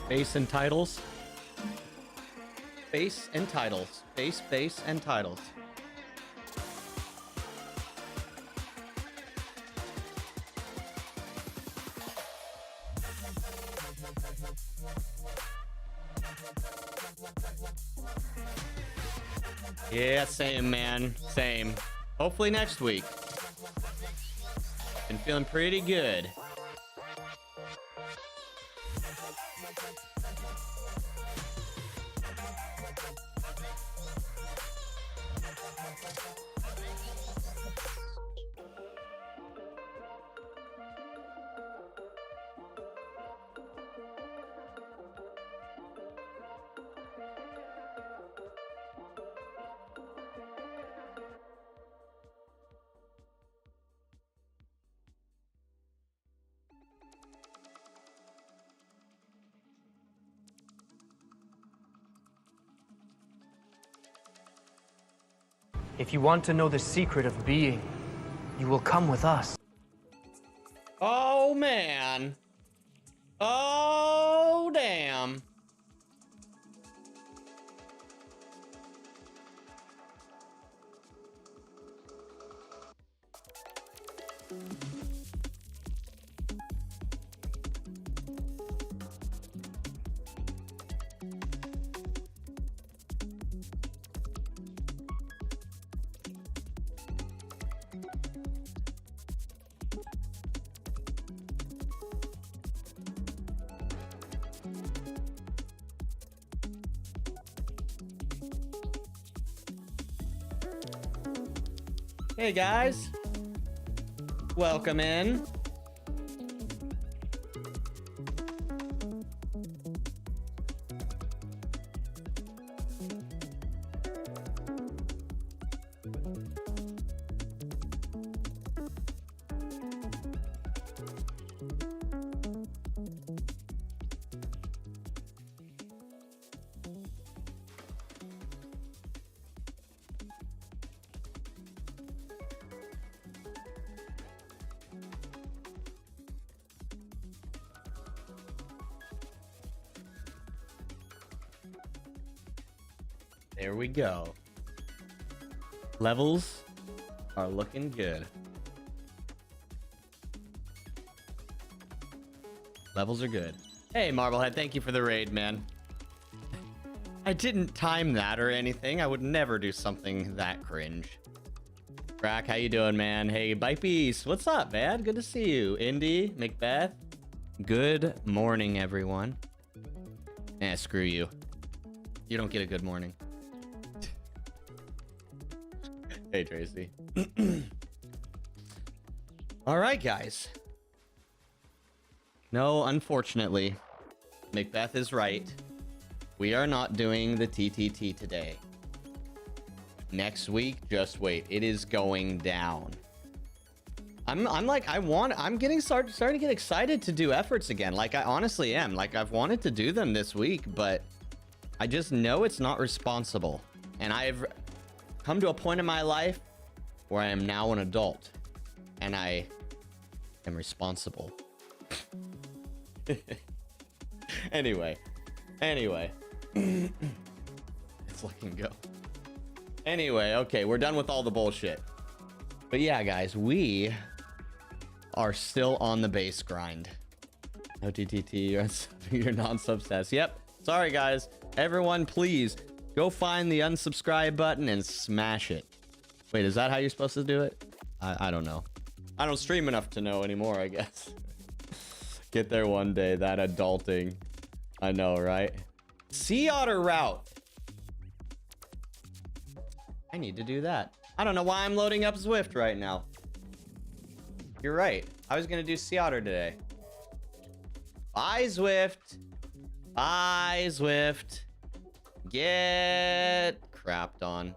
Base and titles. Base and titles. Base and titles. Yeah, same, man. Same. Hopefully next week. Been feeling pretty good. If you want to know the secret of being, you will come with us. Oh, man. Oh, damn. Hey guys, welcome in. There we go. Levels are looking good. Levels are good. Hey, Marblehead, thank you for the raid, man. I didn't time that or anything. I would never do something that cringe. Brack, how you doing, man? Hey, Bite Beast, what's up, man? Good to see you. Indy, Macbeth, good morning, everyone. Eh, screw you. You don't get a good morning. Hey, Tracy. All right, guys. No, unfortunately, Macbeth is right. We are not doing the TTT today. Next week, just wait. It is going down. I'm getting starting to get excited to do efforts again. Like, I honestly am. Like, I've wanted to do them this week, but I just know it's not responsible. And I've come to a point in my life where I am now an adult and I am responsible. Anyway, it's looking go. Anyway, okay, we're done with all the bullshit. But yeah, guys, we are still on the base grind. No TTT, you're non-subsess. Yep. Sorry, guys. Everyone, please go find the unsubscribe button and smash it. Wait, is that how you're supposed to do it? I don't know. I don't stream enough to know anymore, I guess. Get there one day. That adulting. I know, right? Sea otter route. I need to do that. I don't know why I'm loading up Zwift right now. You're right. I was gonna do sea otter today. Bye, Zwift. Bye, Zwift. Get crapped on.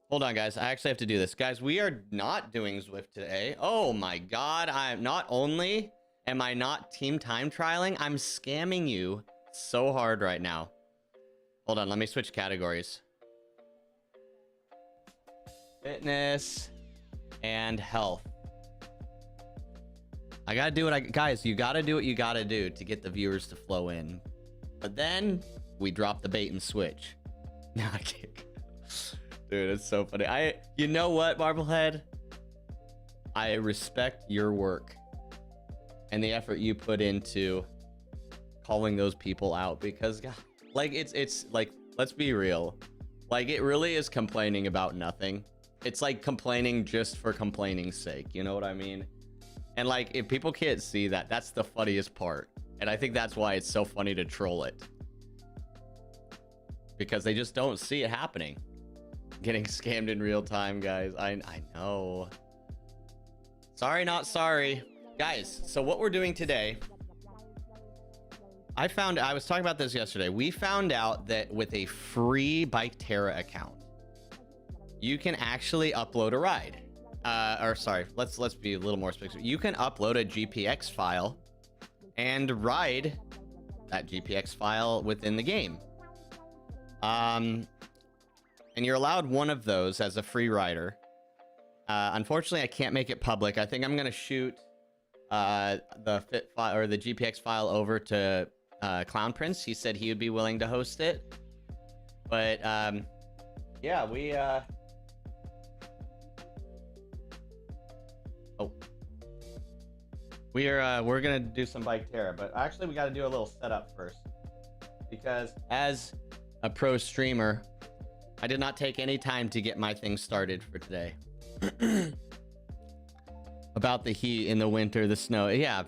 Hold on, guys. I actually have to do this. Guys, we are not doing Zwift today. Oh my god. I'm not only am I not team time trialing, I'm scamming you so hard right now. Hold on, let me switch categories. Fitness and health. I gotta do what guys, you gotta do what you gotta do to get the viewers to flow in. But then we drop the bait and switch. Nah, I can't. Dude, it's so funny. You know what, Marblehead? I respect your work and the effort you put into calling those people out, because God, like it's like, let's be real. Like, it really is complaining about nothing. It's like complaining just for complaining's sake. You know what I mean? And like, if people can't see that, that's the funniest part. And I think that's why it's so funny to troll it. Because they just don't see it happening. Getting scammed in real time, guys. I know. Sorry, not sorry. Guys, so what we're doing today, I was talking about this yesterday. We found out that with a free Biketerra account, you can actually upload a ride. Or sorry, let's be a little more specific. You can upload a GPX file and ride that GPX file within the game. And you're allowed one of those as a free rider. Unfortunately, I can't make it public. I think I'm gonna shoot the fit file or the GPX file over to Clown Prince. He said he would be willing to host it. But yeah, we're gonna do some Biketerra, but actually we got to do a little setup first, because as a pro streamer, I did not take any time to get my thing started for today. About the heat in the winter, the snow. Yeah.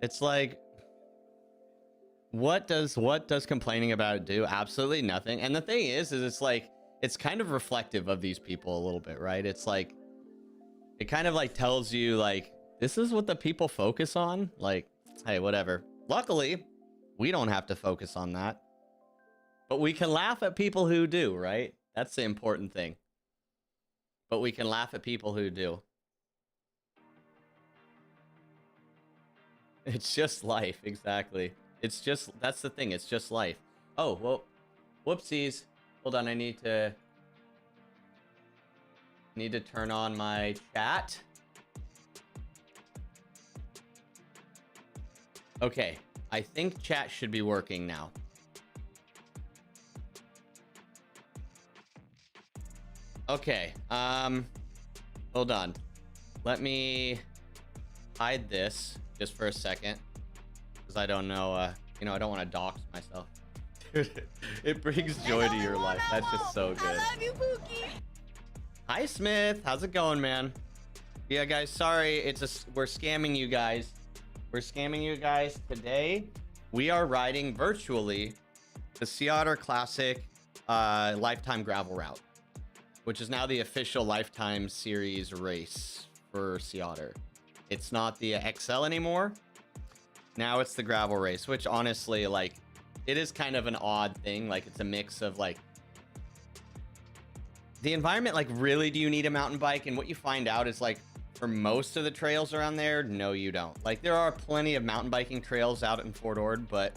It's like, what does complaining about it do? Absolutely nothing. And the thing is it's like, it's kind of reflective of these people a little bit, right? It's like, it kind of like tells you like, this is what the people focus on. Like, hey, whatever. Luckily, we don't have to focus on that. But we can laugh at people who do, right? That's the important thing. But we can laugh at people who do. It's just life, exactly. It's just, that's the thing, it's just life. Oh, well, whoopsies. Hold on, I need to turn on my chat. Okay, I think chat should be working now. Okay, hold on. Let me hide this just for a second, because I don't know, you know, I don't want to dox myself. Dude, it brings joy to your life. That's just so good. I love you, Pookie. Hi, Smith. How's it going, man? Yeah, guys, sorry. We're scamming you guys. We're scamming you guys today. We are riding virtually the Sea Otter Classic Lifetime Gravel Route, which is now the official Lifetime Series race for Sea Otter. It's not the XL anymore. Now it's the gravel race, which honestly, like, it is kind of an odd thing. Like, it's a mix of like the environment. Like, really, do you need a mountain bike? And what you find out is, like, for most of the trails around there, no, you don't. Like, there are plenty of mountain biking trails out in Fort Ord, but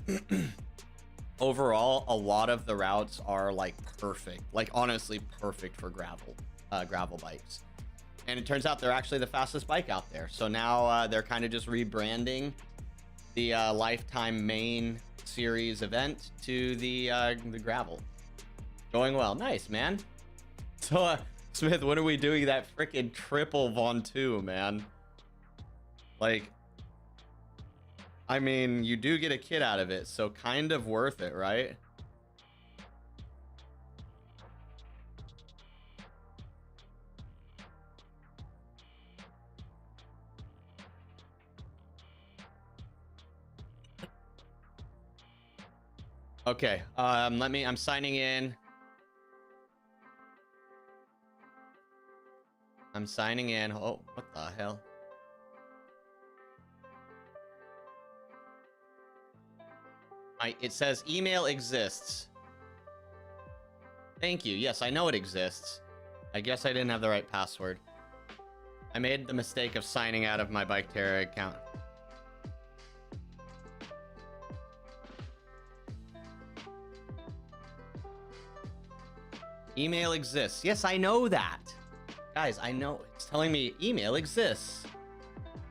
overall, a lot of the routes are like perfect, like honestly perfect for gravel bikes. And it turns out they're actually the fastest bike out there. So now they're kind of just rebranding the Lifetime main series event to the gravel. Going well. Nice, man. So Smith, when are we doing that freaking triple Von2, man? Like, I mean, you do get a kit out of it, so kind of worth it, right? Okay, I'm signing in. I'm signing in. Oh, what the hell? It says email exists. Thank you. Yes, I know it exists. I guess I didn't have the right password. I made the mistake of signing out of my Bike Terror account. Email exists. Yes, I know that. Guys, I know. It's telling me email exists.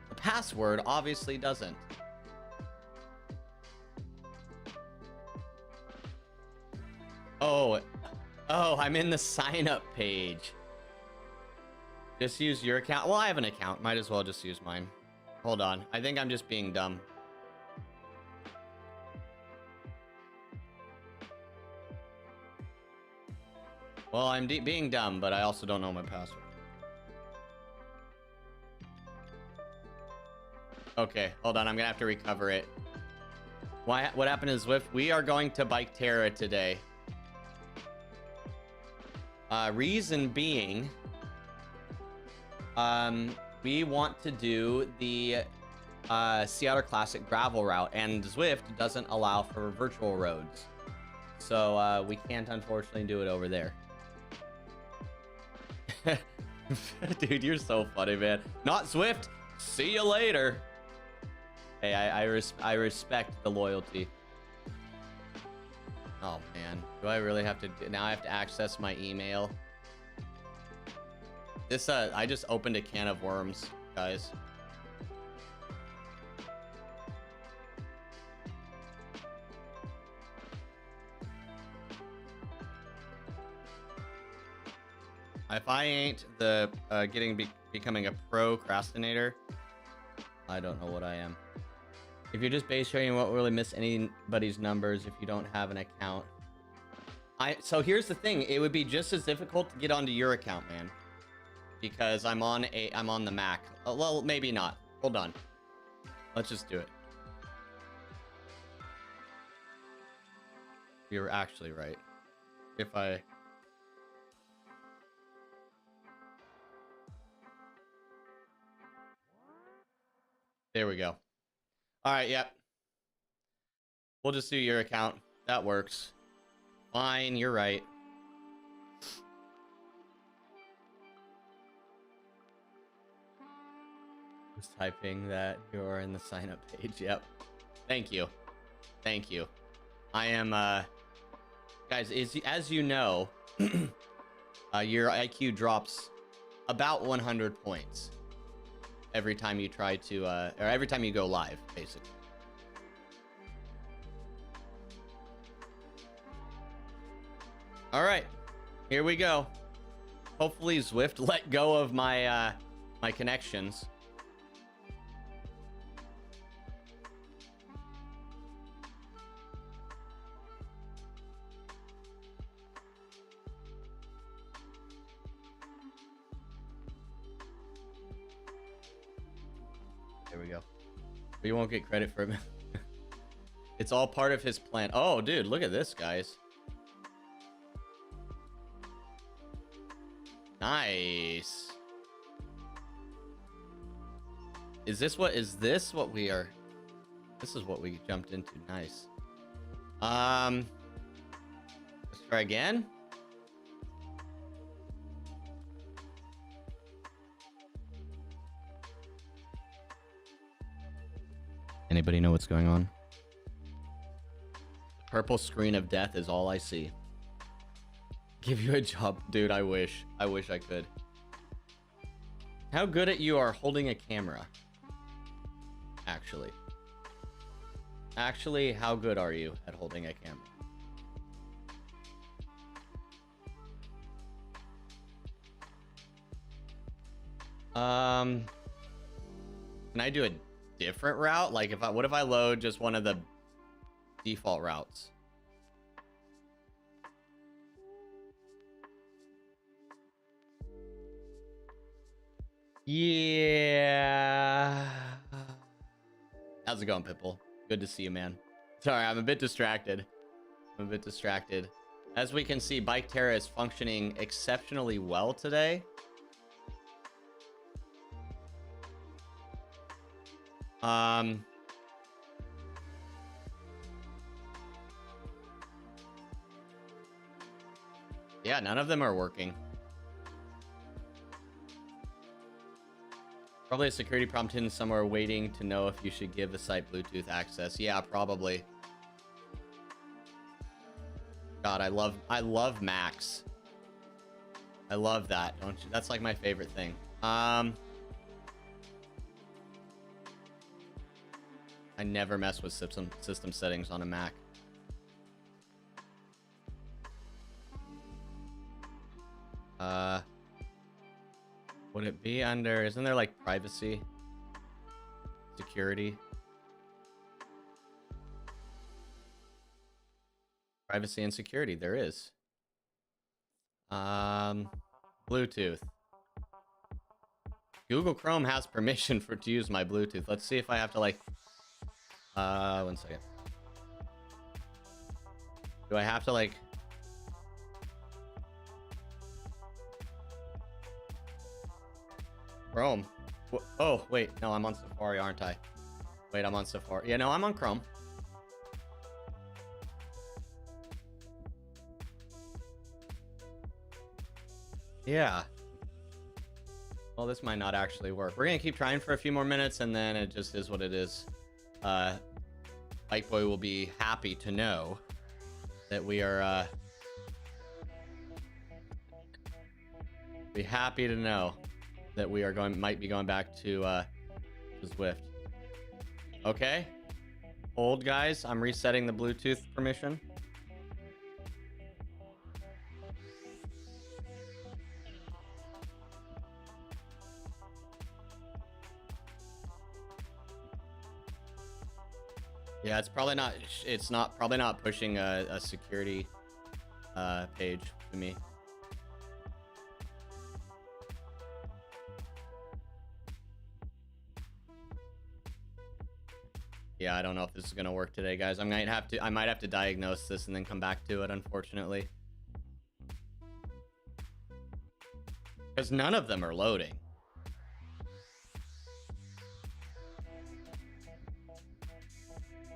The password obviously doesn't. Oh, I'm in the sign up page. Just use your account. Well, I have an account. Might as well just use mine. Hold on. I think I'm just being dumb. Well, I'm being dumb, but I also don't know my password. Okay, hold on. I'm gonna have to recover it. What happened is Zwift? We are going to Bike Terra today. Reason being, we want to do the Seattle Classic gravel route, and Zwift doesn't allow for virtual roads, so we can't unfortunately do it over there. Dude, you're so funny, man. Not Zwift. See you later. Hey, I respect the loyalty. Oh man, do I really have to now? I have to access my email. This I just opened a can of worms, guys. If I ain't the becoming a procrastinator, I don't know what I am. If you're just base trading, you won't really miss anybody's numbers if you don't have an account. So here's the thing, it would be just as difficult to get onto your account, man. Because I'm on the Mac. Well, maybe not. Hold on. Let's just do it. You're actually right. If I... There we go. All right, yep. We'll just do your account. That works. Fine, you're right. Just typing that you're in the sign up page. Yep. Thank you. Thank you. I am, guys, as you know, your IQ drops about 100 points every time you try to, or every time you go live, basically. All right, here we go. Hopefully Zwift let go of my my connections. There we go. But you won't get credit for it. It's all part of his plan. Oh, dude, look at this, guys. Nice. Is this what we are? This is what we jumped into. Nice. Let's try again. Anybody know what's going on? The purple screen of death is all I see. Give you a job, dude. I wish I could. How good at you are holding a camera? Actually, how good are you at holding a camera? Can I do a different route? Like, what if I load just one of the default routes? Yeah. How's it going, Pitbull? Good to see you, man. Sorry, I'm a bit distracted. I'm a bit distracted. As we can see, Bike Terra is functioning exceptionally well today. Yeah, none of them are working. Probably a security prompt hidden somewhere waiting to know if you should give the site Bluetooth access. Yeah, probably. God, I love Max. I love that, don't you? That's like my favorite thing. I never mess with system settings on a Mac. Would it be under, isn't there like privacy? Security? Privacy and security, there is. Bluetooth. Google Chrome has permission to use my Bluetooth. Let's see if I have to like, 1 second. Do I have to like, Chrome? Oh, wait, no, I'm on Safari, aren't I? Wait, I'm on Safari. Yeah, no, I'm on Chrome. Yeah. Well, this might not actually work. We're gonna keep trying for a few more minutes, and then it just is what it is. Bike Boy will be happy to know that we are, be happy to know that we are might be going back to Zwift. Okay. Hold, guys. I'm resetting the Bluetooth permission. Yeah, it's probably not. It's not probably not pushing a security page to me. Yeah, I don't know if this is gonna work today, guys. I might have to diagnose this and then come back to it, unfortunately, because none of them are loading.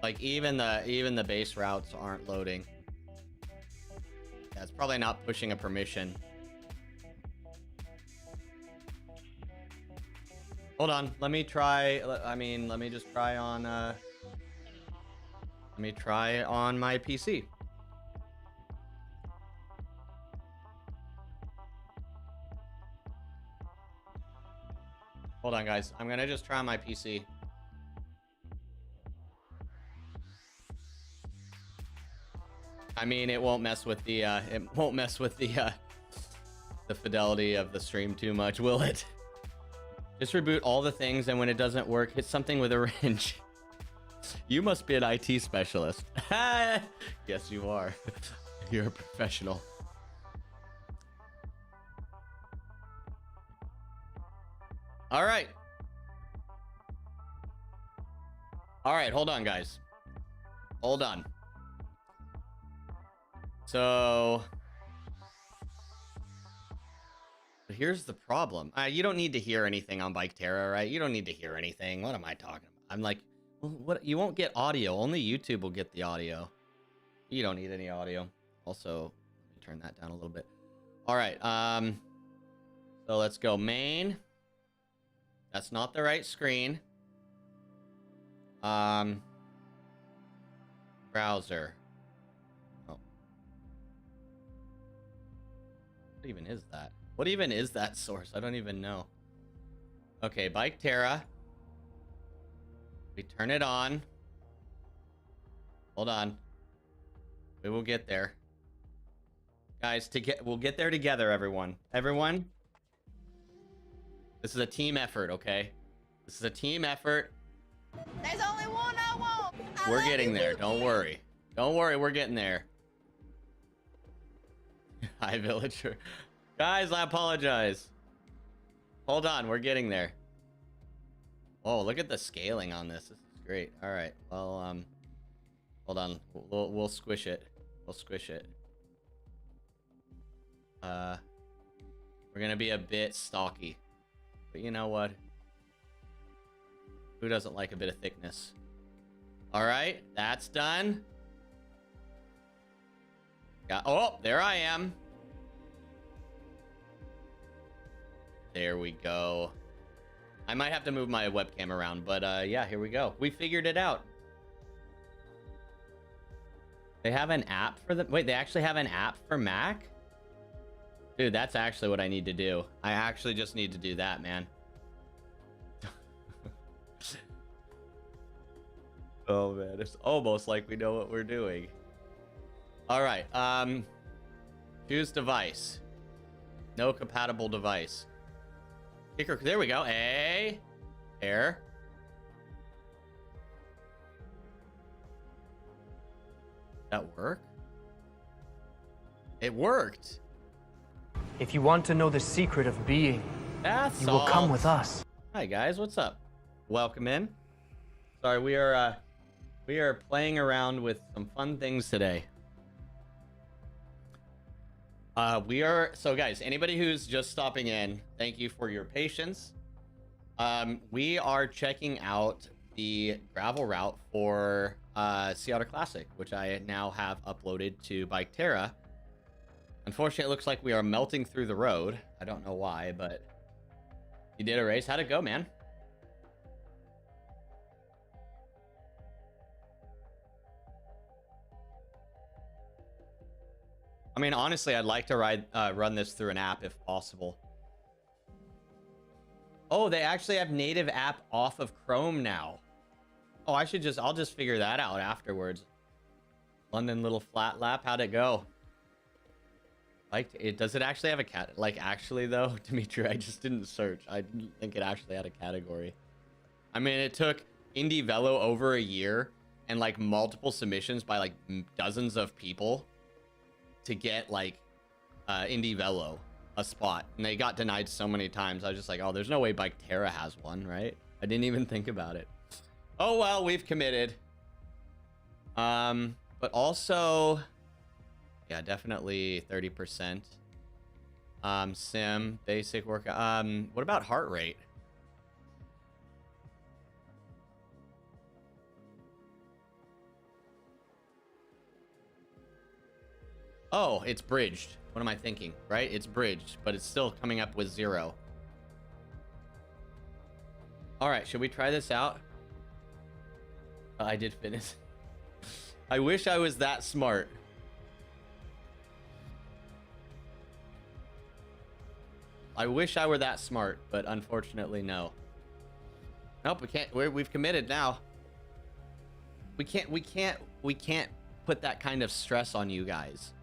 Like even the base routes aren't loading. Yeah, it's probably not pushing a permission. Hold on, let me try. I mean, let me just try on. Let me try on my PC. Hold on, guys. I'm gonna just try on my PC. I mean, it won't mess with the the fidelity of the stream too much, will it? Just reboot all the things, and when it doesn't work, hit something with a wrench. You must be an IT specialist. Yes, you are. You're a professional. All right. All right, hold on, guys. Hold on. So here's the problem. You don't need to hear anything on Bike Terra, right? You don't need to hear anything. What am I talking about? I'm like, what? You won't get audio. Only YouTube will get the audio. You don't need any audio. Also, let me turn that down a little bit. All right. So let's go main. That's not the right screen. Browser. Oh. What even is that? What even is that source? I don't even know. Okay, Bike Terra. We turn it on. Hold on. We will get there. Guys, we'll get there together, everyone. Everyone. This is a team effort, okay? This is a team effort. There's only one I want. We're getting there. Don't worry. Don't worry, we're getting there. Hi, villager. Guys, I apologize. Hold on, we're getting there. Oh, look at the scaling on this. This is great. All right. Well, hold on. We'll squish it. We'll squish it. We're gonna be a bit stocky. But you know what? Who doesn't like a bit of thickness? Alright, that's done. Oh, there I am. There we go. I might have to move my webcam around, but yeah, here we go. We figured it out. They have an app for the... Wait, they actually have an app for Mac? Dude, that's actually what I need to do. I actually just need to do that, man. Oh, man. It's almost like we know what we're doing. All right. Choose device. No compatible device. Kicker. There we go. A. Air. That work? It worked. If you want to know the secret of being, That's you will come with us. Hi guys, what's up? Welcome in. Sorry, we are playing around with some fun things today. So guys, anybody who's just stopping in, thank you for your patience. We are checking out the gravel route for Sea Otter Classic, which I now have uploaded to Biketerra. Unfortunately, it looks like we are melting through the road. I don't know why, but you did a race. How'd it go, man? I mean, honestly, I'd like to run this through an app if possible. Oh, they actually have native app off of Chrome now. Oh, I'll just figure that out afterwards. London Little Flat Lap, how'd it go? Does it actually have a cat? Like, actually though, Dimitri, I just didn't search. I didn't think it actually had a category. I mean, it took Indie Velo over a year and like multiple submissions by like dozens of people to get like Indie Velo a spot, and they got denied so many times. I was just like, oh, there's no way Biketerra has one, right? I didn't even think about it. Oh well, we've committed. But also, yeah, definitely 30%. Sim, basic workout. What about heart rate? Oh, it's bridged. What am I thinking? Right? It's bridged, but it's still coming up with 0. All right, should we try this out? I did finish. I wish I was that smart. I wish I were that smart, but unfortunately, no. Nope, we can't. We've committed now. We can't put that kind of stress on you guys.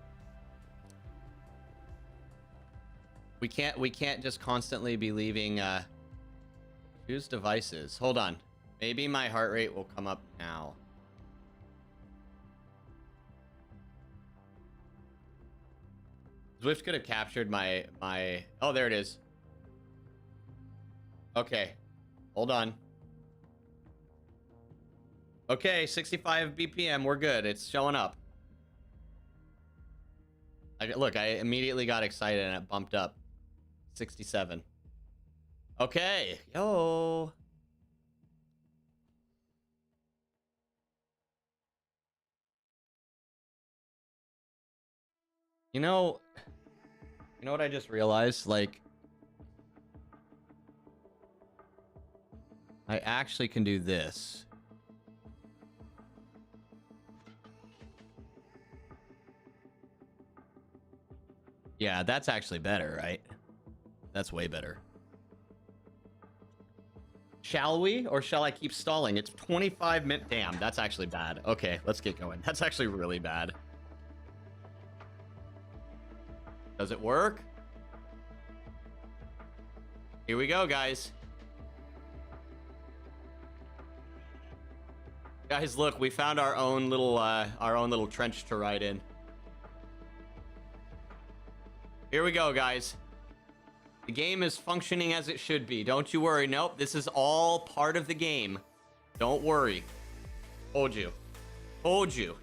We can't just constantly be leaving choose devices. Hold on. Maybe my heart rate will come up now. Zwift could have captured my oh, there it is. Okay. Hold on. Okay, 65 BPM, we're good. It's showing up. Look, I immediately got excited and it bumped up. 67. Okay. Yo. You know what I just realized? Like, I actually can do this. Yeah, that's actually better, right? That's way better. Shall we, or shall I keep stalling? It's 25 minutes. Damn, that's actually bad. Okay, let's get going. That's actually really bad. Does it work? Here we go, guys. Guys, look, we found our own little trench to ride in. Here we go, guys. The game is functioning as it should be. Don't you worry. Nope, this is all part of the game. Don't worry. Told you. Told you.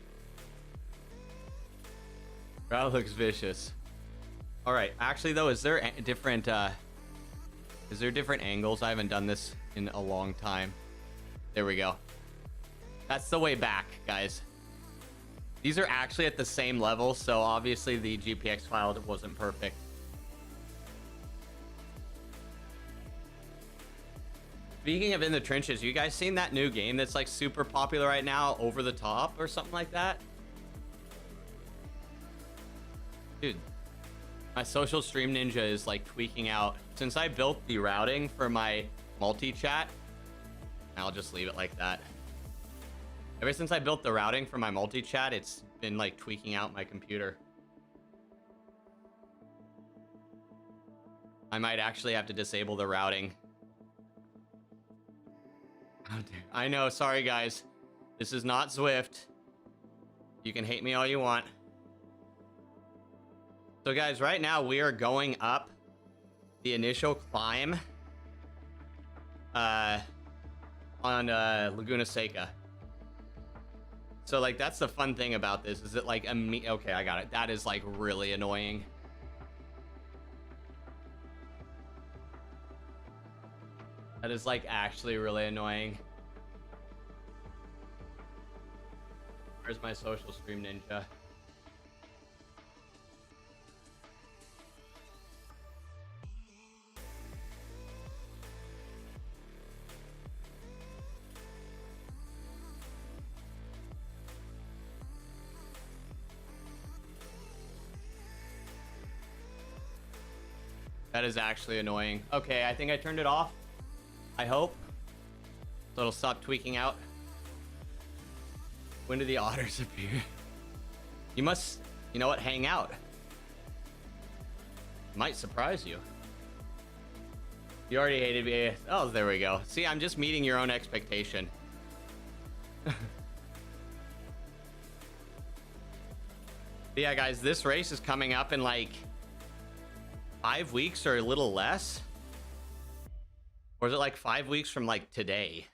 That looks vicious. All right. Actually, though, is there different angles? I haven't done this in a long time. There we go. That's the way back, guys. These are actually at the same level, so obviously the GPX file wasn't perfect. Speaking of In the Trenches, you guys seen that new game that's like super popular right now, Over the Top or something like that? Dude, my social stream ninja is like tweaking out. Since I built the routing for my multi-chat, I'll just leave it like that. Ever since I built the routing for my multi-chat, it's been like tweaking out my computer. I might actually have to disable the routing. Oh, I know, sorry guys. This is not Zwift. You can hate me all you want. So guys, right now we are going up the initial climb on Laguna Seca. So like that's the fun thing about this is that like okay, I got it. That is like really annoying. That is like actually really annoying. Where's my social stream ninja? That is actually annoying. Okay, I think I turned it off. I hope. So it'll stop tweaking out. When do the otters appear? You must, you know what, hang out. Might surprise you. You already hated me. Oh, there we go. See, I'm just meeting your own expectation. But yeah, guys, this race is coming up in like 5 weeks or a little less. Or is it like 5 weeks from like today?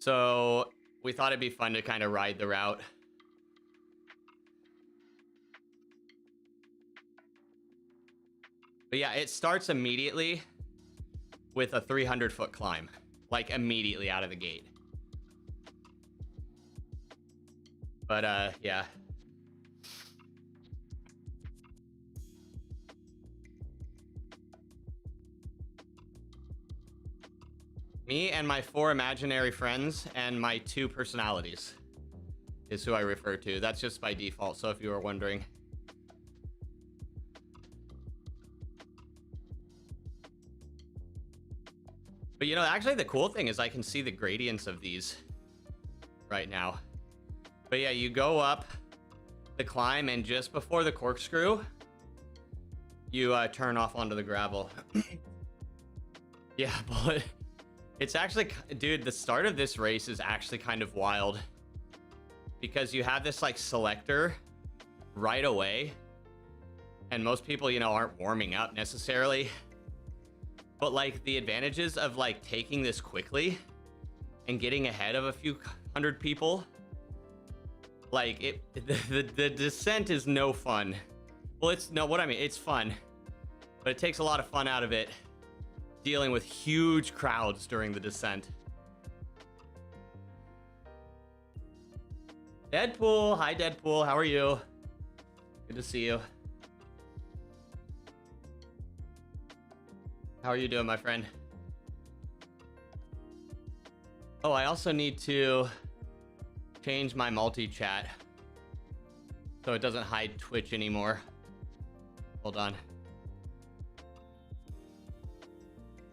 So we thought it'd be fun to kind of ride the route. But yeah, it starts immediately with a 300-foot climb, like immediately out of the gate. But yeah. Me and my 4 imaginary friends and my 2 personalities is who I refer to. That's just by default, so if you were wondering. But you know, actually the cool thing is I can see the gradients of these right now. But yeah, you go up the climb and just before the corkscrew, you turn off onto the gravel. Yeah, but it's actually, dude, the start of this race is actually kind of wild because you have this like selector right away and most people, you know, aren't warming up necessarily, but like the advantages of like taking this quickly and getting ahead of a few hundred people, like the descent is no fun. Well, it's no, what I mean, it's fun, but it takes a lot of fun out of it dealing with huge crowds during the descent. Deadpool, hi Deadpool, how are you? Good to see you. How are you doing, my friend? Oh, I also need to change my multi-chat so it doesn't hide Twitch anymore. Hold on.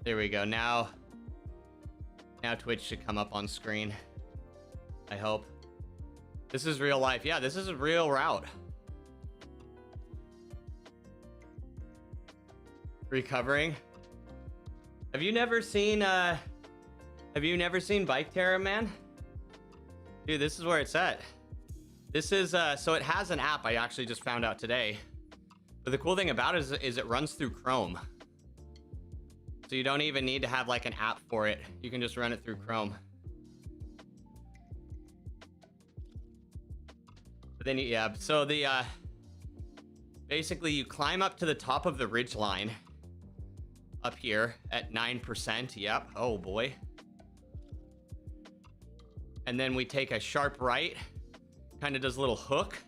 There we go. Now Twitch should come up on screen. I hope. This is real life. Yeah, this is a real route. Recovering. Have you never seen Bike Terror, man? Dude, this is where it's at. This is so it has an app I actually just found out today. But the cool thing about it is it runs through Chrome. So you don't even need to have like an app for it. You can just run it through Chrome. But then, yeah, so the, basically you climb up to the top of the ridge line up here at 9%. Yep. Oh boy. And then we take a sharp right, kind of does a little hook,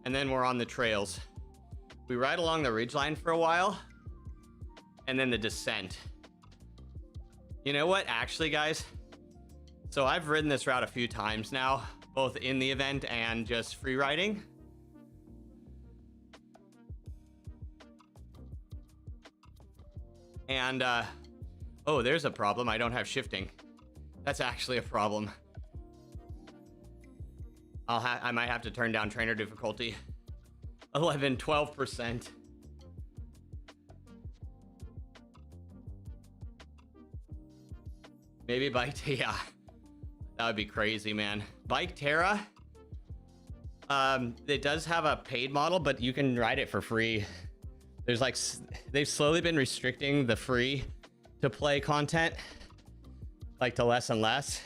and then we're on the trails. We ride along the ridgeline for a while, and then the descent. You know what, actually, guys? So I've ridden this route a few times now, both in the event and just free riding. And, oh, there's a problem. I don't have shifting. That's actually a problem. I might have to turn down trainer difficulty. 12%. Maybe Bike, yeah. That would be crazy, man. Bike Terra, it does have a paid model, but you can ride it for free. There's like, they've slowly been restricting the free to play content, like to less and less.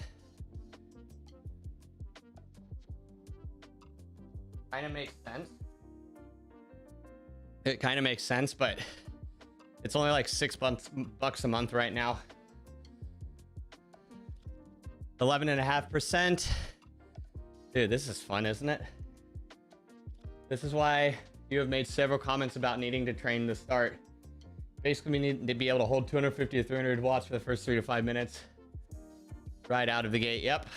Kind of makes sense. It kind of makes sense, but it's only like $6 a month right now. 11.5%. Dude, this is fun, isn't it? This is why you have made several comments about needing to train to start. Basically, we need to be able to hold 250 to 300 watts for the first 3 to 5 minutes. Right out of the gate. Yep.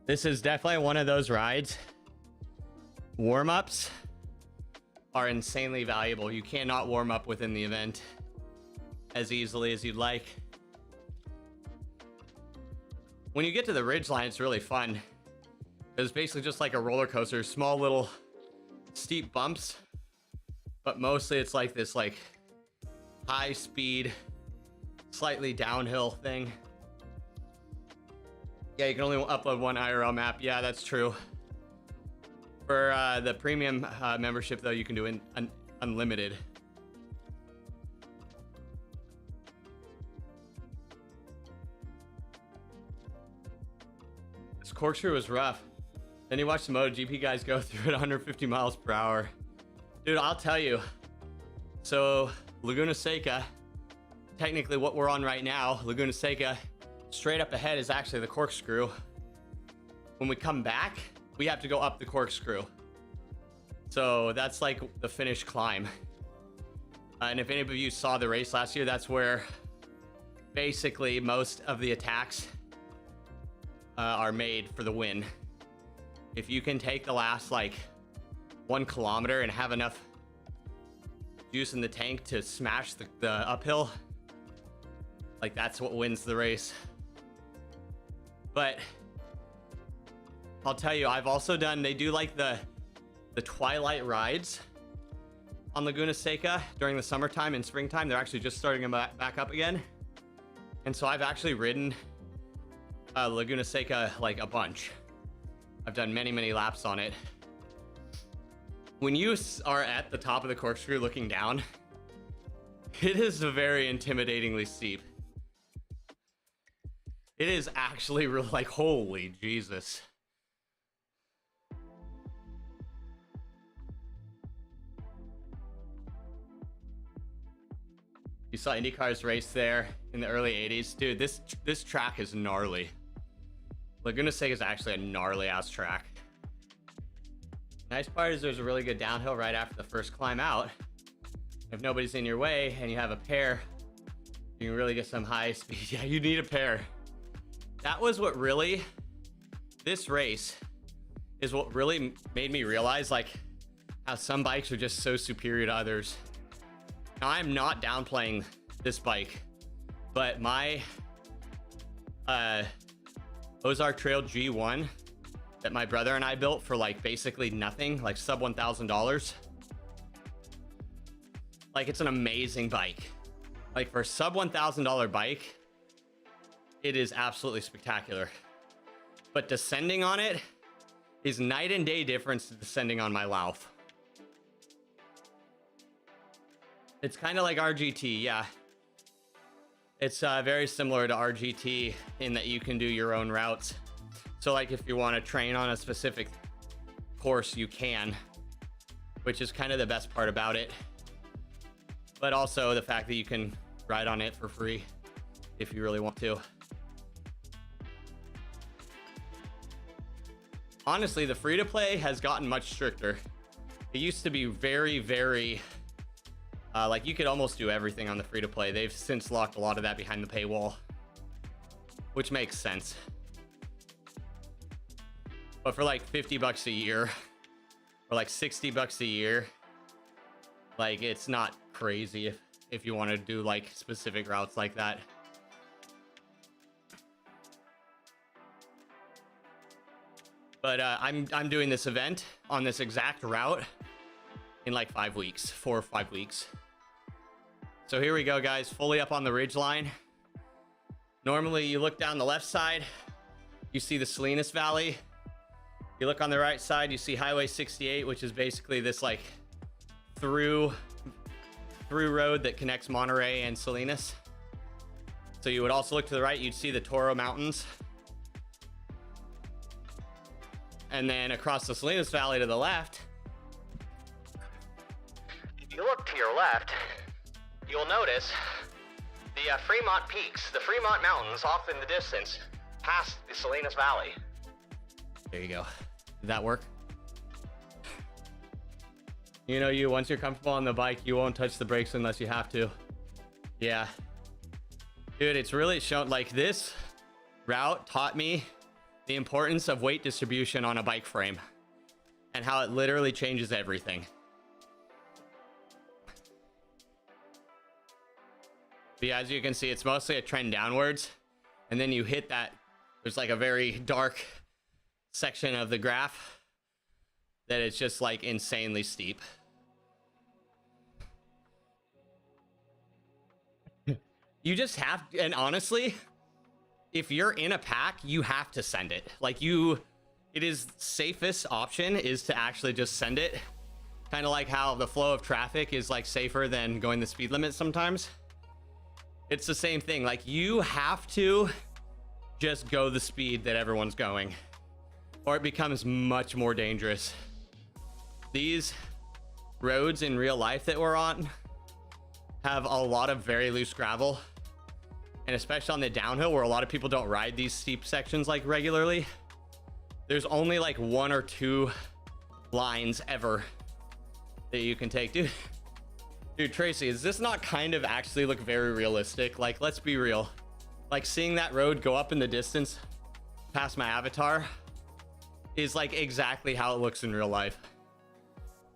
This is definitely one of those rides. Warm-ups are insanely valuable. You cannot warm up within the event as easily as you'd like. When you get to the ridgeline, it's really fun. It's basically just like a roller coaster, small little steep bumps, but mostly it's like this like high speed, slightly downhill thing. Yeah, you can only upload one IRL map. Yeah, that's true. For the premium membership, though, you can do unlimited. This corkscrew was rough. Then you watch the MotoGP guys go through at 150 miles per hour. Dude, I'll tell you. So, Laguna Seca, technically what we're on right now, Laguna Seca, straight up ahead is actually the corkscrew. When we come back, we have to go up the corkscrew. So that's like the finish climb. And if any of you saw the race last year, that's where basically most of the attacks are made for the win. If you can take the last like 1 kilometer and have enough juice in the tank to smash the uphill, like that's what wins the race. But I'll tell you, I've also done, they do like the twilight rides on Laguna Seca during the summertime and springtime. They're actually just starting them back up again. And so I've actually ridden Laguna Seca like a bunch. I've done many laps on it. When you are at the top of the corkscrew looking down, it is very intimidatingly steep. It is actually really like, holy Jesus. You saw IndyCar's race there in the early 80s. Dude, this track is gnarly. Laguna Seca is actually a gnarly ass track. Nice part is there's a really good downhill right after the first climb out. If nobody's in your way and you have a pair, you can really get some high speed. Yeah, you need a pair. That was what really, this race is what really made me realize like how some bikes are just so superior to others. Now, I'm not downplaying this bike, but my Ozark Trail G1 that my brother and I built for like basically nothing, like sub $1,000. Like, it's an amazing bike. Like, for a sub $1,000 bike, it is absolutely spectacular. But descending on it is night and day difference to descending on my Lauf. It's kind of like RGT, yeah. It's very similar to RGT in that you can do your own routes. So like if you want to train on a specific course you can, which is kind of the best part about it. But also the fact that you can ride on it for free if you really want to. Honestly, the free-to-play has gotten much stricter. It used to be very, very like you could almost do everything on the free-to-play. They've since locked a lot of that behind the paywall, which makes sense. But for like 50 bucks a year or like 60 bucks a year, like it's not crazy if you want to do like specific routes like that. But I'm doing this event on this exact route in like 4 or 5 weeks. So here we go, guys, fully up on the ridge line. Normally you look down the left side, you see the Salinas Valley. You look on the right side, you see Highway 68, which is basically this like through road that connects Monterey and Salinas. So you would also look to the right, you'd see the Toro Mountains. And then across the Salinas Valley to the left, if you look to your left, you'll notice the Fremont Peaks, the Fremont Mountains off in the distance, past the Salinas Valley. There you go. Did that work? You know, once you're comfortable on the bike, you won't touch the brakes unless you have to. Yeah. Dude, it's really shown, like, this route taught me the importance of weight distribution on a bike frame and how it literally changes everything. But yeah, as you can see, it's mostly a trend downwards, and then you hit that, there's like a very dark section of the graph that it's just like insanely steep. You just have, and honestly, if you're in a pack, you have to send it. Like it is safest option is to actually just send it. Kind of like how the flow of traffic is like safer than going the speed limit sometimes. It's the same thing. Like you have to just go the speed that everyone's going, or it becomes much more dangerous. These roads in real life that we're on have a lot of very loose gravel, and especially on the downhill where a lot of people don't ride these steep sections like regularly, there's only like 1 or 2 lines ever that you can take. Dude, Tracy, does this not kind of actually look very realistic? Like, let's be real. Like seeing that road go up in the distance past my avatar is like exactly how it looks in real life.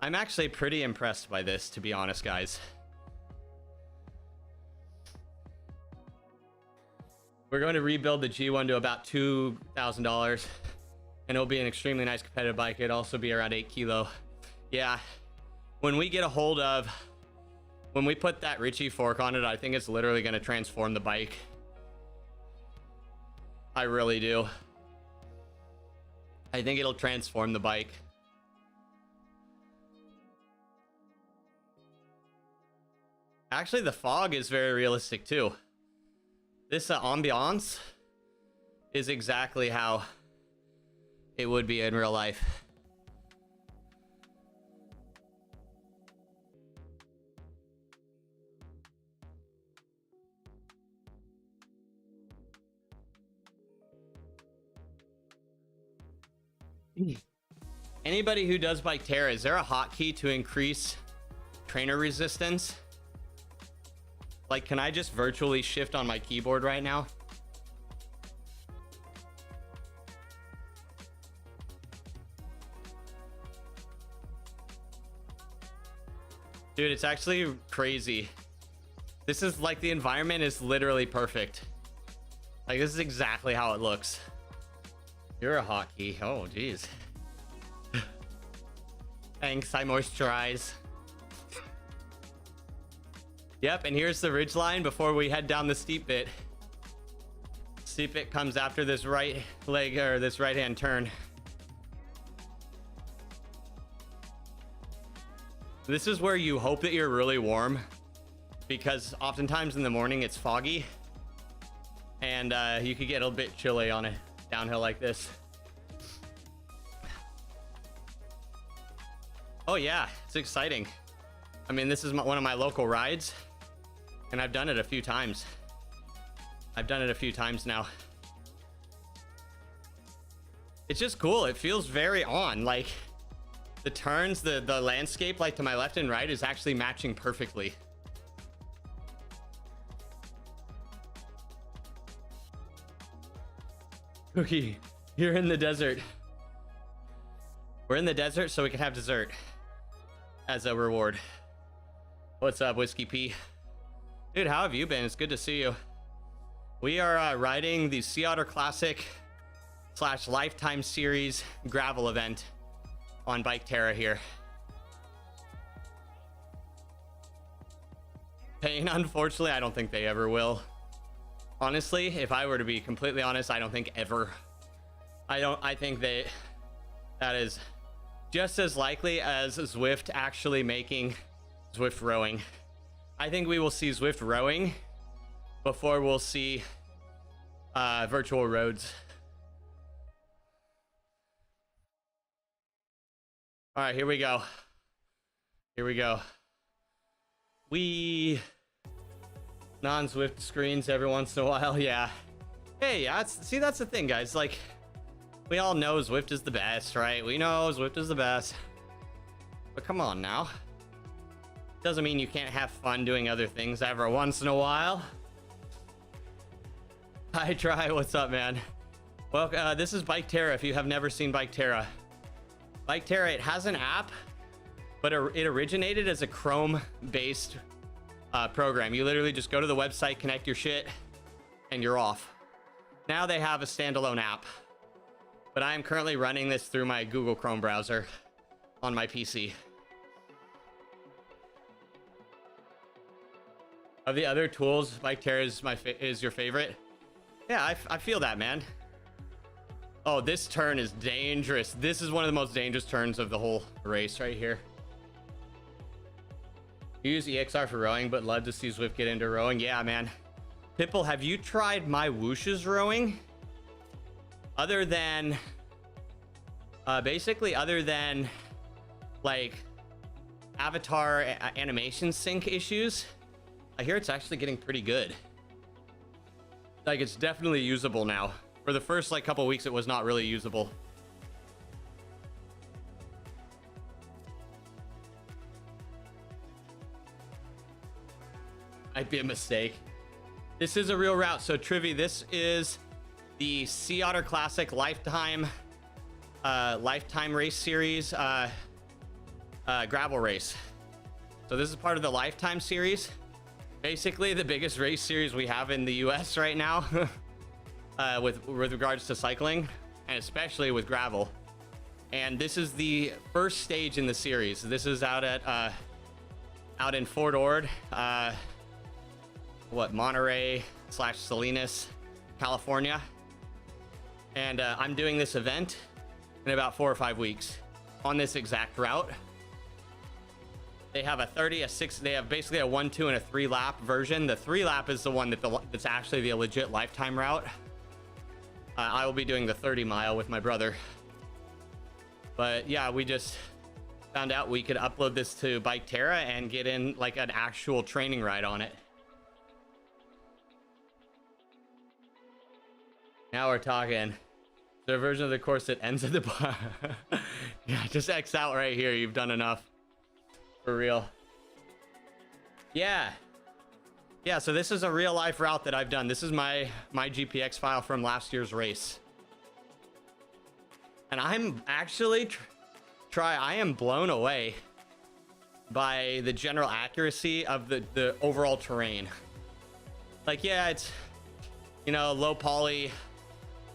I'm actually pretty impressed by this, to be honest, guys. We're going to rebuild the G1 to about $2,000, and it'll be an extremely nice competitive bike. It'll also be around 8 kilo. Yeah, when we get a hold of, when we put that Ritchie fork on it, I think it's literally going to transform the bike. I really do. I think it'll transform the bike. Actually, the fog is very realistic too. This ambiance is exactly how it would be in real life. Anybody who does Bike Terra, is there a hotkey to increase trainer resistance? Like, can I just virtually shift on my keyboard right now? Dude, it's actually crazy. This is like, the environment is literally perfect. Like, this is exactly how it looks. You're a hotkey. Oh, geez. Thanks, I moisturize. Yep, and here's the ridgeline before we head down the steep bit. Steep bit comes after this right leg, or this right hand turn. This is where you hope that you're really warm, because oftentimes in the morning it's foggy, and you could get a bit chilly on a downhill like this. Oh yeah, it's exciting. I mean, this is one of my local rides, and I've done it a few times. I've done it a few times now. It's just cool. It feels very on. Like the turns, the landscape, like to my left and right, is actually matching perfectly. Cookie, you're in the desert. We're in the desert so we can have dessert as a reward. What's up, Whiskey P? Dude, how have you been? It's good to see you. We are riding the Sea Otter Classic / Lifetime Series gravel event on Bike Terra here. Paying, unfortunately, I don't think they ever will. Honestly, if I were to be completely honest, I don't think ever. I think that is just as likely as Zwift actually making Zwift rowing. I think we will see Zwift rowing before we'll see virtual roads. All right, here we go. Here we go. We non-Zwift screens every once in a while, yeah. Hey, see, that's the thing, guys. Like, we all know Zwift is the best, right? We know Zwift is the best. But come on now. Doesn't mean you can't have fun doing other things every once in a while. Hi, Try. What's up, man? Well, this is Bike Terra. If you have never seen Bike Terra. Bike Terra, it has an app, but it originated as a Chrome-based program. You literally just go to the website, connect your shit, and you're off. Now they have a standalone app, but I am currently running this through my Google Chrome browser on my PC. Of the other tools, Bike Terra is your favorite? Yeah, I feel that, man. Oh, this turn is dangerous. This is one of the most dangerous turns of the whole race right here. You use EXR for rowing, but love to see Zwift get into rowing. Yeah, man. Pipple, have you tried my whooshes rowing? Other than, basically other than like avatar animation sync issues, I hear it's actually getting pretty good. Like, it's definitely usable now. For the first like couple weeks, it was not really usable. Might be a mistake. This is a real route. So Trivy, this is the Sea Otter Classic Lifetime Race Series gravel race. So this is part of the Lifetime series. Basically the biggest race series we have in the US right now. With regards to cycling, and especially with gravel. And this is the first stage in the series. This is out in Fort Ord, Monterey / Salinas, California. And I'm doing this event in about 4 or 5 weeks on this exact route. They have a 30, a 6, they have basically a 1, 2, and a 3 lap version. The 3 lap is the one that's actually the legit Lifetime route. I will be doing the 30 mile with my brother. But yeah, we just found out we could upload this to Bike Terra and get in like an actual training ride on it. Now we're talking. There's a version of the course that ends at the bar. Yeah, just X out right here. You've done enough. For real. Yeah. Yeah, so this is a real life route that I've done. This is my GPX file from last year's race. And I'm actually, I am blown away by the general accuracy of the overall terrain. Like, yeah, it's, you know, low poly,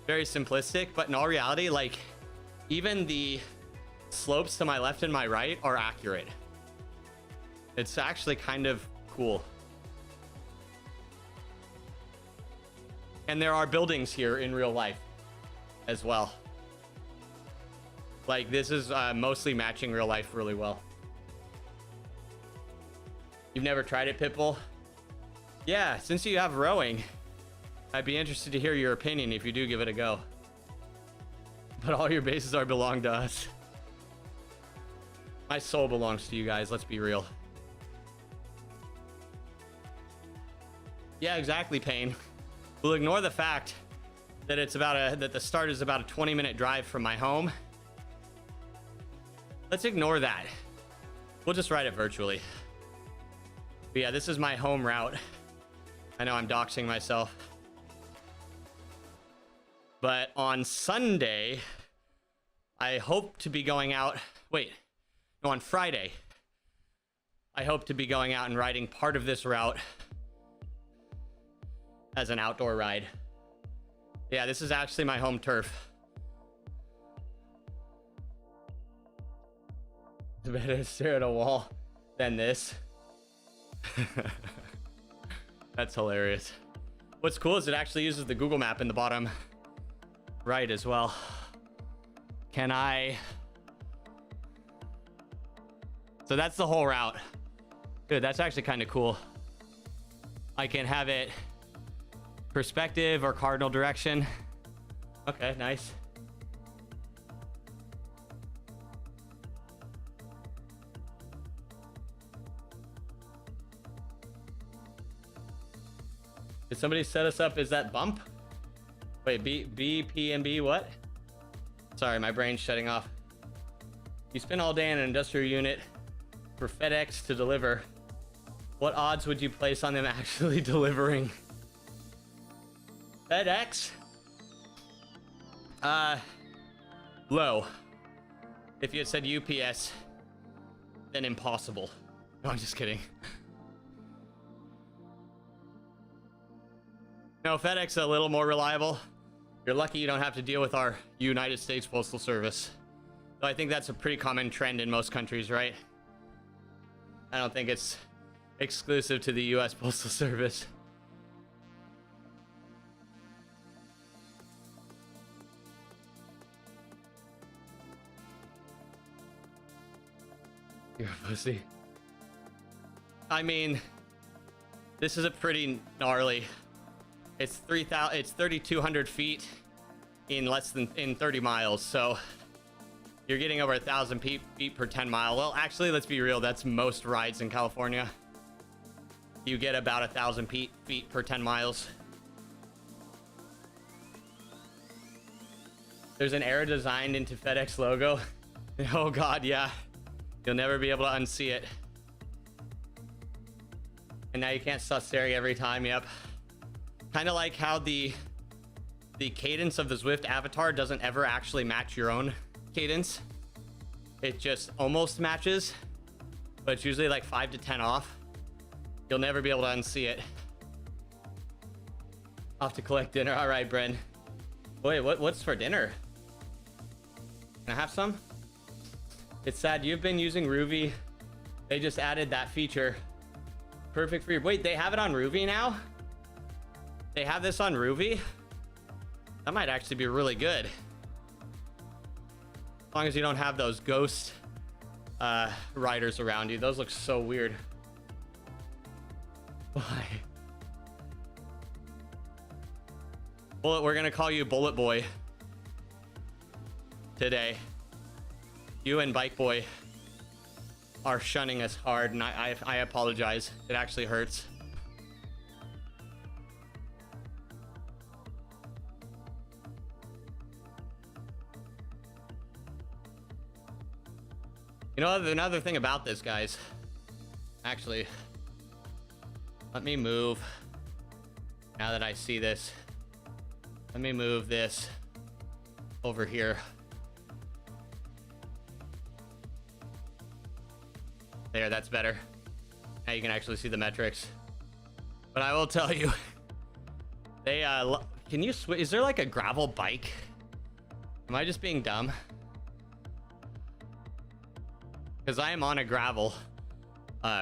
very simplistic, but in all reality, like, even the slopes to my left and my right are accurate. It's actually kind of cool. And there are buildings here in real life as well. Like, this is mostly matching real life really well. You've never tried it, Pitbull? Yeah, since you have rowing, I'd be interested to hear your opinion if you do give it a go. But all your bases belong to us. My soul belongs to you guys. Let's be real. Yeah, exactly, Payne. We'll ignore the fact that that the start is about a 20-minute drive from my home. Let's ignore that. We'll just ride it virtually. But yeah, this is my home route. I know I'm doxing myself. But on Sunday, I hope to be going out. Wait, no, on Friday, I hope to be going out and riding part of this route as an outdoor ride. Yeah, this is actually my home turf. It's better to stare at a wall than this. That's hilarious. What's cool is it actually uses the Google map in the bottom right as well. Can I? So that's the whole route. Dude, that's actually kind of cool. I can have it perspective or cardinal direction. Okay, nice. Did somebody set us up? Is that bump? Wait, B, P, and B, what? Sorry, my brain's shutting off. You spend all day in an industrial unit for FedEx to deliver. What odds would you place on them actually delivering? FedEx? Low. If you had said UPS, then impossible. No, I'm just kidding. No, FedEx is a little more reliable. You're lucky you don't have to deal with our United States Postal Service. So I think that's a pretty common trend in most countries, right? I don't think it's exclusive to the US Postal Service. You're a pussy. I mean, this is a pretty gnarly. It's 3,200 feet in less than 30 miles. So you're getting over 1,000 feet per 10 mile. Well, actually, let's be real. That's most rides in California. You get about 1,000 feet per 10 miles. There's an arrow designed into FedEx logo. Oh God, yeah. You'll never be able to unsee it. And now you can't stop staring every time. Yep. Kind of like how the cadence of the Zwift avatar doesn't ever actually match your own cadence. It just almost matches, but it's usually like 5 to 10 off. You'll never be able to unsee it. Off to collect dinner. All right, Bren. Wait, what's for dinner? Can I have some? It's sad you've been using Ruby. They just added that feature. Perfect for your... Wait, they have it on Ruby now? They have this on Ruby? That might actually be really good. As long as you don't have those ghost riders around you. Those look so weird. Why? Bullet, we're gonna call you Bullet Boy today. You and Bike Boy are shunning us hard, and I apologize. It actually hurts. You know, another thing about this, guys. Actually, let me move. Now that I see this, let me move this over here. There, that's better. Now you can actually see the metrics. But I will tell you, they can you switch? Is there like a gravel bike? Am I just being dumb? Because I am on a gravel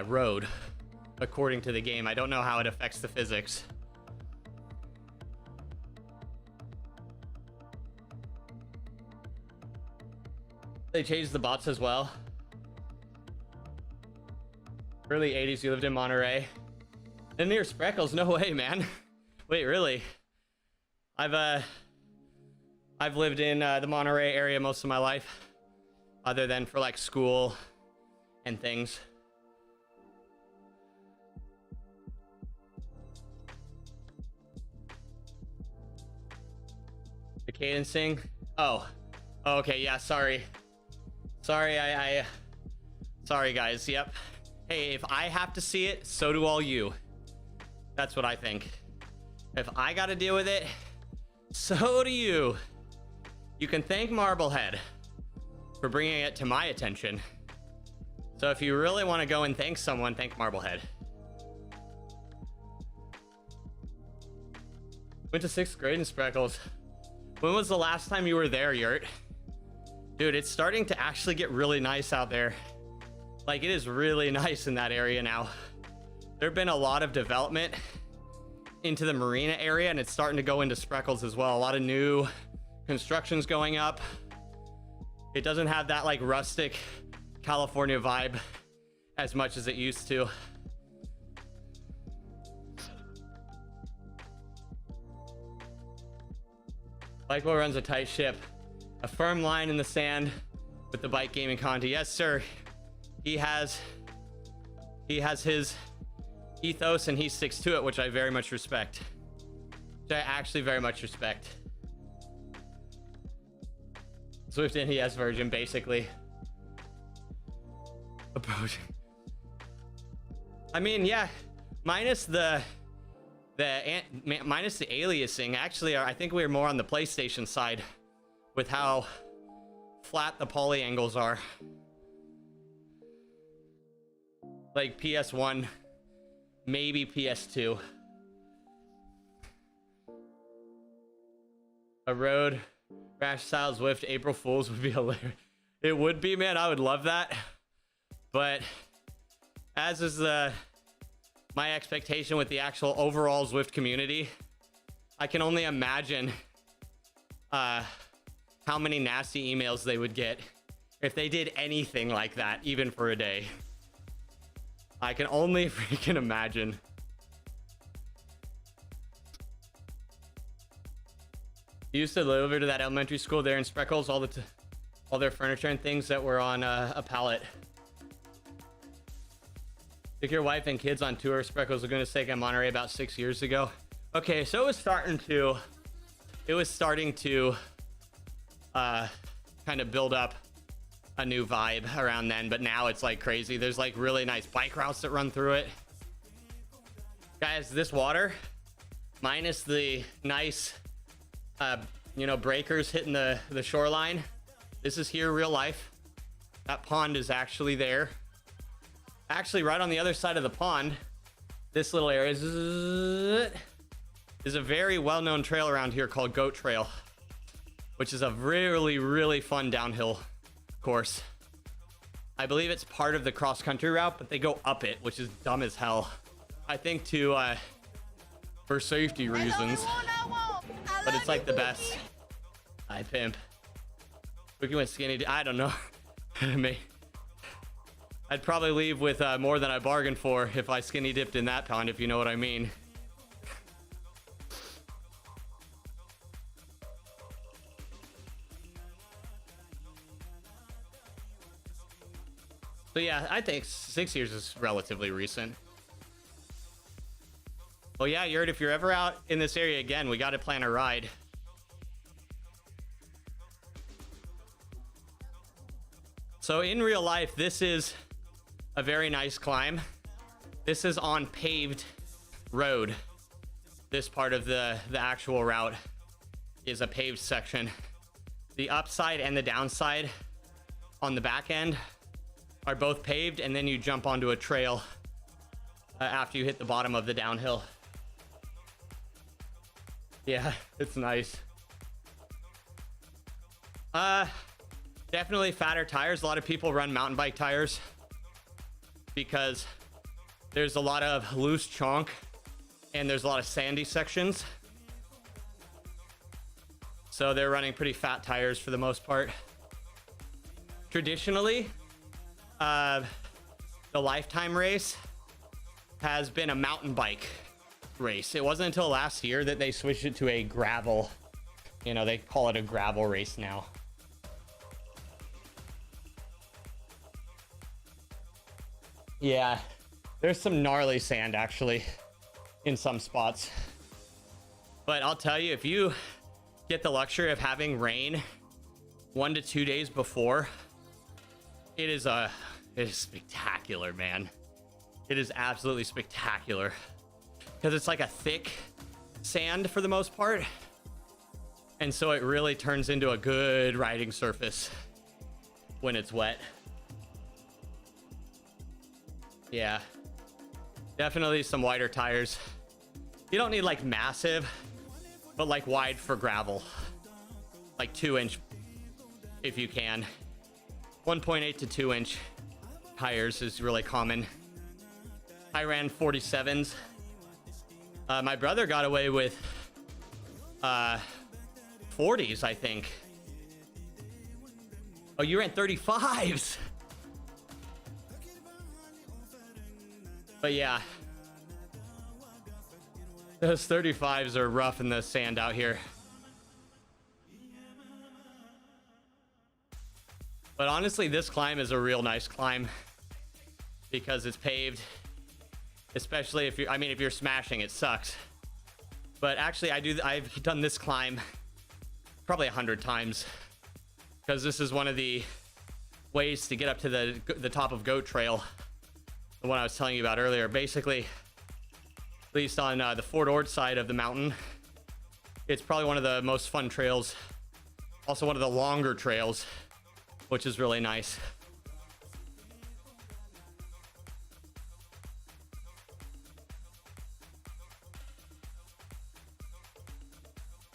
road, according to the game. I don't know how it affects the physics. They changed the bots as well. Early 80s, you lived in Monterey. And near Spreckles, no way, man. Wait, really? I've lived in the Monterey area most of my life, other than for like school and things. The cadencing. Oh, okay, yeah, sorry, sorry guys. Yep. Hey, if I have to see it, so do all you. That's what I think. If I gotta deal with it, so do you. You can thank Marblehead for bringing it to my attention. So if you really want to go and thank someone, thank Marblehead. Went to 6th grade in Spreckles. When was the last time you were there, Yurt? Dude, it's starting to actually get really nice out there. Like, it is really nice in that area now. There have been a lot of development into the marina area, and it's starting to go into Spreckles as well. A lot of new constructions going up. It doesn't have that like rustic California vibe as much as it used to. Michael runs a tight ship, a firm line in the sand with the bike gaming content. Yes, sir. He has his ethos and he sticks to it, which I very much respect. Which I actually very much respect. Zwift NES version, basically. Approaching. I mean, yeah, minus the aliasing. Actually, I think we were more on the PlayStation side with how flat the poly angles are. Like PS1, maybe PS2. A road rash style Zwift April Fools would be hilarious. It would be, man. I would love that. But as is my expectation with the actual overall Zwift community, I can only imagine how many nasty emails they would get if they did anything like that, even for a day. I can only freaking imagine. You used to live over to that elementary school there in Spreckles, all their furniture and things that were on a pallet. Took your wife and kids on tour. Spreckles Laguna Seca in Monterey about 6 years ago. Okay, so it was starting to kind of build up a new vibe around then, but now it's like crazy. There's like really nice bike routes that run through it. Guys, this water, minus the nice breakers hitting the shoreline, this is here real life. That pond is actually there. Actually, right on the other side of the pond, this little area is a very well-known trail around here called Goat Trail, which is a really, really fun downhill course. I believe it's part of the cross-country route, but they go up it, which is dumb as hell. I think for safety reasons, but it's like the best. I pimp. We went skinny. I don't know. I'd probably leave with more than I bargained for if I skinny dipped in that pond, if you know what I mean. So yeah, I think 6 years is relatively recent. Well, yeah, Yurt, if you're ever out in this area again, we got to plan a ride. So in real life, this is a very nice climb. This is on paved road. This part of the actual route is a paved section. The upside and the downside on the back end are both paved, and then you jump onto a trail after you hit the bottom of the downhill. Yeah, it's nice. Definitely fatter tires. A lot of people run mountain bike tires because there's a lot of loose chonk and there's a lot of sandy sections. So they're running pretty fat tires for the most part. Traditionally, the lifetime race has been a mountain bike race. It wasn't until last year that they switched it to a gravel, they call it a gravel race now. Yeah, there's some gnarly sand actually in some spots. But I'll tell you, if you get the luxury of having rain 1 to 2 days before, it is spectacular, man. It is absolutely spectacular because it's like a thick sand for the most part, and so it really turns into a good riding surface when it's wet. Yeah, definitely some wider tires. You don't need like massive, but like wide for gravel, like 2-inch if you can. 1.8 to 2-inch tires is really common. I ran 47s. My brother got away with 40s, I think. Oh, you ran 35s. But yeah, those 35s are rough in the sand out here. But honestly, this climb is a real nice climb because it's paved, especially if you're smashing, it sucks. But actually, I've done this climb probably 100 times because this is one of the ways to get up to the top of Goat Trail, the one I was telling you about earlier. Basically, at least on the Fort Ord side of the mountain, it's probably one of the most fun trails. Also one of the longer trails, which is really nice.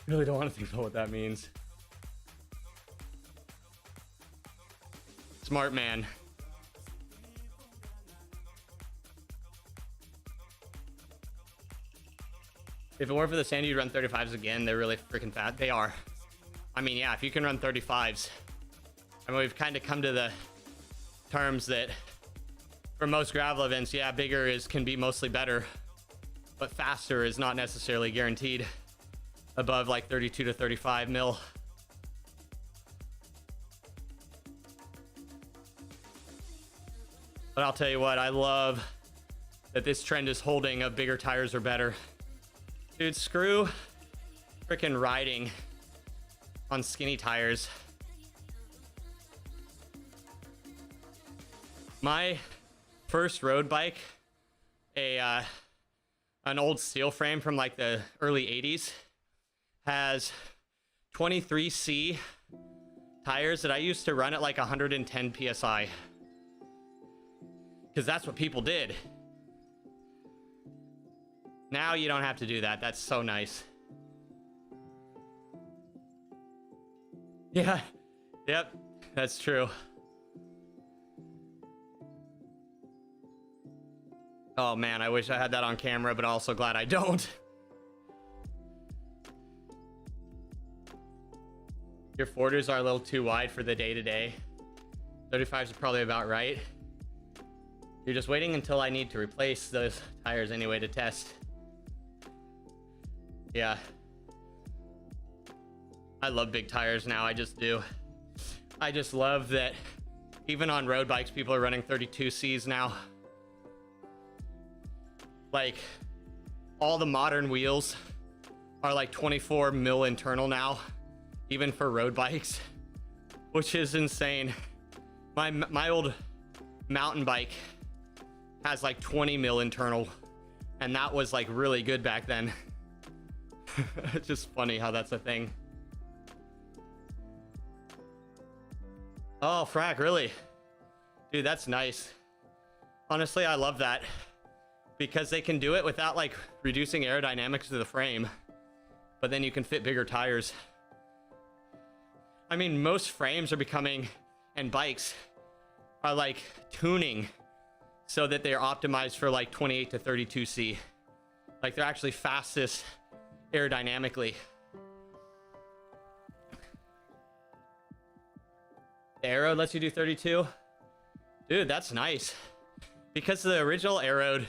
Really don't want to think about what that means. Smart man. If it weren't for the sand, you'd run 35s again. They're really freaking fat. They are. I mean, yeah, if you can run 35s. I mean, we've kind of come to the terms that for most gravel events, yeah, bigger can be mostly better, but faster is not necessarily guaranteed above like 32 to 35 mil. But I'll tell you what, I love that this trend is holding of bigger tires are better. Dude, screw freaking riding on skinny tires. My first road bike, an old steel frame from like the early 80s, has 23C tires that I used to run at like 110 PSI. Because that's what people did. Now you don't have to do that. That's so nice. Yeah. Yep. That's true. Oh man, I wish I had that on camera, but also glad I don't. Your 40s are a little too wide for the day-to-day. 35s are probably about right. You're just waiting until I need to replace those tires anyway to test. Yeah. I love big tires now, I just do. I just love that even on road bikes, people are running 32Cs now. Like, all the modern wheels are like 24 mil internal now, even for road bikes, which is insane. My old mountain bike has like 20 mil internal, and that was like really good back then. It's just funny how that's a thing. Oh, frack, really? Dude, that's nice. Honestly, I love that. Because they can do it without like reducing aerodynamics to the frame, but then you can fit bigger tires. I mean, most frames are becoming, and bikes are like tuning so that they're optimized for like 28 to 32C. Like they're actually fastest aerodynamically. The Aero lets you do 32. Dude, that's nice. Because the original Aero,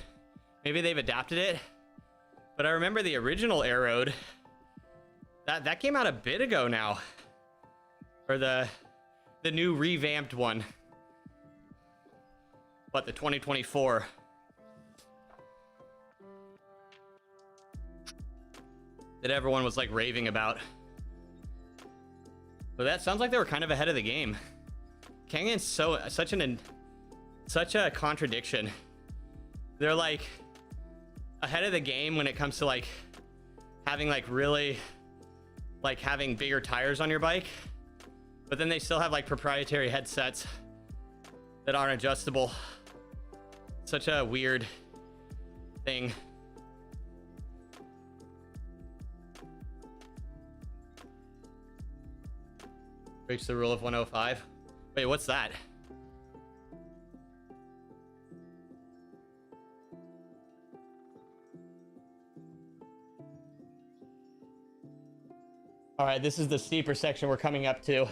maybe they've adapted it, but I remember the original Aero, that came out a bit ago now, or the new revamped one. but the 2024 that everyone was like raving about. So that sounds like they were kind of ahead of the game. Kangen's such a contradiction. They're like ahead of the game when it comes to like having like really like having bigger tires on your bike, but then they still have like proprietary headsets that aren't adjustable. Such a weird thing. Breaks the rule of 105. Wait, what's that? All right, this is the steeper section we're coming up to.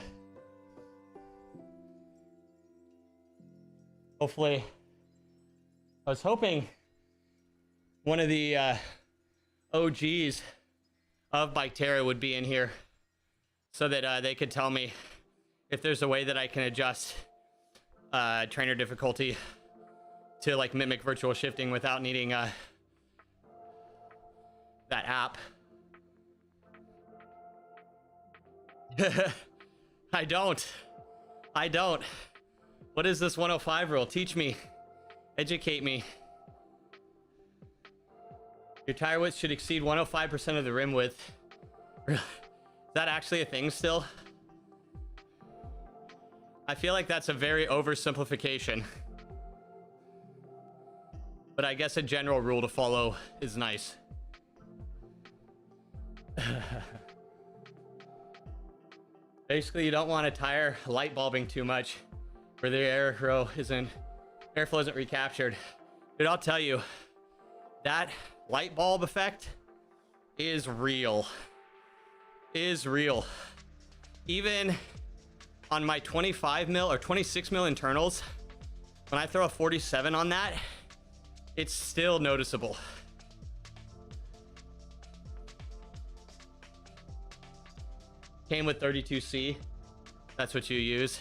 Hopefully, I was hoping one of the OGs of Bike Terra would be in here so that they could tell me if there's a way that I can adjust trainer difficulty to like mimic virtual shifting without needing that app. I don't. What is this 105 rule? Teach me. Educate me. Your tire width should exceed 105% of the rim width. Is that actually a thing still? I feel like that's a very oversimplification. But I guess a general rule to follow is nice. Basically, you don't want a tire light bulbing too much where the airflow isn't recaptured. Dude, I'll tell you, that light bulb effect is real. Even on my 25 mil or 26 mil internals, when I throw a 47 on that, it's still noticeable. Came with 32C. That's what you use.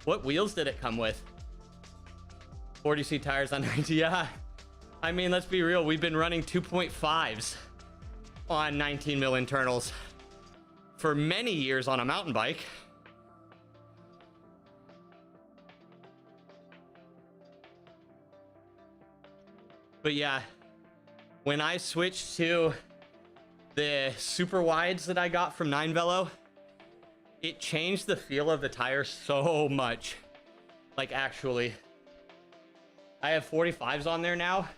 What wheels did it come with? 40C tires on 90. Yeah. I mean, let's be real. We've been running 2.5s on 19 mil internals for many years on a mountain bike. But yeah, when I switched to the super wides that I got from 9Velo, it changed the feel of the tire so much. Like, actually, I have 45s on there now,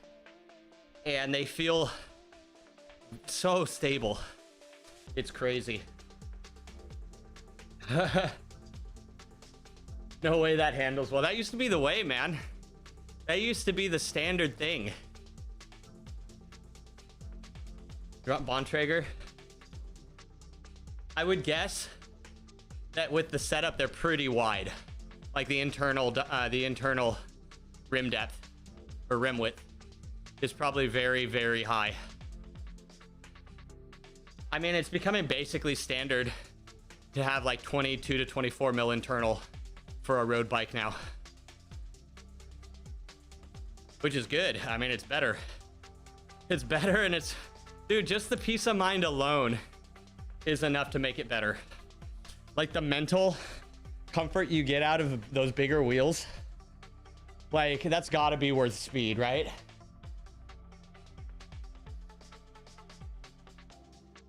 and they feel so stable. It's crazy. No way that handles well. That used to be the way, man. That used to be the standard thing. Drop Bontrager. I would guess that with the setup, they're pretty wide. Like the internal rim depth or rim width is probably very, very high. I mean, it's becoming basically standard to have like 22 to 24 mil internal for a road bike now, which is good. I mean, it's better. It's better, and it's, dude, just the peace of mind alone is enough to make it better. Like the mental comfort you get out of those bigger wheels, like that's gotta be worth speed, right?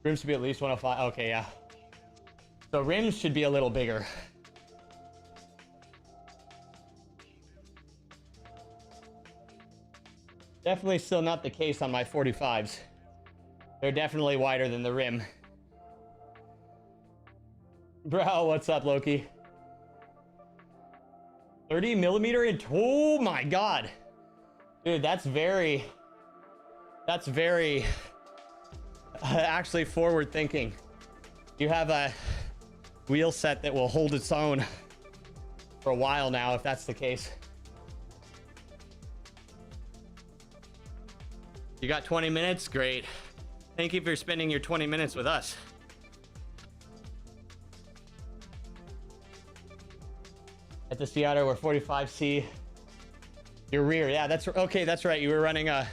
Rims should be at least 105. Okay, yeah. So rims should be a little bigger. Definitely still not the case on my 45s. They're definitely wider than the rim. Bro, what's up, Loki? 30 millimeter in, oh my God. Dude, that's very actually forward thinking. You have a wheel set that will hold its own for a while now, if that's the case. You got 20 minutes? Great. Thank you for spending your 20 minutes with us. At the Seattle, we're 45C Your rear, yeah, that's okay. That's right. You were running a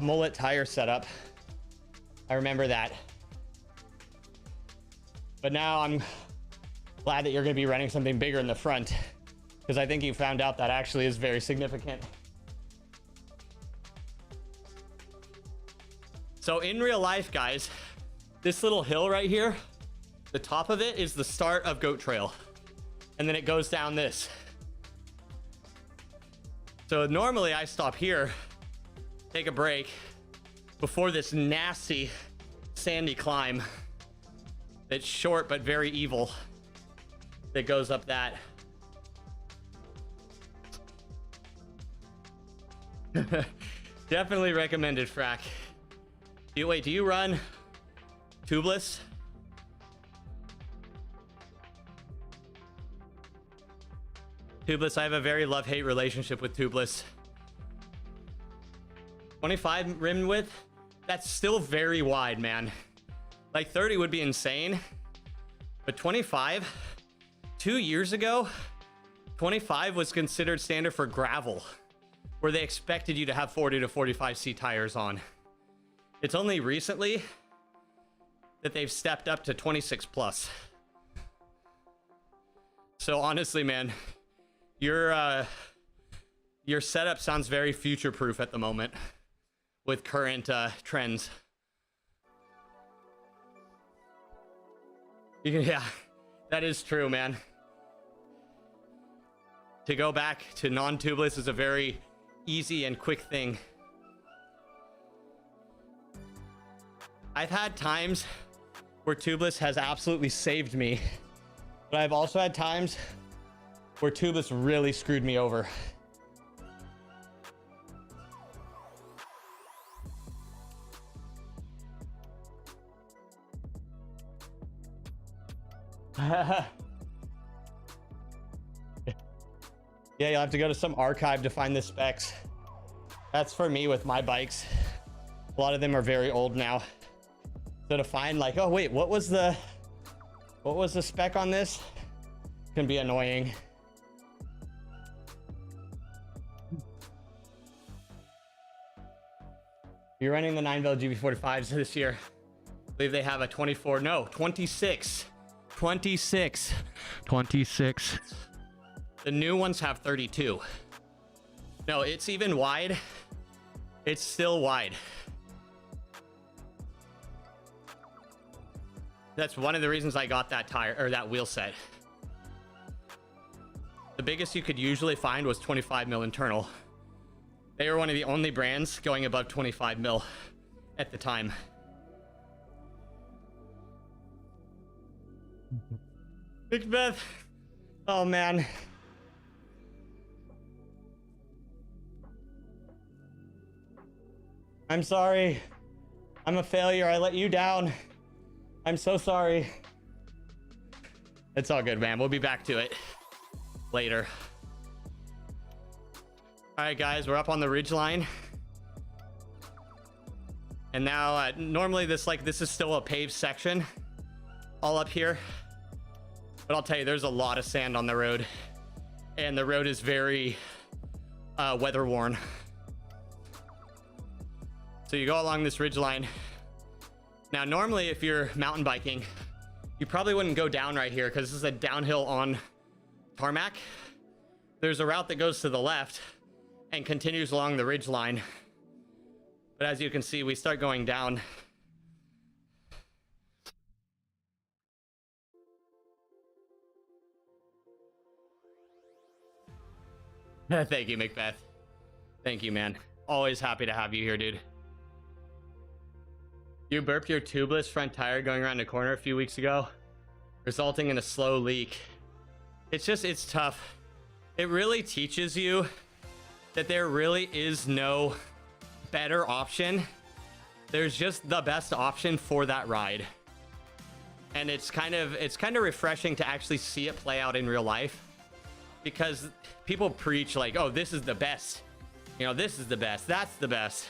mullet tire setup. I remember that. But now I'm glad that you're going to be running something bigger in the front, because I think you found out that actually is very significant. So in real life, guys, this little hill right here, the top of it is the start of Goat Trail. And then it goes down this. So normally I stop here, take a break before this nasty sandy climb that's short but very evil that goes up that. Definitely recommended, Frack. Wait, do you run tubeless? Tubeless, I have a very love-hate relationship with tubeless. 25 rim width? That's still very wide, man. Like 30 would be insane, but 25, 2 years ago, 25 was considered standard for gravel, where they expected you to have 40 to 45C tires on. It's only recently that they've stepped up to 26 plus. So honestly, man, your setup sounds very future-proof at the moment with current trends. Yeah, that is true, man. To go back to non-tubeless is a very easy and quick thing. I've had times where tubeless has absolutely saved me, but I've also had times where tubeless really screwed me over. Yeah, you'll have to go to some archive to find the specs. That's for me with my bikes. A lot of them are very old now. So to find like, oh wait, what was the spec on this? Can be annoying. You're running the 9-vel GB45s this year. I believe they have a 24, no, 26. 26. The new ones have 32. No, it's even wide. It's still wide. That's one of the reasons I got that tire or that wheel set. The biggest you could usually find was 25 mil internal. They were one of the only brands going above 25 mil at the time. Macbeth. Oh man. I'm sorry. I'm a failure. I let you down. I'm so sorry. It's all good, man. We'll be back to it later. All right, guys, we're up on the ridge line. And now, normally this is still a paved section all up here. But I'll tell you, there's a lot of sand on the road. And the road is very weather worn. So you go along this ridge line. Now, normally if you're mountain biking, you probably wouldn't go down right here because this is a downhill on tarmac. There's a route that goes to the left and continues along the ridge line. But as you can see, we start going down. Thank you, Macbeth. Thank you, man. Always happy to have you here, dude. You burped your tubeless front tire going around the corner a few weeks ago, resulting in a slow leak. It's tough. It really teaches you that there really is no better option. There's just the best option for that ride. And it's kind of refreshing to actually see it play out in real life, because people preach like, oh, this is the best. You know, this is the best. That's the best.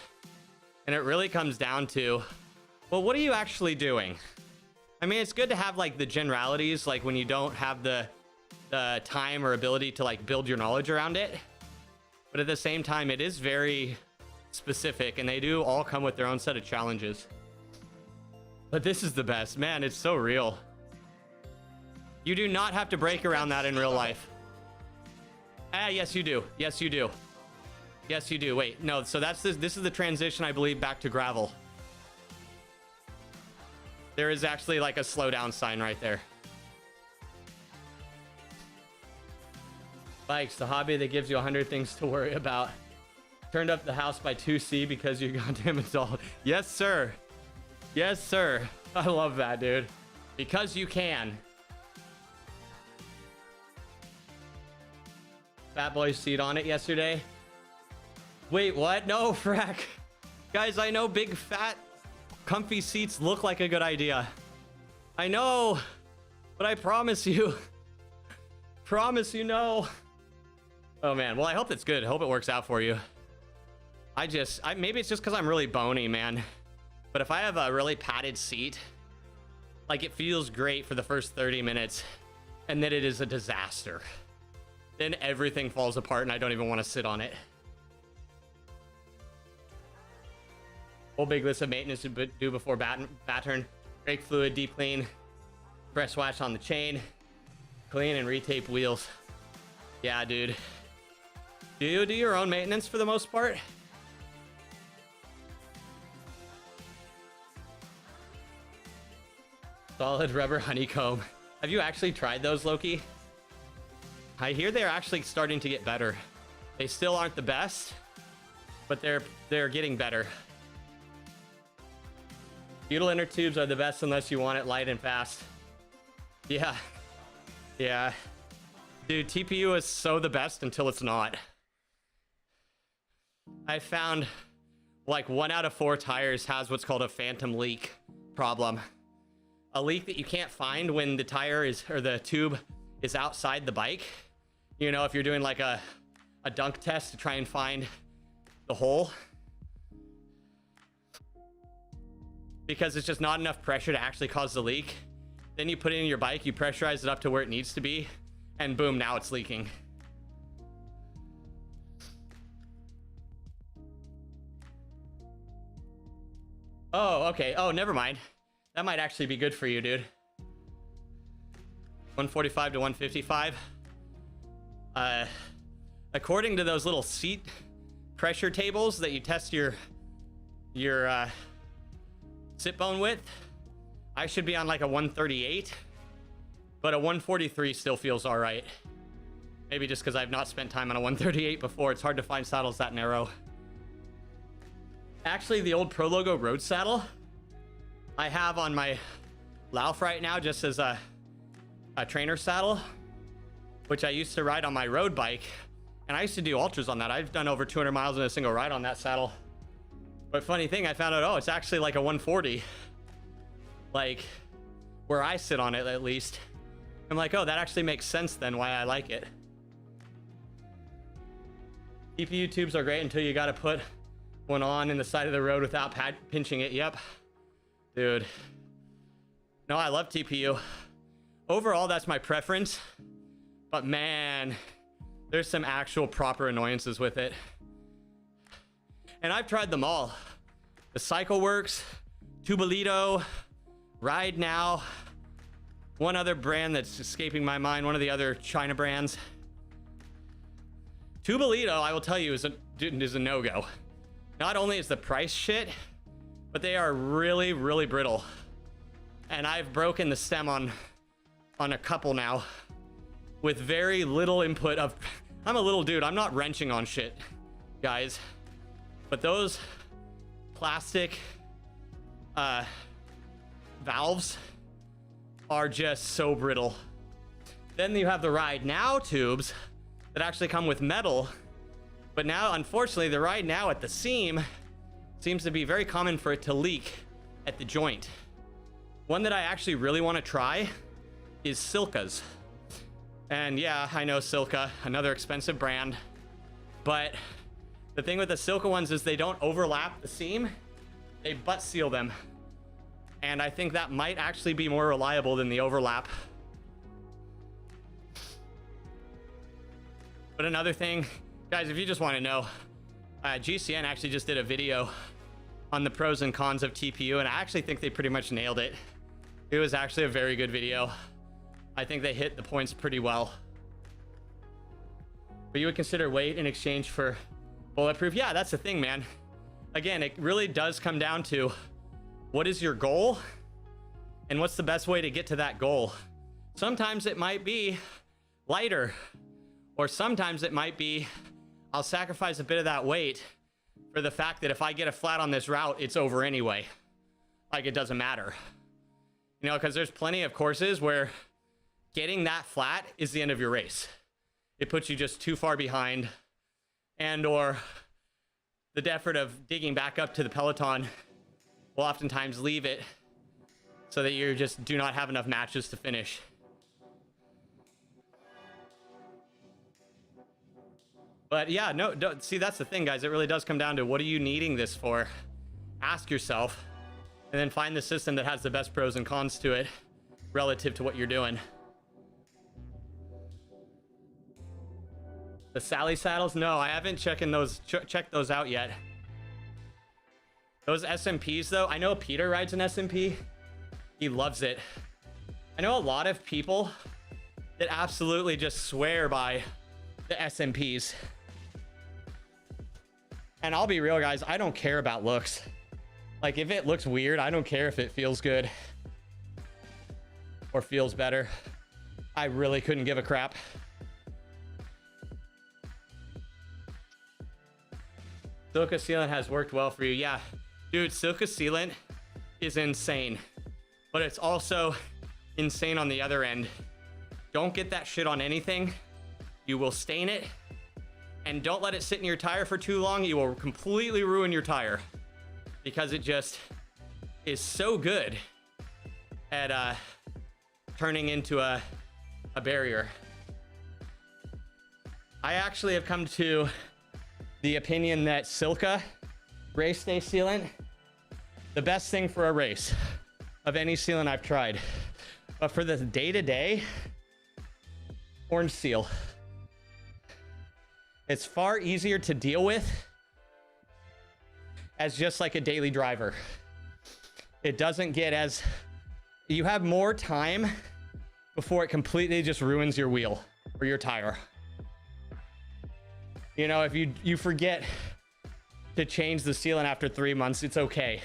And it really comes down to, well, what are you actually doing? I mean, it's good to have like the generalities, like when you don't have the time or ability to like build your knowledge around it. but at the same time, it is very specific, and they do all come with their own set of challenges. But this is the best, man. It's so real. You do not have to break around that in real life. Ah, yes, you do. Yes, you do. Yes, you do. Wait, no. So this is the transition, I believe, back to gravel. There is actually like a slow down sign right there. Bikes, the hobby that gives you 100 things to worry about. Turned up the house by 2C because you're goddamn installed. Yes, sir. Yes, sir. I love that, dude. Because you can. Fat Boy's seat on it yesterday. Wait, what? No, frack. Guys, I know big, fat, comfy seats look like a good idea. I know, but I promise you. Promise you no. Oh, man. Well, I hope it's good. I hope it works out for you. Maybe it's just because I'm really bony, man. But if I have a really padded seat, like it feels great for the first 30 minutes, and then it is a disaster. Then everything falls apart and I don't even want to sit on it. Whole big list of maintenance to do before battern. Brake fluid, deep clean, press wash on the chain, clean and retape wheels. Yeah, dude. Do you do your own maintenance for the most part? Solid rubber honeycomb. Have you actually tried those, Loki? I hear they're actually starting to get better. They still aren't the best, but they're getting better. Butyl inner tubes are the best unless you want it light and fast. Yeah. Yeah. Dude, TPU is so the best until it's not. I found like 1 out of 4 tires has what's called a phantom leak problem. A leak that you can't find when the tire is, or the tube is outside the bike. You know, if you're doing like a dunk test to try and find the hole. Because it's just not enough pressure to actually cause the leak. Then you put it in your bike, you pressurize it up to where it needs to be, and boom, now it's leaking. Oh, okay. Oh, never mind. That might actually be good for you, dude. 145 to 155. According to those little seat pressure tables that you test your sit bone width, I should be on like a 138, but a 143 still feels all right. Maybe just because I've not spent time on a 138 before. It's hard to find saddles that narrow. Actually, the old Pro Logo road saddle I have on my Lauf right now just as a trainer saddle, which I used to ride on my road bike, and I used to do ultras on that. I've done over 200 miles in a single ride on that saddle. But funny thing, I found out, oh, it's actually like a 140, like where I sit on it at least. I'm like, oh, that actually makes sense then why I like it. TPU tubes are great until you got to put one on in the side of the road without pinching it. Yep. Dude. No, I love TPU. Overall, that's my preference. But man, there's some actual proper annoyances with it. And I've tried them all. The Cycle Works, Tubolito, Ride Now, one other brand that's escaping my mind, one of the other China brands. Tubolito, I will tell you, is a no-go. Not only is the price shit, but they are really, really brittle. And I've broken the stem on a couple now with very little input of... I'm a little dude, I'm not wrenching on shit, guys. But those plastic valves are just so brittle. Then you have the Ride Now tubes that actually come with metal. But now, unfortunately, the Ride Now at the seam seems to be very common for it to leak at the joint. One that I actually really want to try is Silka's. And yeah, I know Silka, another expensive brand. But the thing with the Silka ones is they don't overlap the seam. They butt seal them. And I think that might actually be more reliable than the overlap. But another thing Guys, if you just want to know, GCN actually just did a video on the pros and cons of TPU, and I actually think they pretty much nailed it. It was actually a very good video. I think they hit the points pretty well. But you would consider weight in exchange for bulletproof? Yeah, that's the thing, man. Again, it really does come down to what is your goal and what's the best way to get to that goal. Sometimes it might be lighter, or sometimes it might be I'll sacrifice a bit of that weight for the fact that if I get a flat on this route, it's over anyway. Like, it doesn't matter. You know, because there's plenty of courses where getting that flat is the end of your race. It puts you just too far behind, and or the effort of digging back up to the peloton will oftentimes leave it so that you just do not have enough matches to finish. But yeah, no, see, that's the thing, guys. It really does come down to what are you needing this for? Ask yourself, and then find the system that has the best pros and cons to it relative to what you're doing. The Sally saddles? No, I haven't checked those out yet. Those SMPs, though, I know Peter rides an SMP. He loves it. I know a lot of people that absolutely just swear by the SMPs. And I'll be real, guys, I don't care about looks. Like, if it looks weird, I don't care if it feels good or feels better. I really couldn't give a crap. Silka Sealant has worked well for you. Yeah, dude, Silka Sealant is insane, but it's also insane on the other end. Don't get that shit on anything. You will stain it. And don't let it sit in your tire for too long. You will completely ruin your tire, because it just is so good at turning into a barrier. I actually have come to the opinion that Silka race day sealant, the best thing for a race of any sealant I've tried. But for the day-to-day, Orange Seal. It's far easier to deal with as just like a daily driver. It doesn't get as, you have more time before it completely just ruins your wheel or your tire. You know, if you forget to change the sealant after 3 months, it's okay.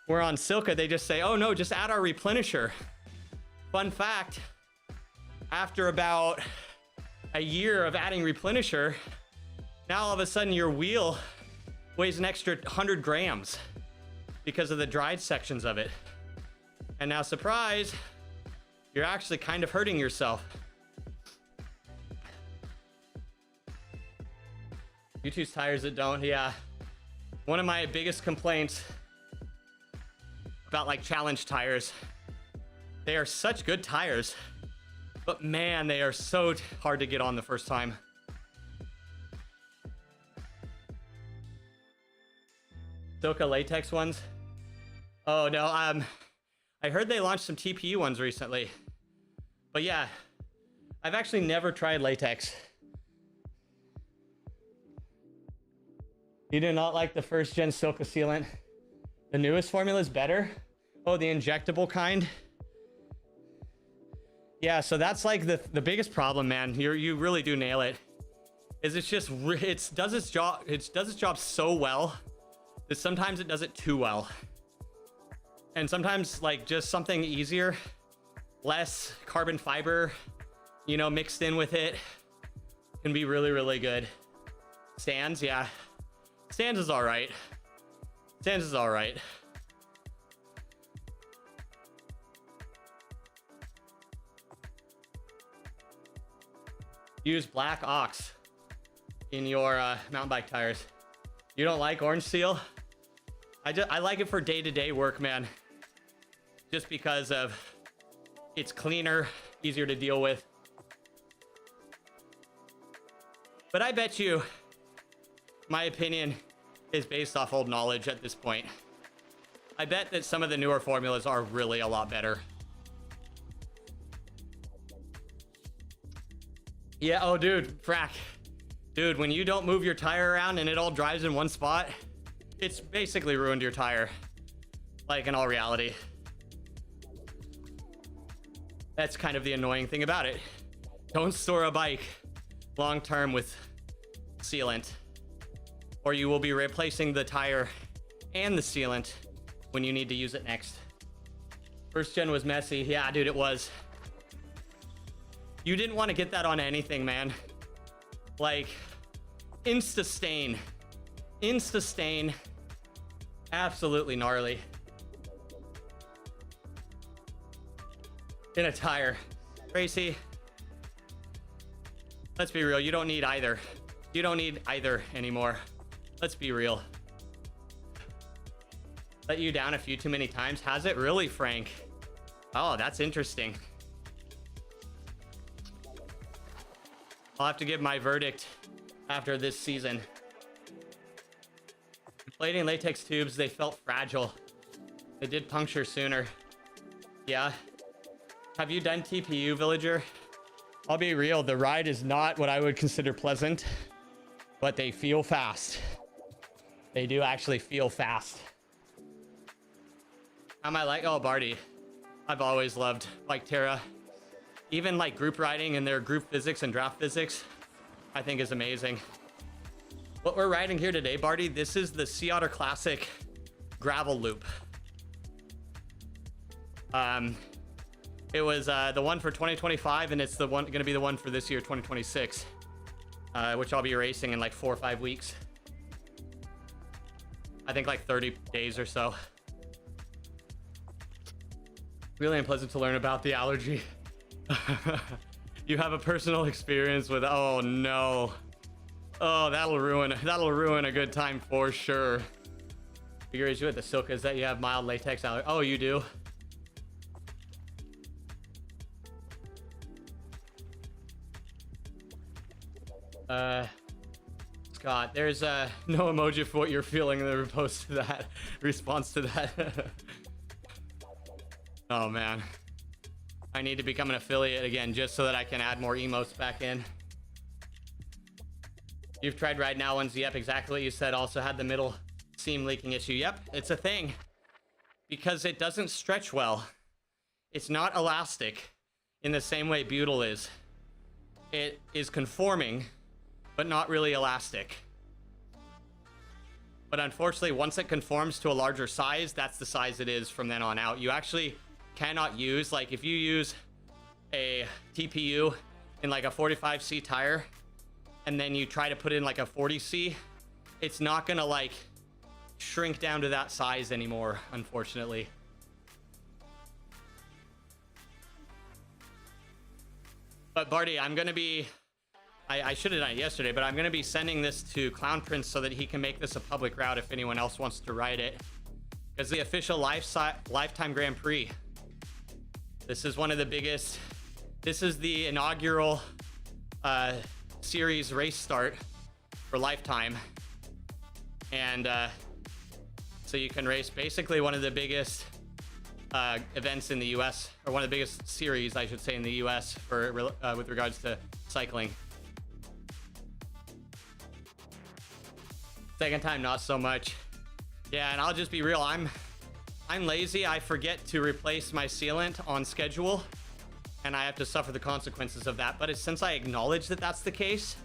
Where on Silka, they just say, oh no, just add our replenisher. Fun fact, after about a year of adding replenisher, now all of a sudden your wheel weighs an extra 100 grams because of the dried sections of it. And now, surprise, you're actually kind of hurting yourself. You choose tires that don't, yeah. One of my biggest complaints about like challenge tires, they are such good tires, but man, they are so hard to get on the first time. Silka latex ones? Oh no, I heard they launched some TPU ones recently. But yeah, I've actually never tried latex. You do not like the first gen Silka sealant? The newest formula is better? Oh, the injectable kind? Yeah, so that's like the biggest problem, man. You really do nail it. Is it's just, it does its job so well that sometimes it does it too well. And sometimes like just something easier, less carbon fiber, you know, mixed in with it can be really, really good. Stands, yeah. Stands is all right. Stands is all right. Use black ox in your mountain bike tires. You don't like Orange Seal? I like it for day-to-day work, man. Just because of it's cleaner, easier to deal with. But I bet you my opinion is based off old knowledge at this point. I bet that some of the newer formulas are really a lot better. Yeah, oh dude, frack. Dude, when you don't move your tire around and it all drives in one spot, it's basically ruined your tire. Like, in all reality. That's kind of the annoying thing about it. Don't store a bike long term with sealant, or you will be replacing the tire and the sealant when you need to use it next. First gen was messy. Yeah, dude, it was. You didn't want to get that on anything, man. Like, insta stain. Insta stain. Absolutely gnarly. In a tire. Tracy, let's be real. You don't need either. You don't need either anymore. Let's be real. Let you down a few too many times. Has it really, Frank? Oh, that's interesting. I'll have to give my verdict after this season. Inflating latex tubes, they felt fragile. They did puncture sooner. Yeah. Have you done TPU, Villager? I'll be real, the ride is not what I would consider pleasant, but they feel fast. They do actually feel fast. How am I like? Oh, Barty. I've always loved Biketerra. Even like group riding and their group physics and draft physics, I think is amazing. What we're riding here today, Barty, this is the Sea Otter Classic gravel loop. It was the one for 2025, and it's the one going to be the one for this year, 2026, which I'll be racing in like 4 or 5 weeks. I think like 30 days or so. Really unpleasant to learn about the allergy. You have a personal experience with, oh no. Oh, that'll ruin a good time for sure. Figure issue with the Silka is that you have mild latex allergy. Oh, you do? Scott, there's no emoji for what you're feeling in the response to that. Oh man, I need to become an affiliate again just so that I can add more emotes back in. You've tried Ride Now ones. Yep, exactly what you said. Also had the middle seam leaking issue. Yep, it's a thing because it doesn't stretch well. It's not elastic in the same way butyl is. It is conforming but not really elastic. But unfortunately, once it conforms to a larger size, that's the size it is from then on out. You actually cannot use, like if you use a TPU in like a 45C tire and then you try to put in like a 40C, it's not gonna like shrink down to that size anymore, unfortunately. But Barty, I'm gonna be, I should have done it yesterday, but I'm going to be sending this to Clown Prince so that he can make this a public route if anyone else wants to ride it. It's the official Lifetime Grand Prix. This is one of the biggest, this is the inaugural series race start for Lifetime. And so you can race basically one of the biggest events in the US, or one of the biggest series, I should say, in the US for with regards to cycling. Second time, not so much. Yeah, and I'll just be real. I'm lazy. I forget to replace my sealant on schedule, and I have to suffer the consequences of that. But since I acknowledge that that's the case,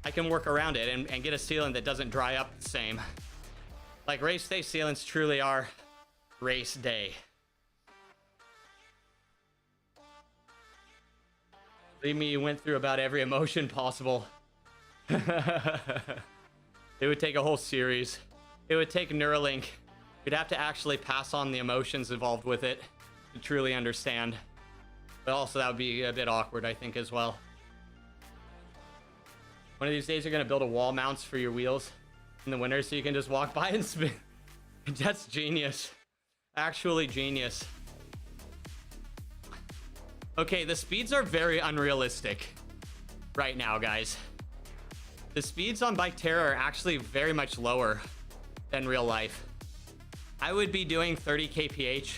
I can work around it and get a sealant that doesn't dry up the same. Like race day sealants truly are race day. Believe me, you went through about every emotion possible. It would take a whole series. It would take Neuralink. You'd have to actually pass on the emotions involved with it to truly understand. But also that would be a bit awkward, I think, as well. One of these days you're gonna build a wall mounts for your wheels in the winter so you can just walk by and spin. That's genius. Actually genius. Okay, the speeds are very unrealistic right now, guys. The speeds on Biketerra are actually very much lower than real life. I would be doing 30 kph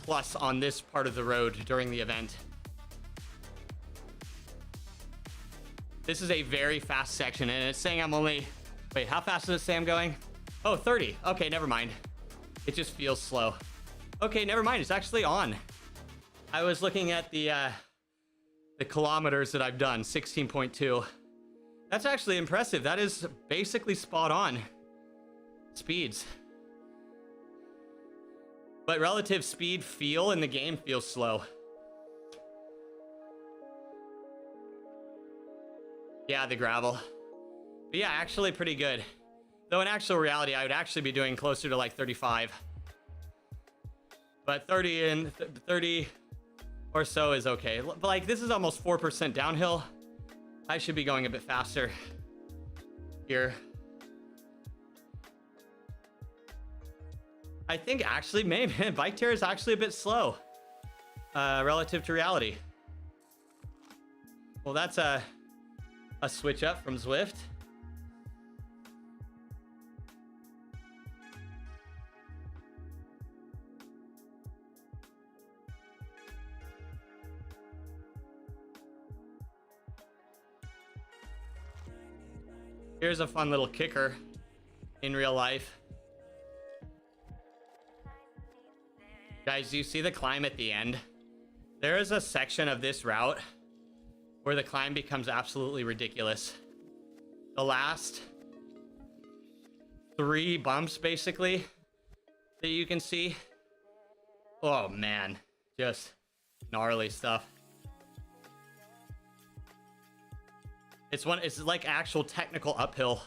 plus on this part of the road during the event. This is a very fast section, and it's saying I'm only... Wait, how fast does it say I'm going? Oh, 30. Okay, never mind. It just feels slow. Okay, never mind. It's actually on. I was looking at the kilometers that I've done, 16.2. That's actually impressive. That is basically spot on speeds. But relative speed feel in the game feels slow. Yeah, the gravel. But yeah, actually pretty good. Though in actual reality, I would actually be doing closer to like 35. But 30 or so is okay. But like, this is almost 4% downhill. I should be going a bit faster here. I think actually maybe bike tear is actually a bit slow relative to reality. Well, that's a switch up from Zwift. Here's a fun little kicker in real life. Guys, do you see the climb at the end? There is a section of this route where the climb becomes absolutely ridiculous. The last 3 bumps, basically, that you can see. Oh man, just gnarly stuff. It's like actual technical uphill,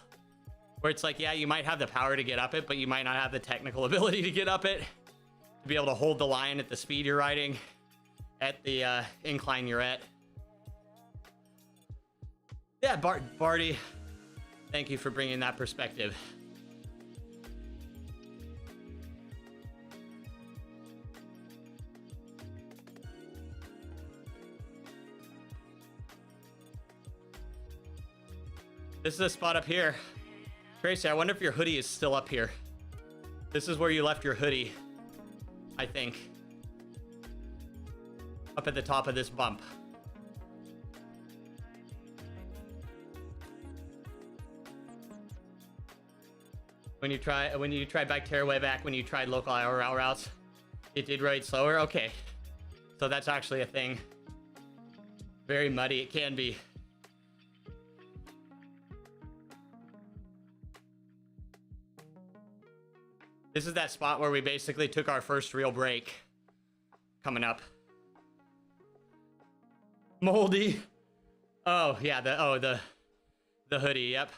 where it's like, yeah, you might have the power to get up it, but you might not have the technical ability to get up it, to be able to hold the line at the speed you're riding, at the incline you're at. Yeah, Barty, thank you for bringing that perspective. This is a spot up here. Tracy, I wonder if your hoodie is still up here. This is where you left your hoodie, I think. Up at the top of this bump. When you try bike tear way back, when you tried local hour routes, it did ride slower. Okay, so that's actually a thing. Very muddy, it can be. This is that spot where we basically took our first real break. Coming up. Moldy. Oh yeah, the hoodie. Yep.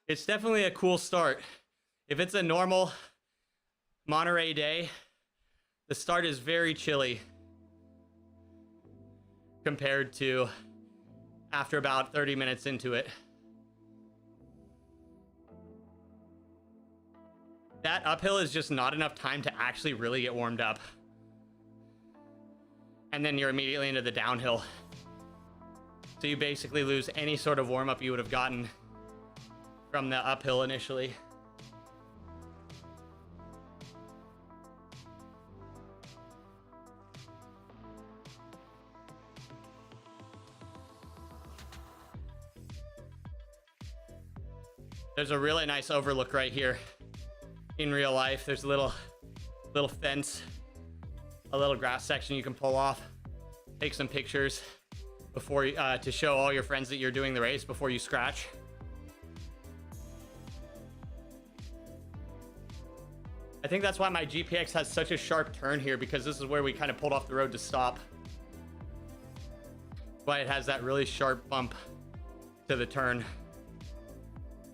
It's definitely a cool start. If it's a normal Monterey day, the start is very chilly compared to after about 30 minutes into it. That uphill is just not enough time to actually really get warmed up. And then you're immediately into the downhill. So you basically lose any sort of warm up you would have gotten from the uphill initially. There's a really nice overlook right here. In real life, there's a little fence, a little grass section you can pull off, take some pictures before to show all your friends that you're doing the race before you scratch. I think that's why my GPX has such a sharp turn here, because this is where we kind of pulled off the road to stop. Why it has that really sharp bump to the turn.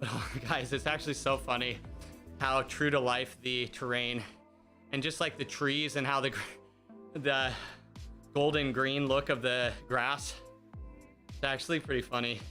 Oh, guys, it's actually so funny how true to life the terrain and just like the trees and how the golden green look of the grass. It's actually pretty funny.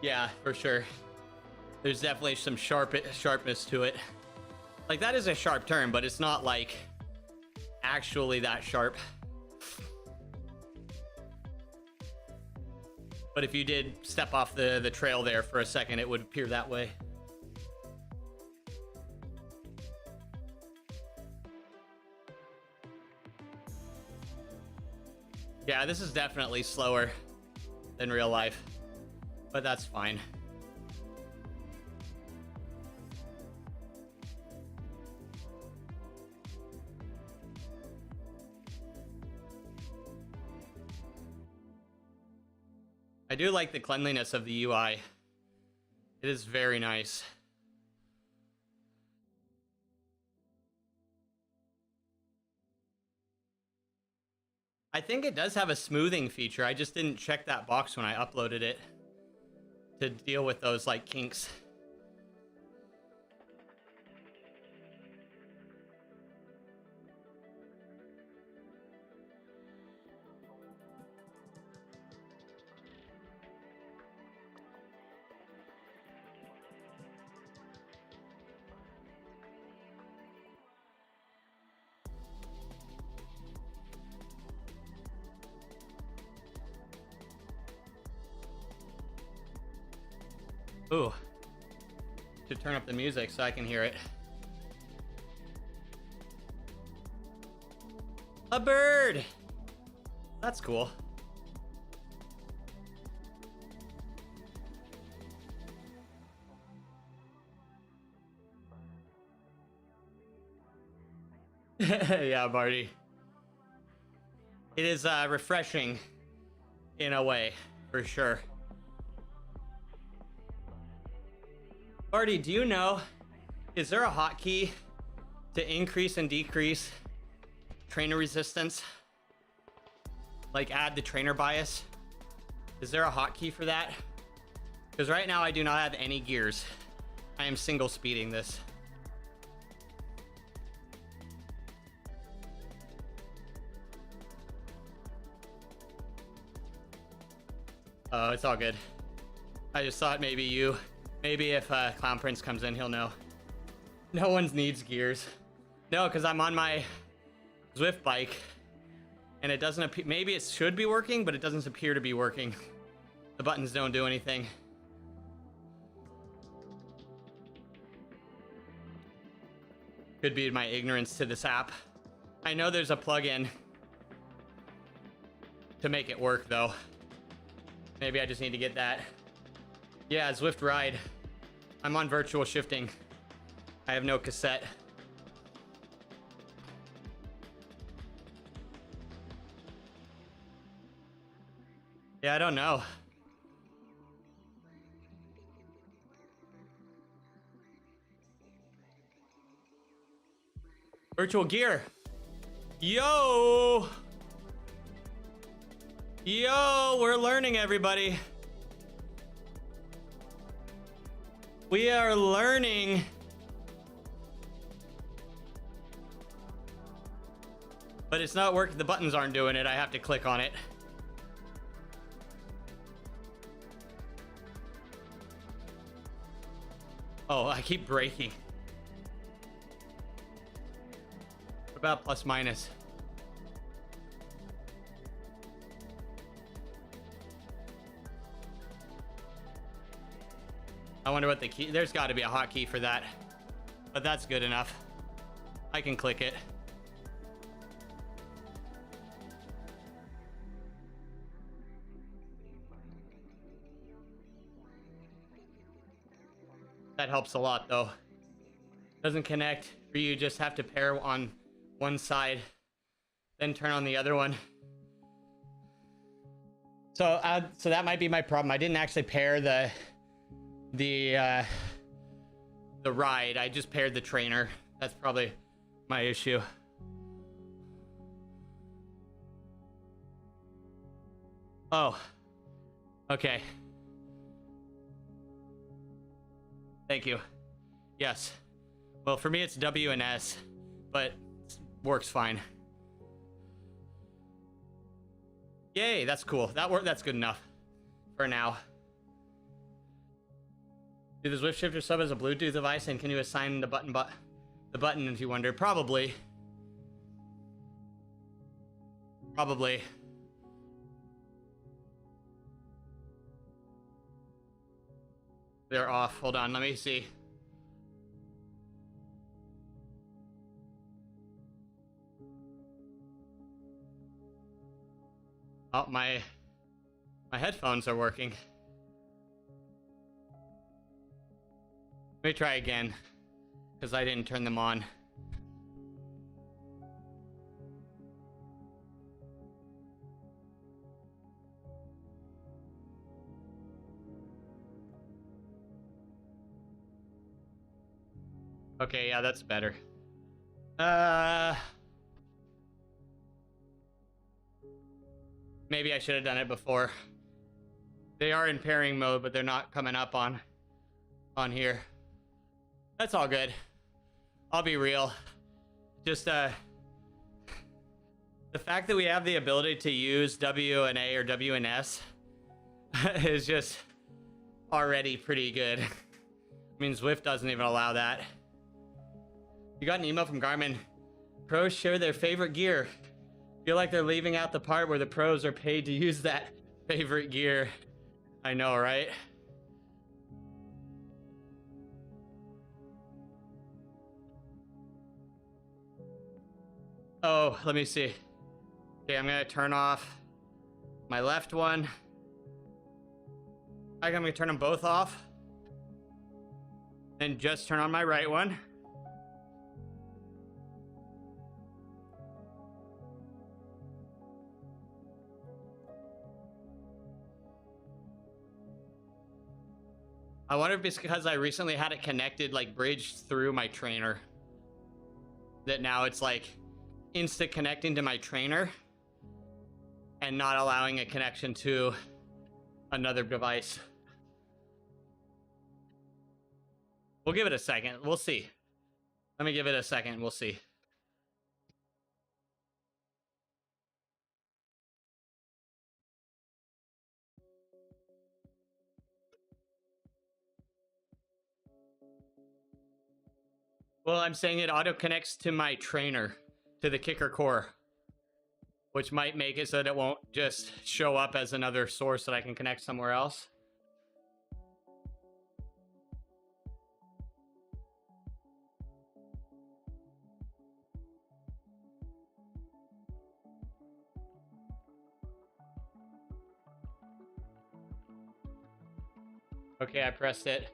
Yeah, for sure. There's definitely some sharpness to it. Like, that is a sharp turn, but it's not like actually that sharp. But if you did step off the trail there for a second, it would appear that way. Yeah, this is definitely slower than real life, but that's fine. I do like the cleanliness of the UI. It is very nice. I think it does have a smoothing feature. I just didn't check that box when I uploaded it to deal with those like kinks. Ooh, should turn up the music so I can hear it. A bird! That's cool. Yeah, Barty. It is refreshing in a way, for sure. Barty, do you know, is there a hotkey to increase and decrease trainer resistance? Like add the trainer bias? Is there a hotkey for that? Because right now I do not have any gears. I am single speeding this. Oh, it's all good. I just thought maybe if Clown Prince comes in, he'll know. No one needs gears. No, because I'm on my Zwift bike, and it doesn't appear. Maybe it should be working, but it doesn't appear to be working. The buttons don't do anything. Could be my ignorance to this app. I know there's a plugin to make it work, though. Maybe I just need to get that. Yeah, Zwift Ride. I'm on virtual shifting. I have no cassette. Yeah, I don't know. Virtual gear. Yo! Yo, we're learning, everybody. We are learning. But it's not working. The buttons aren't doing it. I have to click on it. Oh, I keep braking. What about plus minus? I wonder what the key. There's got to be a hotkey for that, but that's good enough. I can click it. That helps a lot, though. Doesn't connect, or you just have to pair on one side, then turn on the other one. So that might be my problem. I didn't actually pair the ride. I just paired the trainer. That's probably my issue. Oh, okay. Thank you. Yes. Well, for me it's W and S, but works fine. Yay, that's cool. That's good enough for now. Do the Zwift shifter sub as a Bluetooth device, and can you assign the button if you wonder? Probably. Probably. They're off. Hold on, let me see. Oh, my headphones are working. Let me try again, because I didn't turn them on. Okay, yeah, that's better. Maybe I should have done it before. They are in pairing mode, but they're not coming up on here. That's all good. I'll be real. Just the fact that we have the ability to use W and A or W and S is just already pretty good. I mean, Zwift doesn't even allow that. You got an email from Garmin. Pros share their favorite gear. Feel like they're leaving out the part where the pros are paid to use that favorite gear. I know, right? Oh, let me see. Okay, I'm gonna turn off my left one. I'm gonna turn them both off. And just turn on my right one. I wonder if it's because I recently had it connected, like bridged through my trainer, that now it's like insta connecting to my trainer and not allowing a connection to another device. We'll give it a second. We'll see. Let me give it a second. We'll see. Well, I'm saying it auto connects to my trainer, to the kicker core, which might make it so that it won't just show up as another source that I can connect somewhere else. Okay, I pressed it.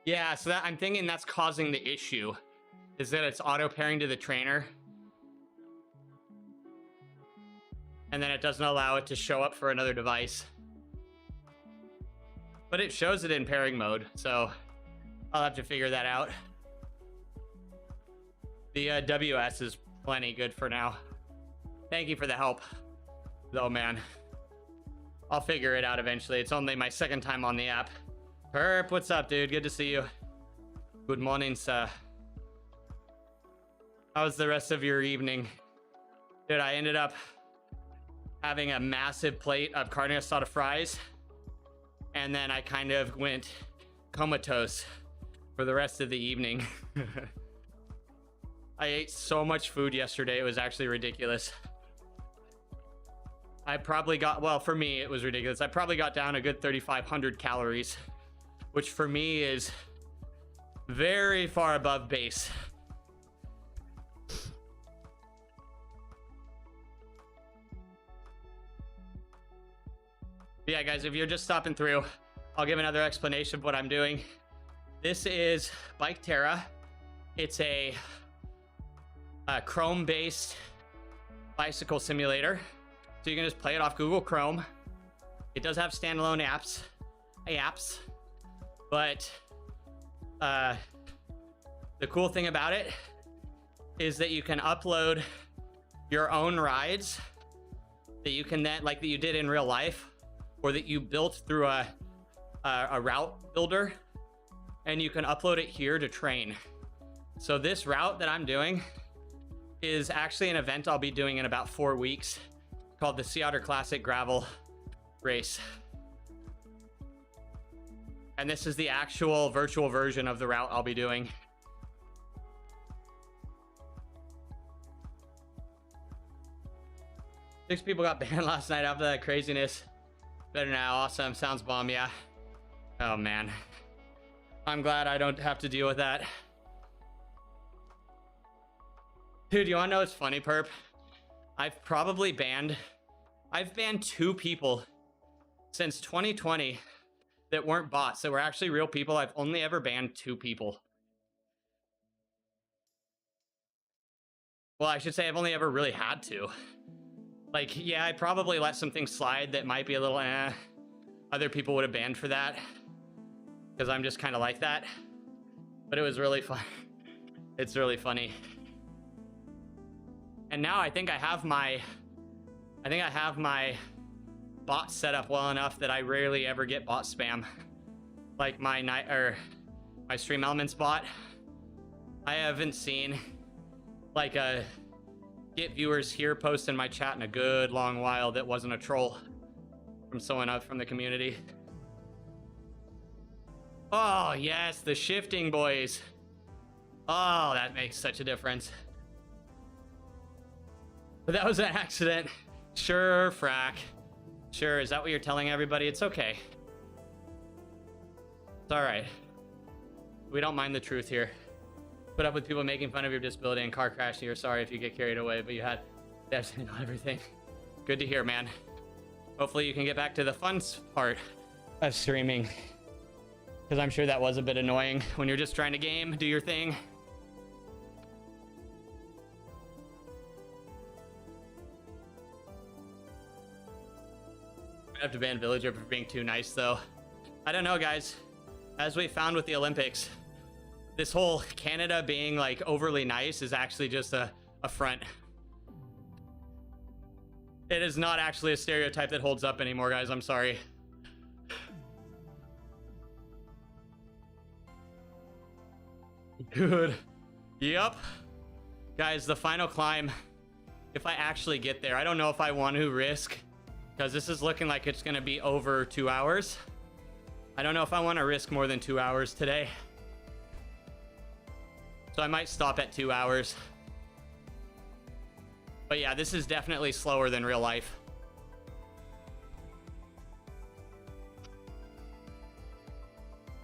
Yeah, so that, I'm thinking that's causing the issue, is that it's auto pairing to the trainer. And then it doesn't allow it to show up for another device. But it shows it in pairing mode, so I'll have to figure that out. The WS is plenty good for now. Thank you for the help, though, man. I'll figure it out eventually. It's only my second time on the app. Herp, what's up, dude? Good to see you. Good morning, sir. How's the rest of your evening? Dude, I ended up having a massive plate of carne asada fries, and then I kind of went comatose for the rest of the evening. I ate so much food yesterday, it was actually ridiculous. I probably got, well, for me, it was ridiculous. I probably got down a good 3,500 calories, which for me is very far above base. But yeah, guys, if you're just stopping through, I'll give another explanation of what I'm doing. This is Bike Terra. It's a Chrome-based bicycle simulator. So you can just play it off Google Chrome. It does have standalone apps, but the cool thing about it is that you can upload your own rides that you can then, like that you did in real life, or that you built through a route builder, and you can upload it here to train. So this route that I'm doing is actually an event I'll be doing in about 4 weeks, called the Sea Otter Classic Gravel Race. And this is the actual virtual version of the route I'll be doing. 6 people got banned last night after that craziness. Better now. Awesome. Sounds bomb. Yeah. Oh, man. I'm glad I don't have to deal with that. Dude, you want to know what's funny, Perp? I've banned 2 people since 2020 that weren't bots, that were actually real people. I've only ever banned 2 people. Well, I should say I've only ever really had to. Like, yeah, I probably let some things slide that might be a little Other people would have banned for that, because I'm just kind of like that. But it was really fun. It's really funny. And now I think I have my bot set up well enough that I rarely ever get bot spam. Like my Stream Elements bot. I haven't seen like a get viewers here post in my chat in a good long while that wasn't a troll from someone out from the community. Oh yes, the shifting boys. Oh, that makes such a difference. But that was an accident. Sure, frack. Sure, is that what you're telling everybody? It's okay. It's all right. We don't mind the truth here. Put up with people making fun of your disability and car crashing. You're sorry if you get carried away, but you had definitely not everything. Good to hear, man. Hopefully you can get back to the fun part of streaming, because I'm sure that was a bit annoying when you're just trying to game, do your thing. I have to ban Villager for being too nice, though. I don't know, guys. As we found with the Olympics, this whole Canada being like overly nice is actually just a front. It is not actually a stereotype that holds up anymore, guys. I'm sorry. Dude. Yep. Guys, the final climb. If I actually get there, I don't know if I want to risk, because this is looking like it's going to be over 2 hours. I don't know if I want to risk more than 2 hours today. So I might stop at 2 hours. But yeah, this is definitely slower than real life.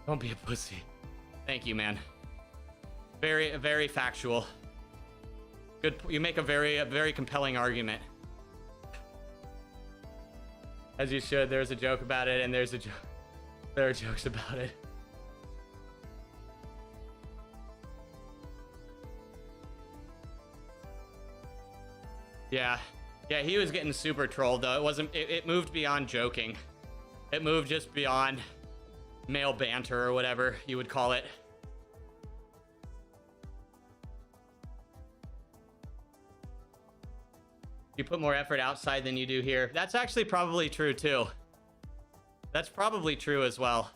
Don't be a pussy. Thank you, man. Very, very factual. Good. You make a very compelling argument. As you should. There's a joke about it, and there are jokes about it. Yeah, he was getting super trolled though. It wasn't. It moved beyond joking. It moved just beyond male banter or whatever you would call it. You put more effort outside than you do here. That's actually probably true too. That's probably true as well.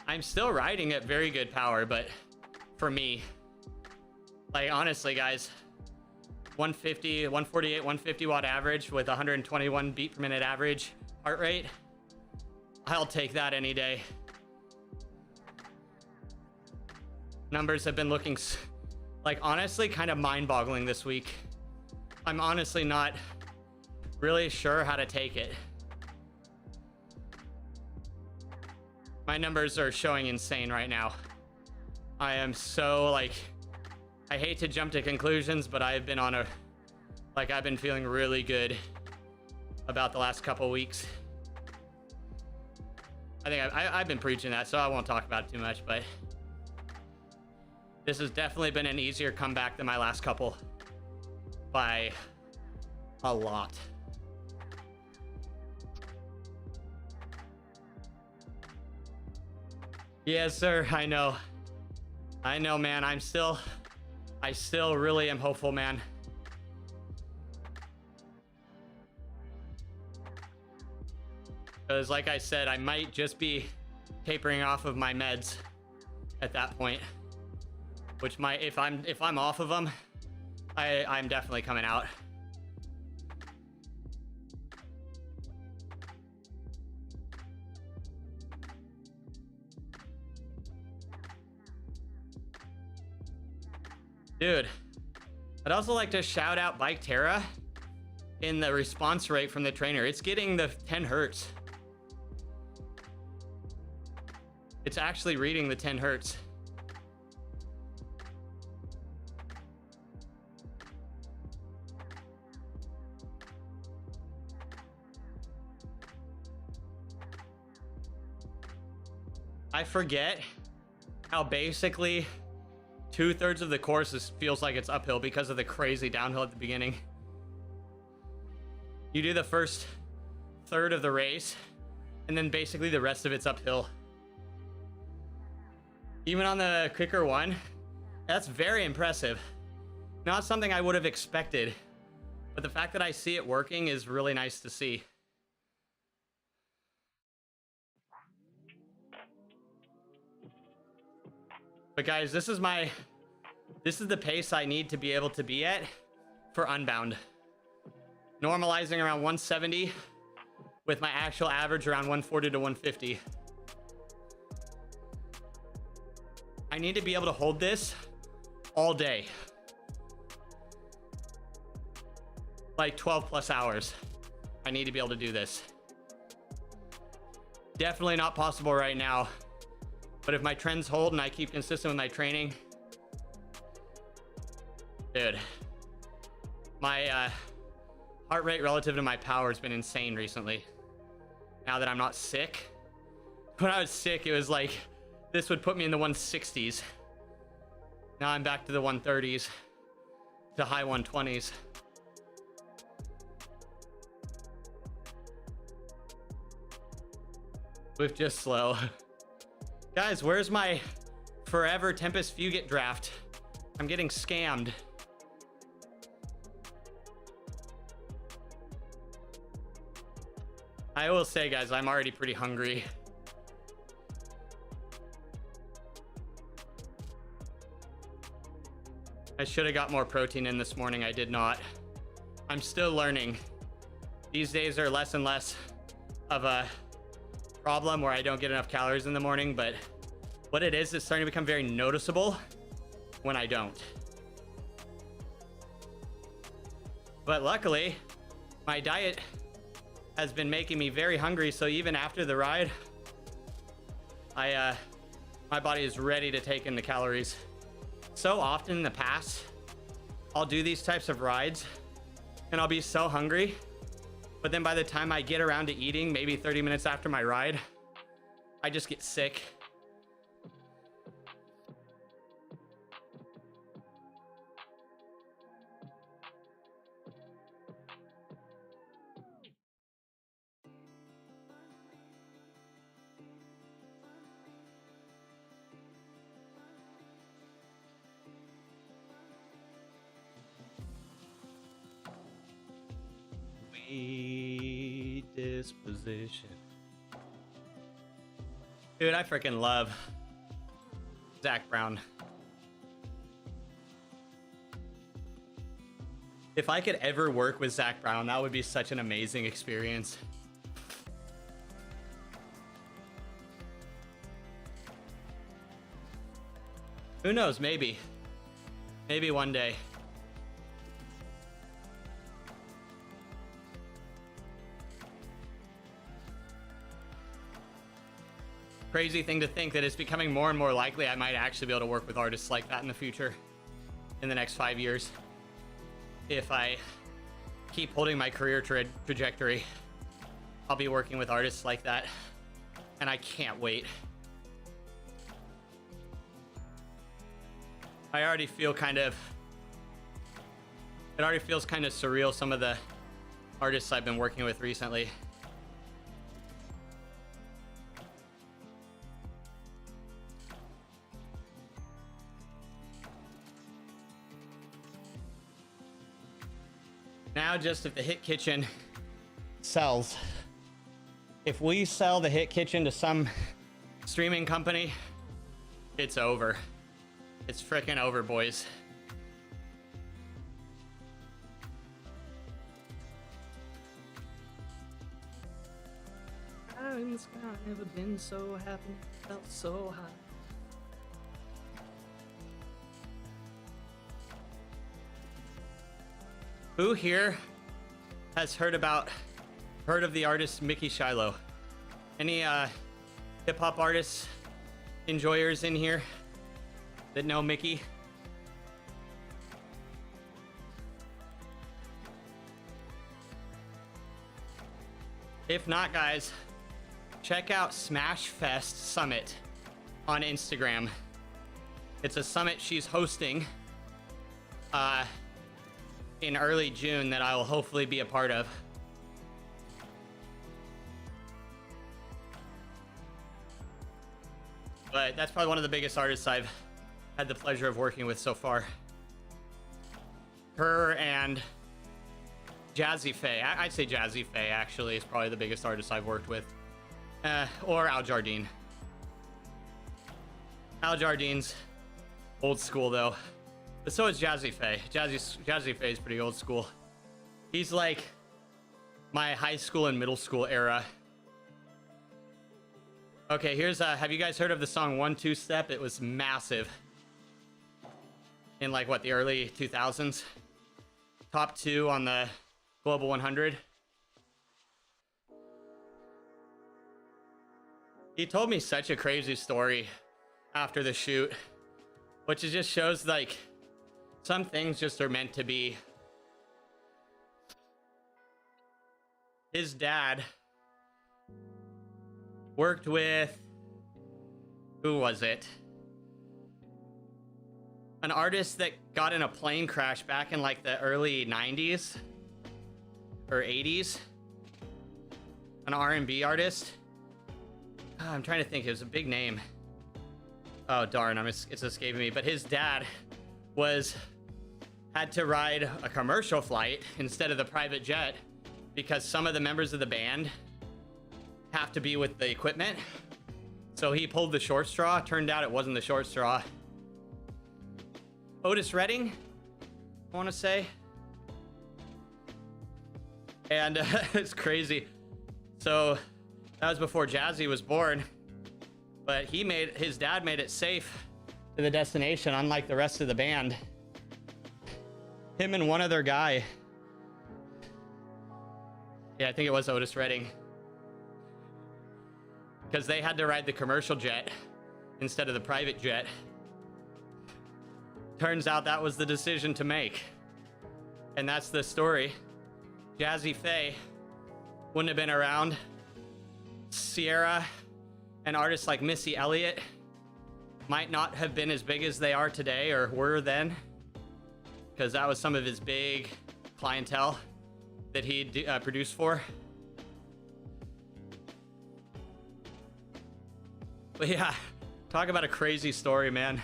I'm still riding at very good power, but for me, like honestly guys, 150, 148, 150 watt average with 121 beat per minute average heart rate, I'll take that any day. Numbers have been looking like honestly kind of mind-boggling this week. I'm honestly not really sure how to take it. My numbers are showing insane right now. I am so like, I hate to jump to conclusions, but I've been on I've been feeling really good about the last couple weeks. I think I've been preaching that, so I won't talk about it too much, but this has definitely been an easier comeback than my last couple by a lot. Yes, sir. I know, man. I still really am hopeful, man. Because like I said, I might just be tapering off of my meds at that point, which might, if I'm off of them, I'm definitely coming out. Dude, I'd also like to shout out Bike Terra in the response rate from the trainer. It's getting the 10 hertz. It's actually reading the 10 hertz. I forget how basically 2/3 of the course feels like it's uphill because of the crazy downhill at the beginning. You do the first third of the race, and then basically the rest of it's uphill. Even on the quicker one, that's very impressive. Not something I would have expected, but the fact that I see it working is really nice to see. But guys, this is the pace I need to be able to be at for Unbound. Normalizing around 170 with my actual average around 140 to 150. I need to be able to hold this all day. Like 12 plus hours. I need to be able to do this. Definitely not possible right now. But if my trends hold and I keep consistent with my training, dude, my heart rate relative to my power has been insane recently. Now that I'm not sick. When I was sick, it was like, this would put me in the 160s. Now I'm back to the 130s, to high 120s. With just slow. Guys, where's my forever Tempest Fugit draft? I'm getting scammed. I will say, guys, I'm already pretty hungry. I should have got more protein in this morning. I did not. I'm still learning. These days are less and less of a problem where I don't get enough calories in the morning, but what it is starting to become very noticeable when I don't. But luckily, my diet has been making me very hungry, so even after the ride, my body is ready to take in the calories. So often in the past, I'll do these types of rides and I'll be so hungry, but then by the time I get around to eating, maybe 30 minutes after my ride, I just get sick. Disposition. Dude, I freaking love Zach Brown. If I could ever work with Zach Brown, that would be such an amazing experience. Who knows? Maybe one day. Crazy thing to think that it's becoming more and more likely I might actually be able to work with artists like that in the future, in the next 5 years. If I keep holding my career trajectory, I'll be working with artists like that, and I can't wait. I already feel it already feels kind of surreal, some of the artists I've been working with recently. Now, just if the Hit Kitchen sells, if we sell the Hit Kitchen to some streaming company, it's over. It's frickin' over, boys. I've never been so happy, felt so high. Who here has heard of the artist Mickey Shiloh? Any hip-hop artists, enjoyers in here that know Mickey? If not, guys, check out Smash Fest Summit on Instagram. It's a summit she's hosting in early June that I will hopefully be a part of. But that's probably one of the biggest artists I've had the pleasure of working with so far. Her and Jazzy Faye. I'd say Jazzy Faye actually is probably the biggest artist I've worked with. Or Al Jardine. Al Jardine's old school though. But so is Jazzy Faye. Jazzy Faye is pretty old school. He's like my high school and middle school era. Okay, here's have you guys heard of the song 1-2 Step? It was massive in like what, the early 2000s. Top 2 on the Global 100. He told me such a crazy story after the shoot, which it just shows like some things just are meant to be. His dad worked with, who was it? An artist that got in a plane crash back in like the early 90s or 80s. An R&B artist. I'm trying to think, it was a big name. Oh darn, it's escaping me. But his dad had to ride a commercial flight instead of the private jet because some of the members of the band have to be with the equipment. So he pulled the short straw. Turned out it wasn't the short straw. Otis Redding, I want to say. And it's crazy. So that was before Jazzy was born, but his dad made it safe to the destination, unlike the rest of the band. Him and one other guy. Yeah, I think it was Otis Redding. Because they had to ride the commercial jet instead of the private jet. Turns out that was the decision to make. And that's the story. Jazzy Faye wouldn't have been around. Sierra and artists like Missy Elliott might not have been as big as they are today or were then, because that was some of his big clientele that he produced for. But yeah, talk about a crazy story, man.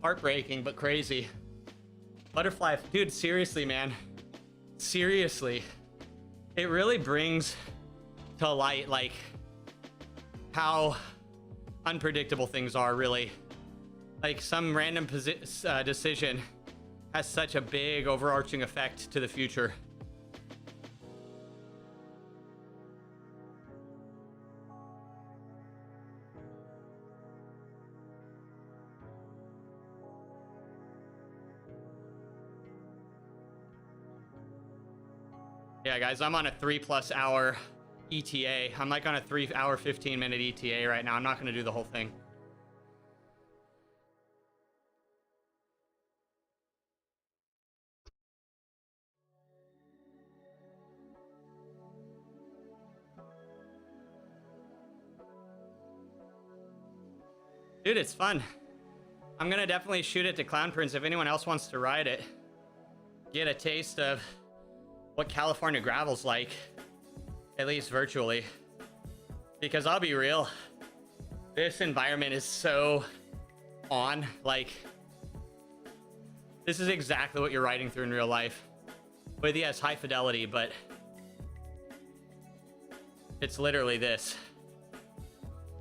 Heartbreaking, but crazy. Butterfly, dude, seriously, man. Seriously. It really brings to light, like, how unpredictable things are, really. Like, some random decision has such a big overarching effect to the future. Yeah, guys, I'm on a 3+ hour ETA. I'm like on a 3 hour, 15-minute ETA right now. I'm not going to do the whole thing. Dude, it's fun. I'm going to definitely shoot it to Clown Prince if anyone else wants to ride it. Get a taste of what California gravel's like, at least virtually. Because I'll be real, this environment is so on. Like, this is exactly what you're riding through in real life. With, yes, high fidelity, but it's literally this.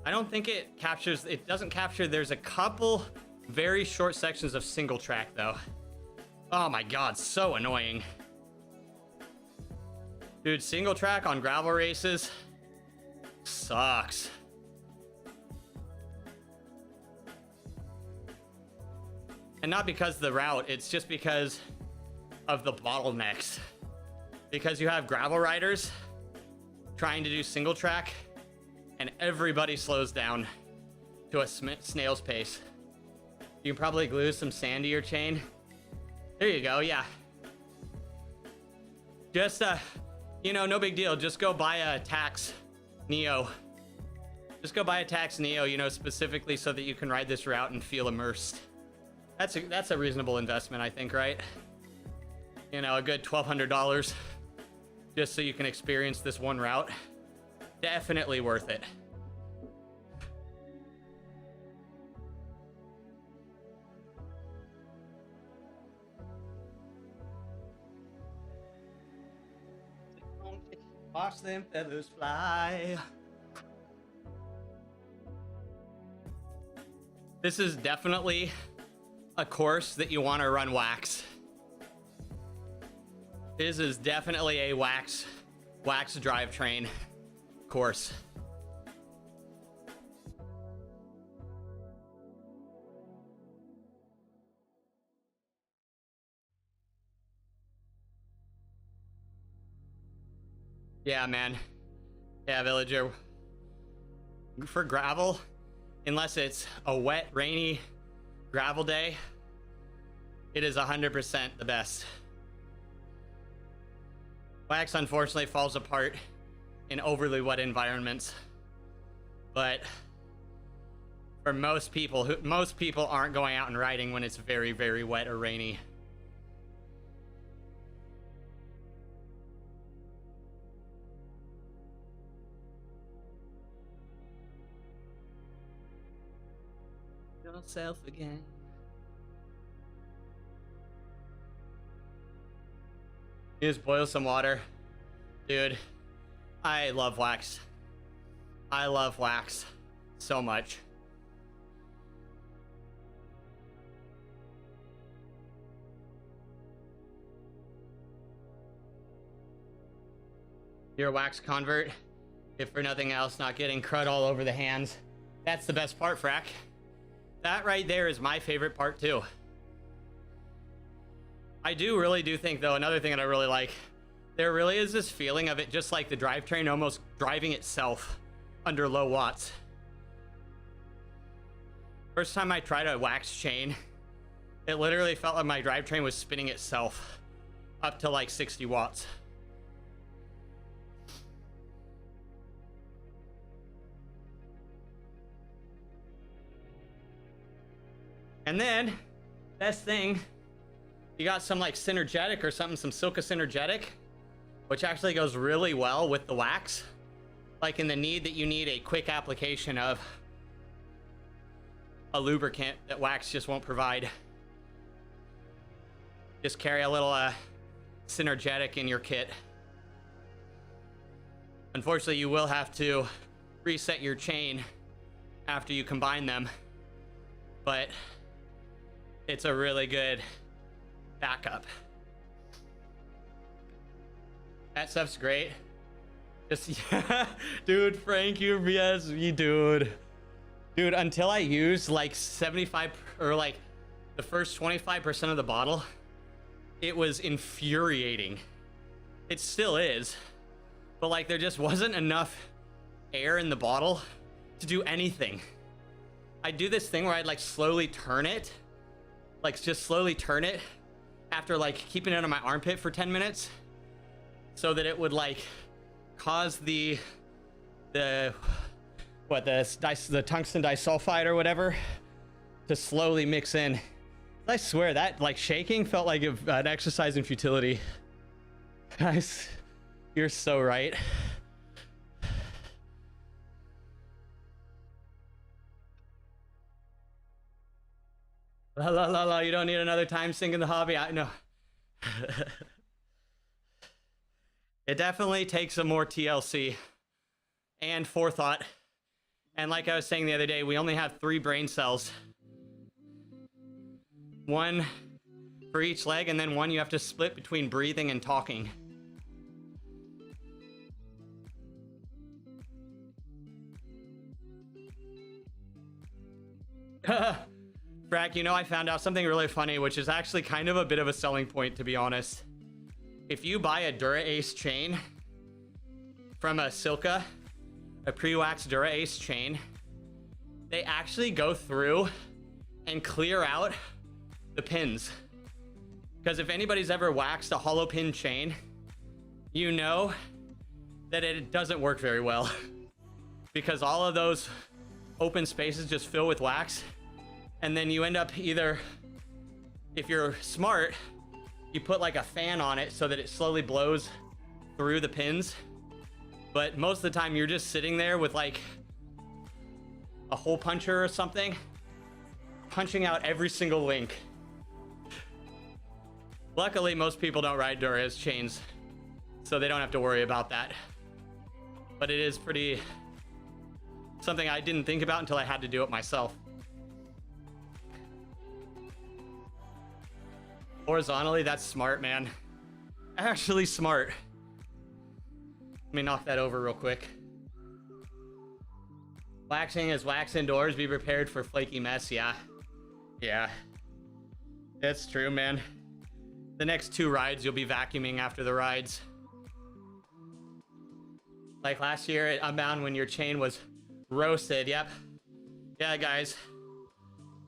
I don't think it doesn't capture, there's a couple very short sections of single track though. Oh my God, so annoying. Dude, single track on gravel races sucks. And not because of the route, it's just because of the bottlenecks, because you have gravel riders trying to do single track and everybody slows down to a snail's pace. You can probably glue some sand to your chain. There you go. Yeah. Just, you know, no big deal. Just go buy a Tax Neo. Just go buy a Tax Neo, you know, specifically so that you can ride this route and feel immersed. That's a reasonable investment, I think, right? You know, a good $1,200 just so you can experience this one route. Definitely worth it. Watch them feathers fly. This is definitely a course that you want to run wax. This is definitely a wax drivetrain course. Yeah, man. Yeah, villager. For gravel, unless it's a wet, rainy gravel day, it is 100% the best. Wax unfortunately falls apart in overly wet environments, but for most people aren't going out and riding when it's very, very wet or rainy. Yourself again. You just boil some water. Dude, I love wax. I love wax so much. You're a wax convert, if for nothing else, not getting crud all over the hands. That's the best part, Frack. That right there is my favorite part too. I really do think though, another thing that I really like, there really is this feeling of it just like the drivetrain almost driving itself under low watts. First time I tried a wax chain, it literally felt like my drivetrain was spinning itself up to like 60 watts. And then, best thing, you got some like synergetic or something, some Silka synergetic, which actually goes really well with the wax. Like in the need that you need a quick application of a lubricant that wax just won't provide. Just carry a little synergetic in your kit. Unfortunately, you will have to reset your chain after you combine them, but it's a really good backup. That stuff's great. Just, yeah, dude, Frank, you're BS, dude. Dude, until I used like 75 or like the first 25% of the bottle, it was infuriating. It still is, but like there just wasn't enough air in the bottle to do anything. I'd do this thing where I'd like slowly turn it, like just slowly turn it after like keeping it on my armpit for 10 minutes so that it would like cause the tungsten disulfide or whatever to slowly mix in. I swear that like shaking felt like an exercise in futility. Guys, you're so right. La la la la, you don't need another time sink in the hobby. I know. It definitely takes a more TLC and forethought. And like I was saying the other day, we only have 3 brain cells. 1 for each leg, and then 1 you have to split between breathing and talking. Frag, Zach, you know, I found out something really funny, which is actually kind of a bit of a selling point, to be honest. If you buy a Dura Ace chain from a Silka, a pre-wax Dura Ace chain, they actually go through and clear out the pins. Because if anybody's ever waxed a hollow pin chain, you know that it doesn't work very well. Because all of those open spaces just fill with wax. And then you end up either, if you're smart, you put like a fan on it so that it slowly blows through the pins. But most of the time you're just sitting there with like a hole puncher or something, punching out every single link. Luckily, most people don't ride Dura chains, so they don't have to worry about that. But it is pretty, something I didn't think about until I had to do it myself. Horizontally, that's smart, man. Actually smart. Let me knock that over real quick. Waxing is wax indoors. Be prepared for flaky mess. Yeah. Yeah. That's true, man. The next 2 rides, you'll be vacuuming after the rides. Like last year at Unbound when your chain was roasted. Yep. Yeah, guys.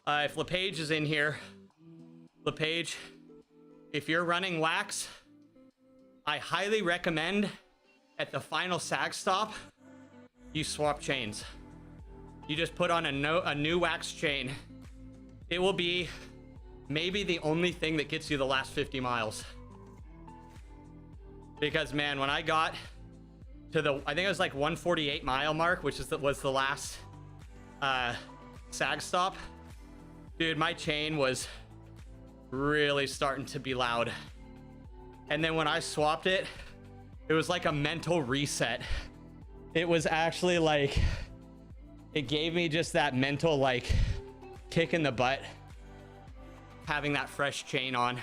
If LePage is in here, LePage, if you're running wax, I highly recommend at the final sag stop, you swap chains. You just put on a new wax chain. It will be maybe the only thing that gets you the last 50 miles. Because man, when I got to the, I think it was like 148 mile mark, which is was the last sag stop. Dude, my chain was really starting to be loud. And then when I swapped it, it was like a mental reset. It was actually like, it gave me just that mental like kick in the butt, having that fresh chain on.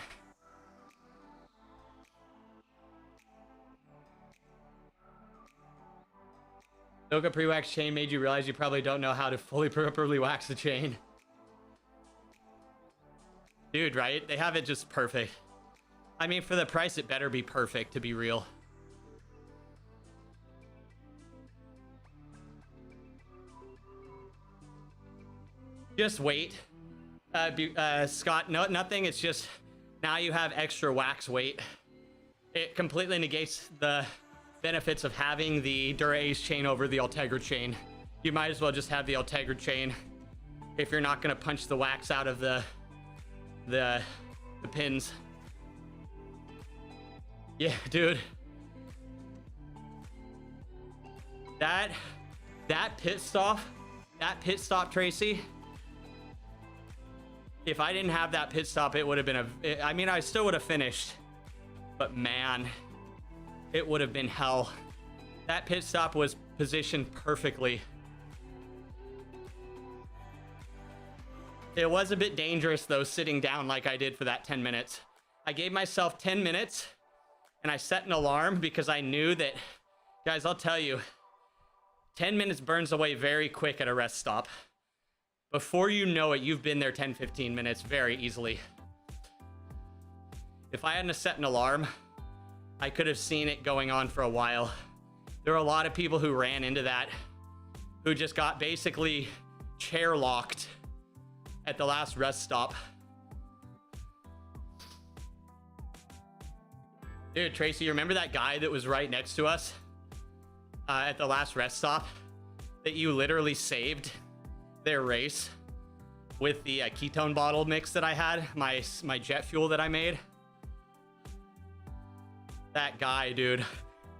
Silka pre-wax chain made you realize you probably don't know how to fully properly wax the chain. Dude, right? They have it just perfect. I mean, for the price, it better be perfect to be real. Just wait. Scott, no, nothing. It's just now you have extra wax weight. It completely negates the benefits of having the Dura Ace chain over the Ultegra chain. You might as well just have the Ultegra chain if you're not going to punch the wax out of the pins. Yeah, dude. That pit stop, Tracy. If I didn't have that pit stop, it would have been I mean, I still would have finished, but man, it would have been hell. That pit stop was positioned perfectly. It was a bit dangerous though, sitting down like I did for that 10 minutes. I gave myself 10 minutes and I set an alarm because I knew that, guys, I'll tell you, 10 minutes burns away very quick at a rest stop. Before you know it, you've been there 10, 15 minutes very easily. If I hadn't set an alarm, I could have seen it going on for a while. There are a lot of people who ran into that, who just got basically chair locked at the last rest stop. Dude, Tracy, you remember that guy that was right next to us at the last rest stop that you literally saved their race with the ketone bottle mix that I had, my jet fuel that I made? That guy, dude.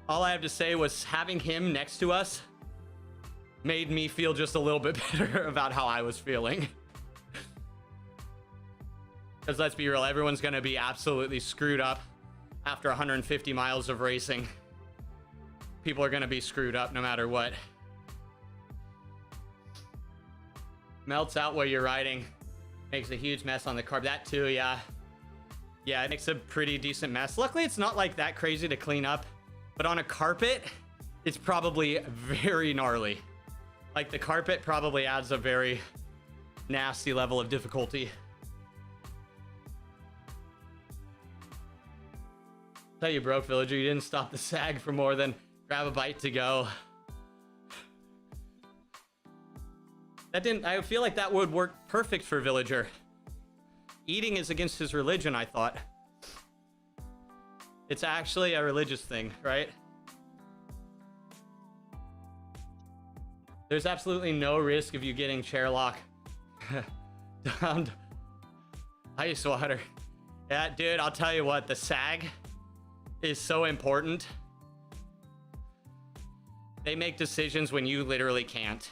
All I have to say was having him next to us made me feel just a little bit better about how I was feeling. Because let's be real, everyone's gonna be absolutely screwed up after 150 miles of racing. People are gonna be screwed up no matter what. Melts out while you're riding. Makes a huge mess on the carb. That too, yeah. Yeah, it makes a pretty decent mess. Luckily, it's not like that crazy to clean up. But on a carpet, it's probably very gnarly. Like the carpet probably adds a very nasty level of difficulty. Tell you broke, villager. You didn't stop the sag for more than grab a bite to go. That didn't... I feel like that would work perfect for villager. Eating is against his religion, I thought. It's actually a religious thing, right? There's absolutely no risk of you getting chairlock down ice water. Yeah, dude, I'll tell you what, the sag is so important. They make decisions when you literally can't.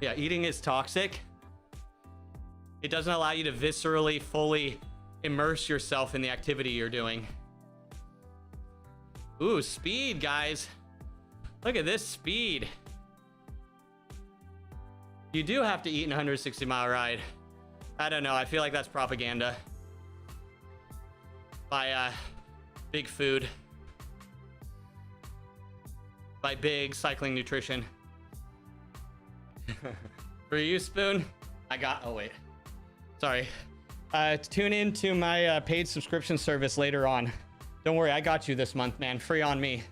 Yeah, eating is toxic. It doesn't allow you to viscerally, fully immerse yourself in the activity you're doing. Ooh, speed, guys. Look at this speed. You do have to eat an 160-mile ride. I don't know. I feel like that's propaganda by Big Food, by Big Cycling Nutrition. For you, Spoon, I got... Oh, wait. Sorry. Tune in to my paid subscription service later on. Don't worry, I got you this month, man. Free on me.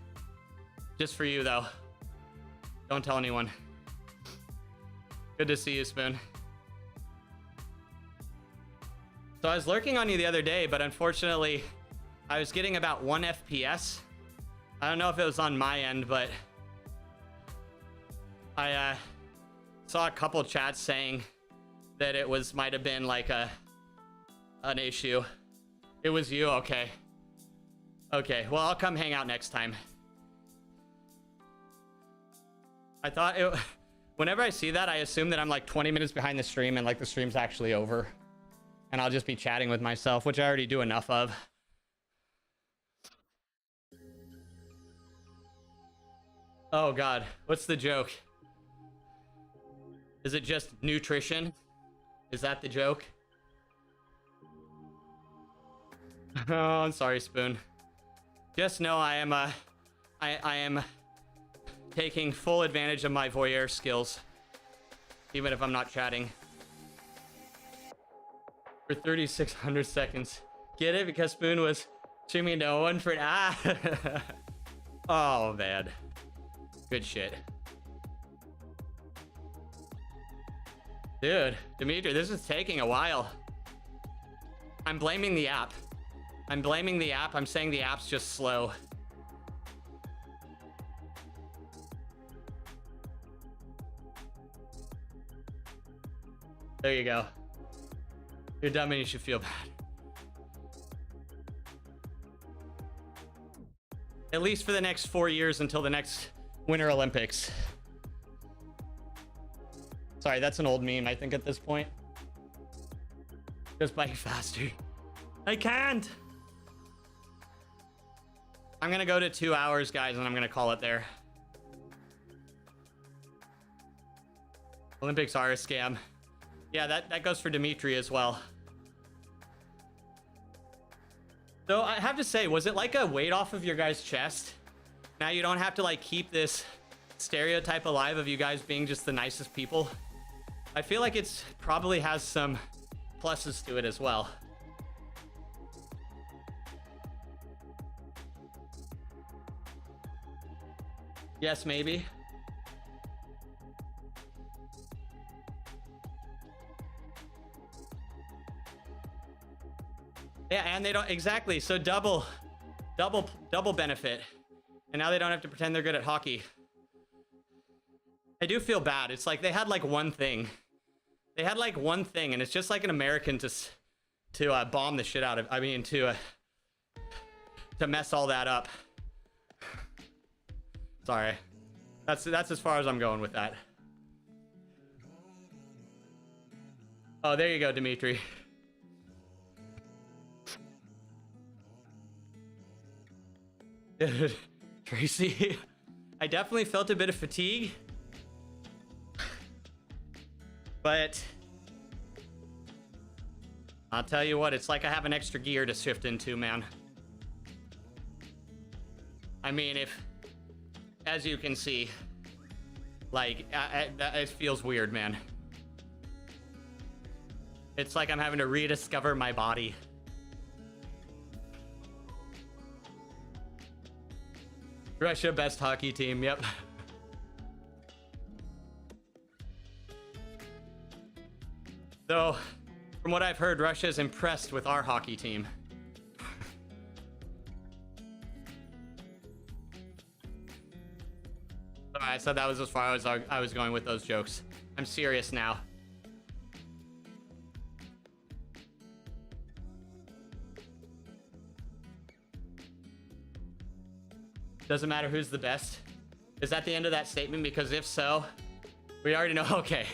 Just for you, though. Don't tell anyone. Good to see you, Spoon. So I was lurking on you the other day, but unfortunately, I was getting about 1 FPS. I don't know if it was on my end, but I saw a couple chats saying that it might have been like an issue. It was you, okay. Okay, well, I'll come hang out next time. I thought whenever I see that, I assume that I'm like 20 minutes behind the stream and like the stream's actually over. And I'll just be chatting with myself, which I already do enough of. Oh God, what's the joke? Is it just nutrition? Is that the joke? Oh, I'm sorry, Spoon. Just know I am taking full advantage of my voyeur skills, even if I'm not chatting. For 3,600 seconds. Get it? Because Spoon was streaming no one for... Ah! Oh, man. Good shit. Dude, Dimitri, this is taking a while. I'm blaming the app. I'm blaming the app. I'm saying the app's just slow. There you go. You're dumb and you should feel bad. At least for the next 4 years until the next Winter Olympics. Sorry, that's an old meme, I think, at this point. Just bike faster. I can't. I'm gonna go to 2 hours, guys, and I'm gonna call it there. Olympics are a scam. Yeah, that goes for Dimitri as well. So I have to say, was it like a weight off of your guys' chest? Now you don't have to like keep this stereotype alive of you guys being just the nicest people. I feel like it's probably has some pluses to it as well. Yes, maybe. Yeah, and they don't exactly. So double benefit. And now they don't have to pretend they're good at hockey. I do feel bad. It's like they had like one thing. They had like one thing, and it's just like an American to bomb the shit out of. I mean, to mess all that up. Sorry, that's as far as I'm going with that. Oh, there you go, Dimitri. Tracy, I definitely felt a bit of fatigue, but I'll tell you what, it's like I have an extra gear to shift into, man. I mean, as you can see, like, it feels weird, man. It's like I'm having to rediscover my body. Russia, best hockey team. Yep. Though, from what I've heard, Russia is impressed with our hockey team. Alright, so that was as far as I was going with those jokes. I'm serious now. Doesn't matter who's the best. Is that the end of that statement? Because if so, we already know. Okay.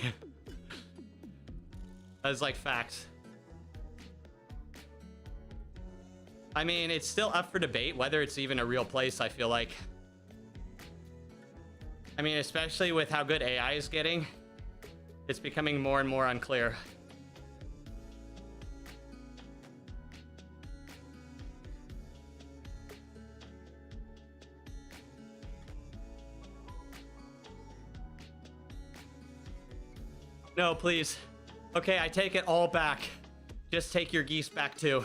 That's like facts. I mean, it's still up for debate whether it's even a real place, I feel like. I mean, especially with how good AI is getting, it's becoming more and more unclear. No, please. Okay, I take it all back. Just take your geese back too.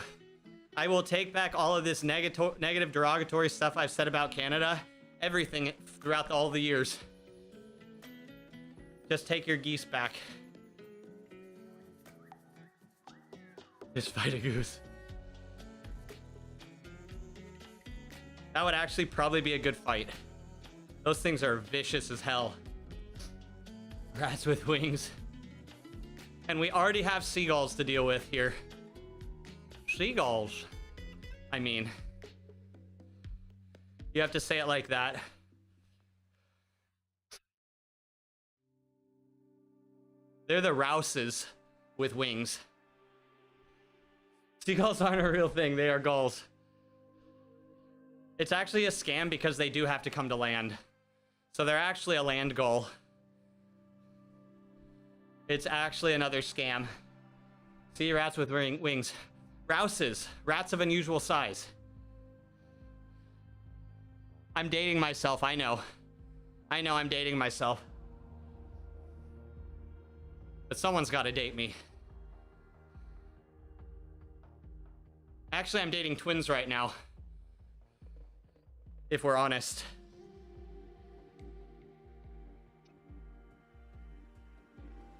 I will take back all of this negative derogatory stuff I've said about Canada. Everything throughout all the years. Just take your geese back. Just fight a goose. That would actually probably be a good fight. Those things are vicious as hell. Rats with wings. And we already have seagulls to deal with here. Seagulls. I mean, you have to say it like that. They're the rouses with wings. Seagulls aren't a real thing. They are gulls. It's actually a scam because they do have to come to land. So they're actually a land gull. It's actually another scam. Sea rats with wings. Rouses. Rats of unusual size. I'm dating myself, I know. I know I'm dating myself. But someone's gotta date me. Actually, I'm dating twins right now. If we're honest.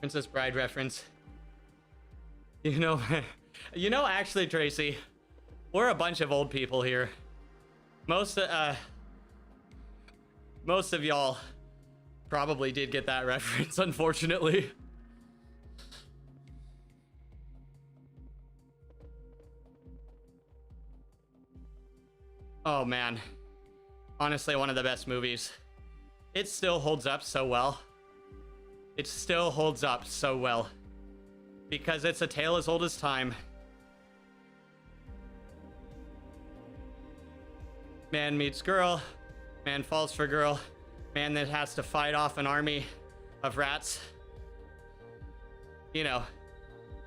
Princess Bride reference. You know, actually, Tracy, we're a bunch of old people here. Most of y'all probably did get that reference, unfortunately. Oh man, honestly, one of the best movies. It still holds up so well. It still holds up so well. Because it's a tale as old as time. Man meets girl. Man falls for girl. Man that has to fight off an army of rats. You know,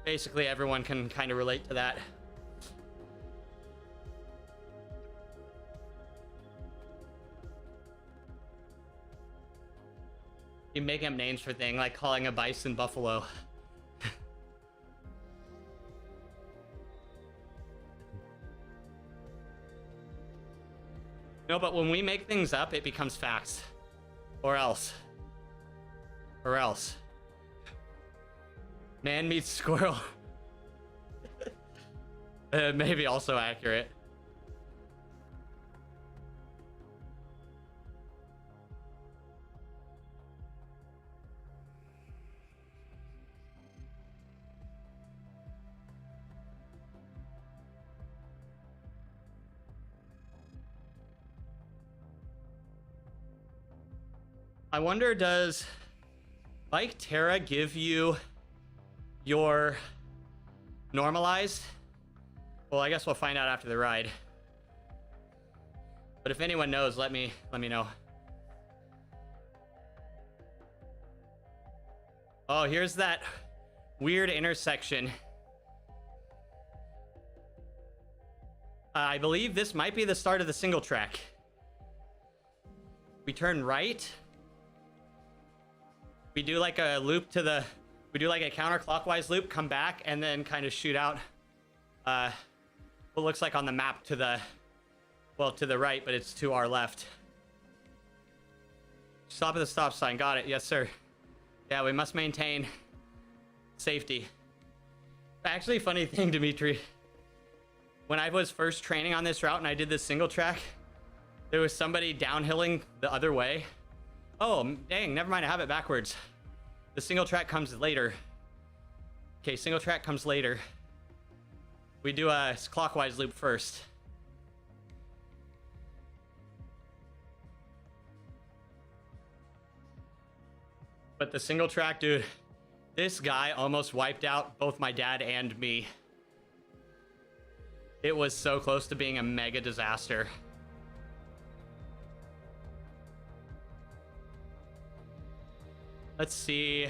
basically everyone can kind of relate to that. You make up names for things like calling a bison buffalo. No, but when we make things up, it becomes facts. Or else. Or else. Man meets squirrel. Maybe also accurate. I wonder, does Bike Terra give you your normalized? Well, I guess we'll find out after the ride. But if anyone knows, let me know. Oh, here's that weird intersection. I believe this might be the start of the single track. We turn right. We do like a loop to the, we do like a counterclockwise loop, come back, and then kind of shoot out what looks like on the map to the, well, to the right, but it's to our left. Stop at the stop sign. Got it. Yes, sir. Yeah, we must maintain safety. Actually, funny thing, Dimitri. When I was first training on this route and I did this single track, there was somebody downhilling the other way. Oh, dang. Never mind. I have it backwards. The single track comes later. Okay, single track comes later. We do a clockwise loop first. But the single track, dude, this guy almost wiped out both my dad and me. It was so close to being a mega disaster. Let's see.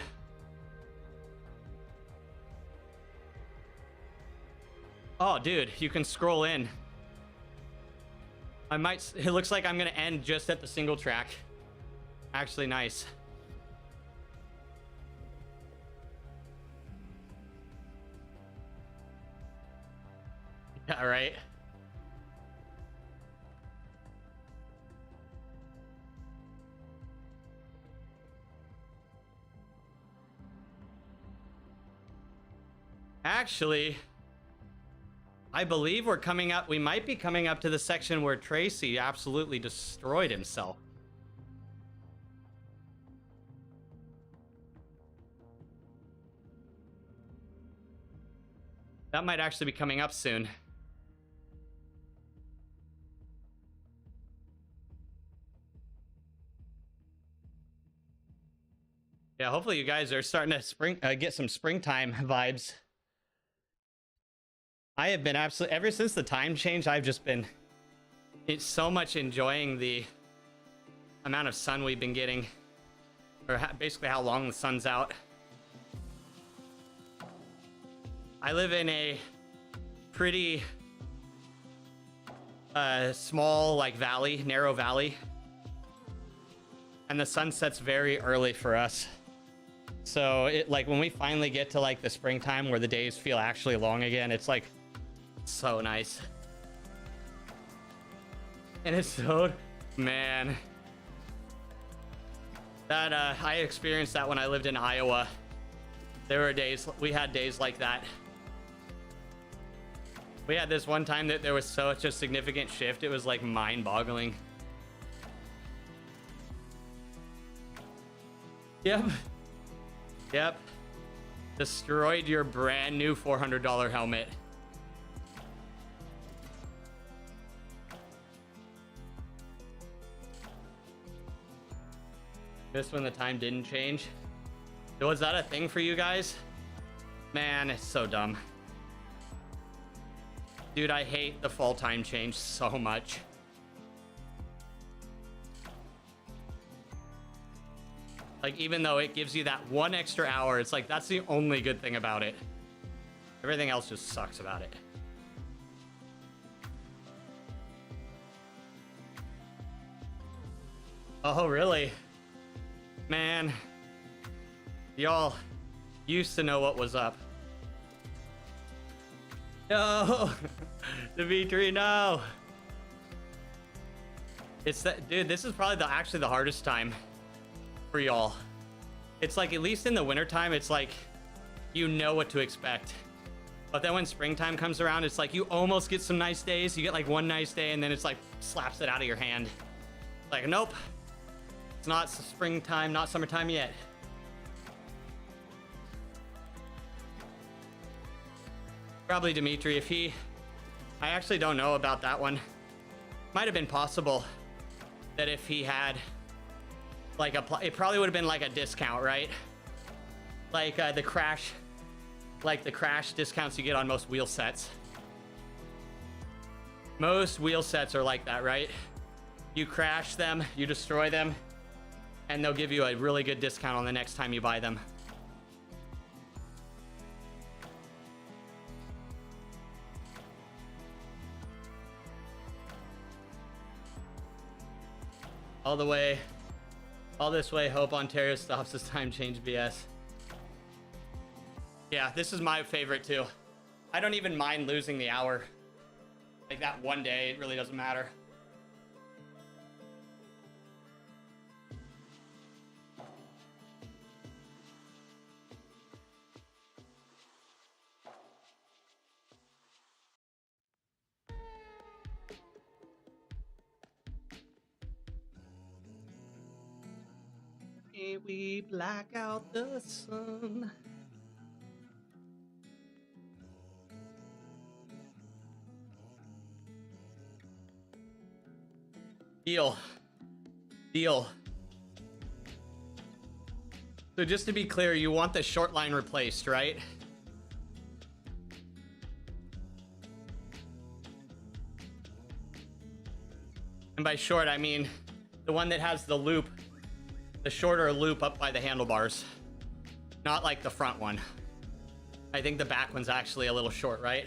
Oh, dude, you can scroll in. It looks like I'm gonna end just at the single track. Actually, nice. Yeah, right. Actually, I believe we're coming up. We might be coming up to the section where Tracy absolutely destroyed himself. That might actually be coming up soon. Yeah, hopefully you guys are starting to get some springtime vibes. I have been absolutely, ever since the time change, I've just been so much enjoying the amount of sun we've been getting, or basically how long the sun's out. I live in a pretty small, like, valley, narrow valley, and the sun sets very early for us. So it, like, when we finally get to like the springtime where the days feel actually long again, it's like so nice. And it's so, man, that I experienced that when I lived in Iowa. There were days, we had days like that. We had this one time that there was such a significant shift, it was like mind-boggling. Yep. Yep. Destroyed your brand new $400 helmet. This when the time didn't change. Was that a thing for you guys? Man, it's so dumb. Dude, I hate the fall time change so much. Like, even though it gives you that one extra hour, it's like, that's the only good thing about it. Everything else just sucks about it. Oh, really? Man. Y'all used to know what was up. No! Dimitri, no! It's that, dude, this is probably actually the hardest time for y'all. It's like, at least in the wintertime, it's like, you know what to expect. But then when springtime comes around, it's like, you almost get some nice days. You get like one nice day, and then it's like, slaps it out of your hand. Like, nope. It's not springtime, not summertime yet. Probably Dimitri, if he... I actually don't know about that one. Might have been possible that if he had like it probably would have been like a discount, right? Like the crash discounts you get on most wheel sets. Most wheel sets are like that, right? You crash them, you destroy them, and they'll give you a really good discount on the next time you buy them. All this way, hope Ontario stops this time change BS. Yeah, this is my favorite too. I don't even mind losing the hour. Like that one day, it really doesn't matter. May we black out the sun. Deal. Deal. So just to be clear, you want the short line replaced, right? And by short, I mean the one that has the loop, the shorter loop up by the handlebars. Not like the front one. I think the back one's actually a little short, right?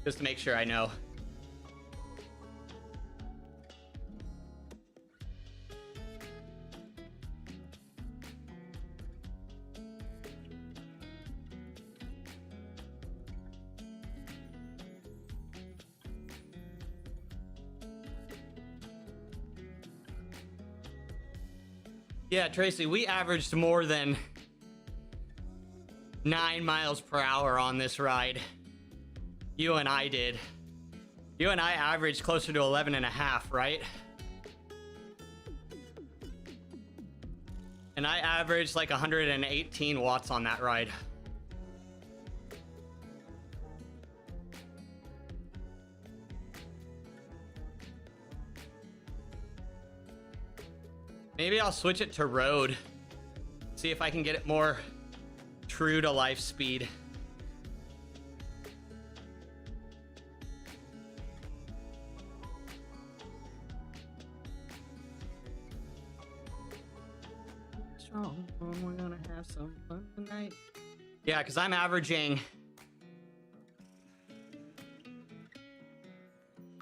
Just to make sure I know. Yeah, Tracy, we averaged more than 9 miles per hour on this ride. You and I did. You and I averaged closer to 11.5, right? And I averaged like 118 watts on that ride. Maybe I'll switch it to road. See if I can get it more true to life speed. Strong, we're gonna have some fun tonight. Yeah, because I'm averaging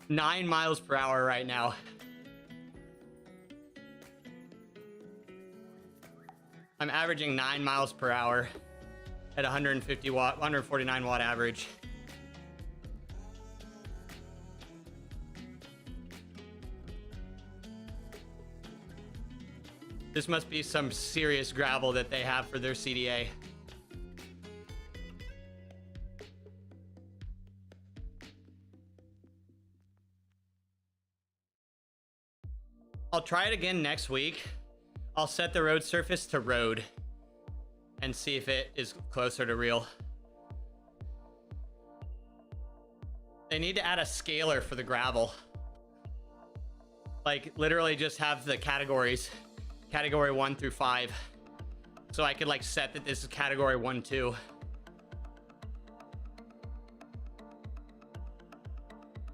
9 miles per hour right now. I'm averaging 9 miles per hour at 150 watt, 149 watt average. This must be some serious gravel that they have for their CDA. I'll try it again next week. I'll set the road surface to road and see if it is closer to real. They need to add a scaler for the gravel. Like literally just have the categories, category 1 through 5. So I could like set that this is category 1, 2.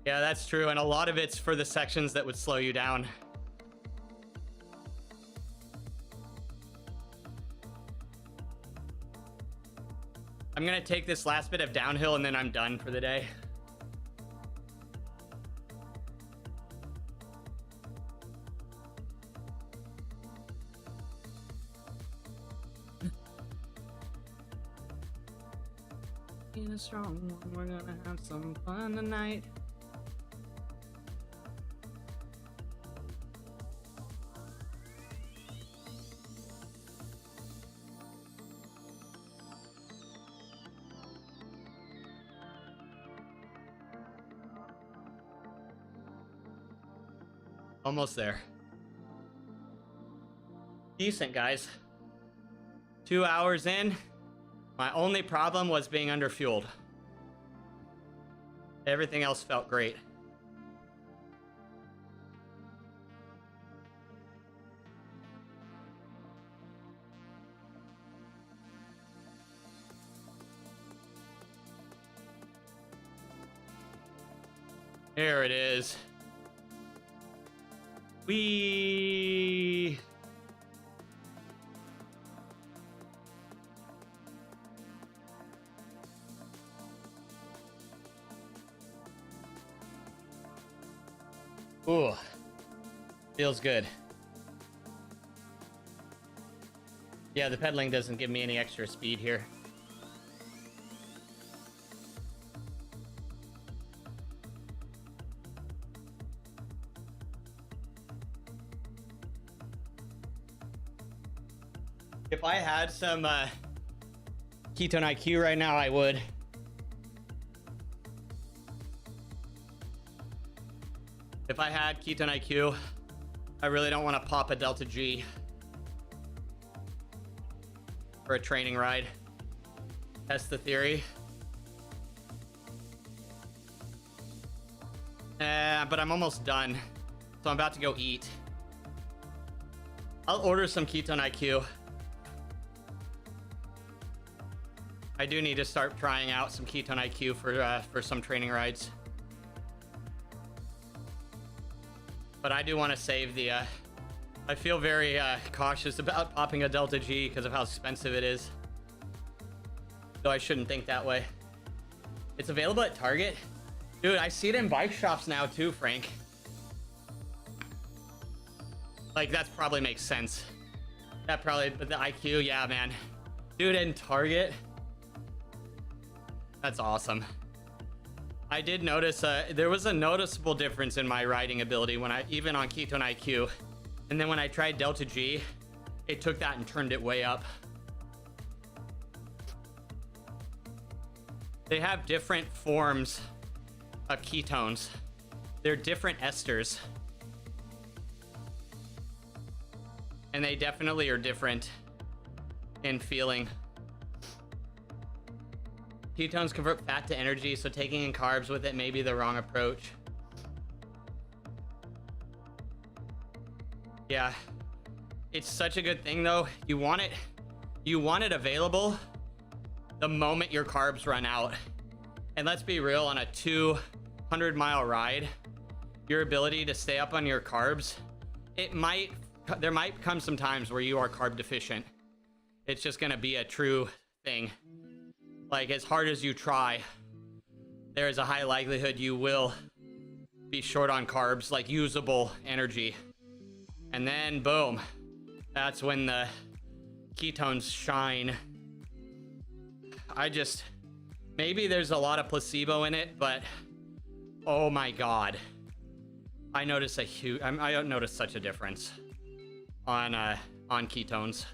Yeah, that's true. And a lot of it's for the sections that would slow you down. I'm gonna take this last bit of downhill and then I'm done for the day. In a strong one, we're gonna have some fun tonight. Almost there. Decent, guys. 2 hours in. My only problem was being underfueled. Everything else felt great. There it is. Whee! Ooh, feels good. Yeah, the pedaling doesn't give me any extra speed here. If I had some ketone IQ right now, I would. If I had ketone IQ, I really don't want to pop a Delta G for a training ride. Test the theory. But I'm almost done. So I'm about to go eat. I'll order some Ketone IQ. I do need to start trying out some Ketone IQ for some training rides. But I do want to save the... I feel very cautious about popping a Delta G because of how expensive it is. Though I shouldn't think that way. It's available at Target? Dude, I see it in bike shops now too, Frank. Like, that probably makes sense. That probably... But the IQ, yeah, man. Dude, in Target... That's awesome. I did notice there was a noticeable difference in my riding ability when even on Ketone IQ. And then when I tried Delta G, it took that and turned it way up. They have different forms of ketones. They're different esters. And they definitely are different in feeling. Ketones convert fat to energy, so taking in carbs with it may be the wrong approach. Yeah. It's such a good thing though. You want it available the moment your carbs run out. And let's be real, on a 200-mile ride, your ability to stay up on your carbs, there might come some times where you are carb deficient. It's just gonna be a true thing. Like, as hard as you try, there is a high likelihood you will be short on carbs, like usable energy. And then, boom, that's when the ketones shine. Maybe there's a lot of placebo in it, but oh my God. I notice such a difference on ketones.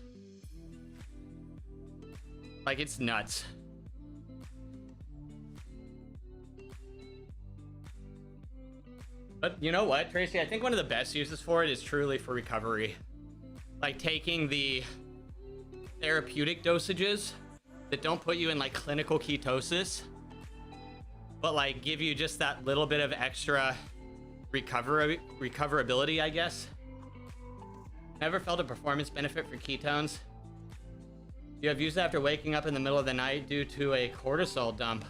Like, it's nuts. But you know what, Tracy? I think one of the best uses for it is truly for recovery. Like taking the therapeutic dosages that don't put you in like clinical ketosis, but like give you just that little bit of extra recoverability, I guess. Never felt a performance benefit for ketones. You have used it after waking up in the middle of the night due to a cortisol dump.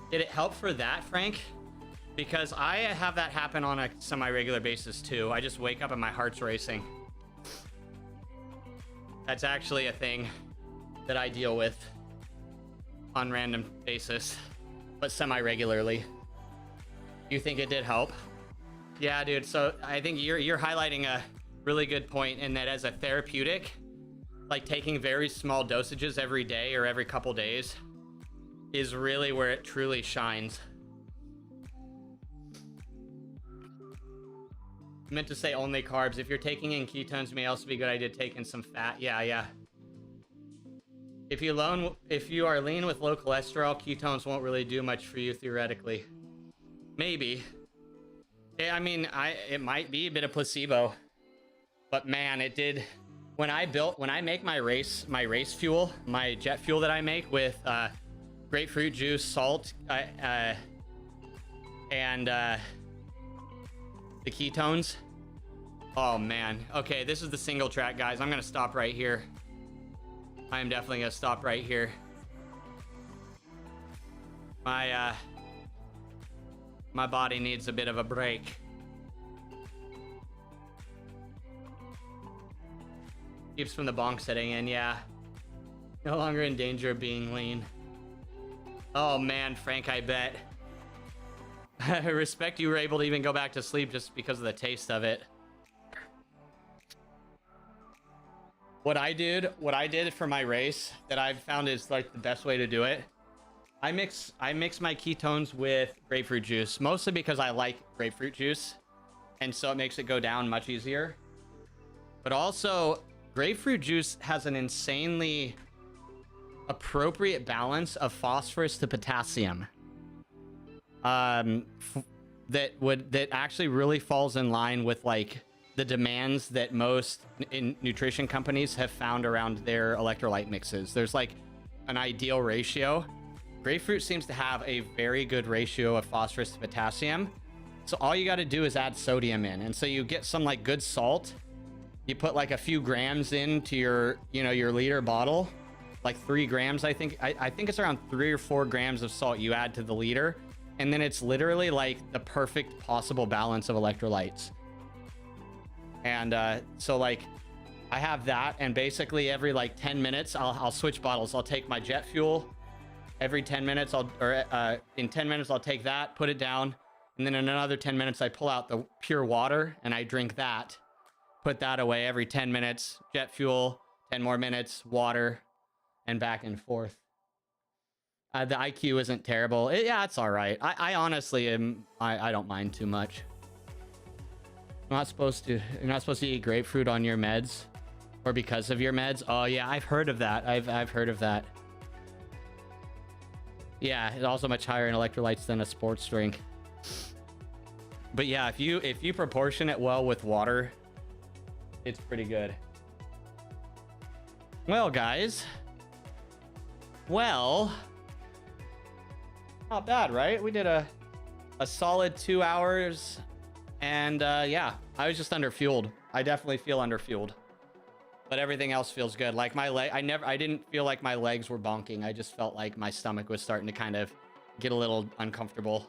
Did it help for that, Frank? Because I have that happen on a semi-regular basis too. I just wake up and my heart's racing. That's actually a thing that I deal with on random basis, but semi-regularly. You think it did help? Yeah, dude. So I think you're highlighting a really good point in that as a therapeutic, like taking very small dosages every day or every couple days is really where it truly shines. I meant to say only carbs. If you're taking in ketones, it may also be a good idea to take in some fat. Yeah. If you are lean with low cholesterol, ketones won't really do much for you theoretically. Maybe. I mean, it might be a bit of placebo, but man, it did. When I make my race fuel, my jet fuel that I make with grapefruit juice, salt, and the ketones. Oh man. Okay, this is the single track, guys. I'm gonna stop right here. I am definitely gonna stop right here. My body needs a bit of a break. Keeps from the bonk setting in, yeah. No longer in danger of being lean. Oh man, Frank, I bet. I respect you were able to even go back to sleep just because of the taste of it. What I did for my race that I've found is like the best way to do it. I mix my ketones with grapefruit juice, mostly because I like grapefruit juice, and so it makes it go down much easier. But also, grapefruit juice has an insanely appropriate balance of phosphorus to potassium. that actually really falls in line with like the demands that most nutrition companies have found around their electrolyte mixes. There's like an ideal ratio. Grapefruit seems to have a very good ratio of phosphorus to potassium. So all you got to do is add sodium in. And so you get some like good salt. You put like a few grams into your, your liter bottle, like 3 grams. I think it's around 3 or 4 grams of salt you add to the liter. And then it's literally like the perfect possible balance of electrolytes. And so like I have that, and basically every like 10 minutes, I'll switch bottles. I'll take my jet fuel every 10 minutes. In 10 minutes, I'll take that, put it down. And then in another 10 minutes, I pull out the pure water and I drink that, put that away every 10 minutes, jet fuel, 10 more minutes, water, and back and forth. The IQ isn't terrible. Yeah, it's all right. I honestly am. I don't mind too much. You're not supposed to eat grapefruit on your meds, or because of your meds. Oh yeah, I've heard of that. I've heard of that. Yeah, it's also much higher in electrolytes than a sports drink. But yeah, if you proportion it well with water, it's pretty good. Well, guys. Well, not bad, right? We did a solid 2 hours, and yeah, I was just underfueled. I definitely feel underfueled, but everything else feels good. Like my leg, I didn't feel like my legs were bonking. I just felt like my stomach was starting to kind of get a little uncomfortable.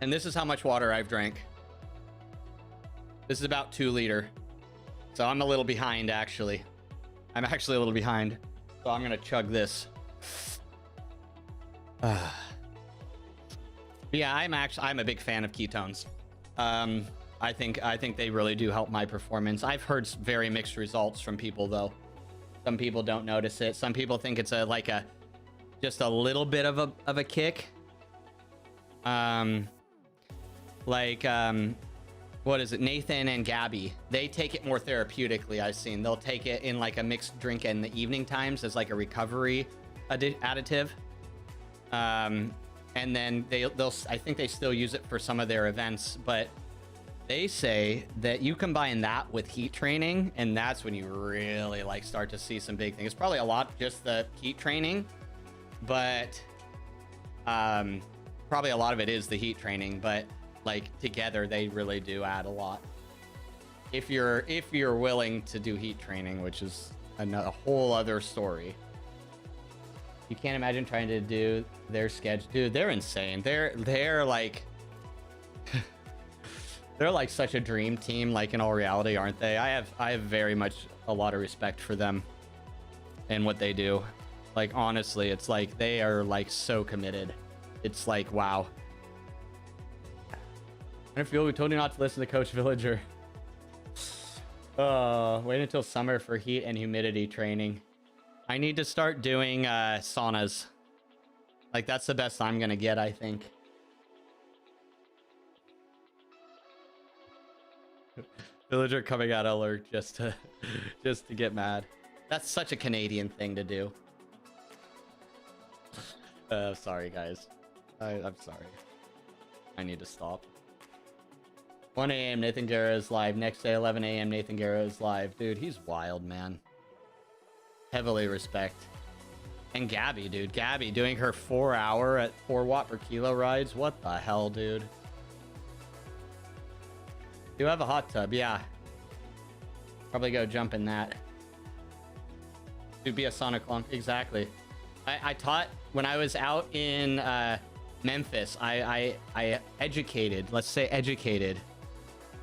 And this is how much water I've drank. This is about 2 liters. So I'm a little behind, actually. I'm actually a little behind. So I'm gonna chug this. Yeah, I'm a big fan of ketones. I think they really do help my performance. I've heard very mixed results from people though. Some people don't notice it. Some people think it's just a little bit of a kick. What is it? Nathan and Gabby, they take it more therapeutically. I've seen they'll take it in like a mixed drink in the evening times as like a recovery additive. And then I think they still use it for some of their events, but they say that you combine that with heat training, and that's when you really like start to see some big things. It's probably a lot just the heat training, but probably a lot of it is the heat training, but like together they really do add a lot if you're willing to do heat training, which is a whole other story. You can't imagine trying to do their schedule. Dude, they're insane. They're like they're like such a dream team, like in all reality, aren't they? I have very much a lot of respect for them and what they do. Like honestly, it's like they are like so committed. It's like, wow. I feel we told you not to listen to Coach Villager. Wait until summer for heat and humidity training. I need to start doing saunas. Like that's the best I'm gonna get, I think. Villager coming out alert just to get mad. That's such a Canadian thing to do. Sorry guys. I'm sorry. I need to stop. 1 a.m. Nathan Guerra is live. Next day, 11 a.m. Nathan Guerra is live. Dude, he's wild, man. Heavily respect. And Gabby, dude. Gabby doing her 4-hour at 4 watt per kilo rides. What the hell, dude? You have a hot tub, yeah. Probably go jump in that. To be a Sonic clone. Exactly. I taught when I was out in Memphis. I educated, let's say educated,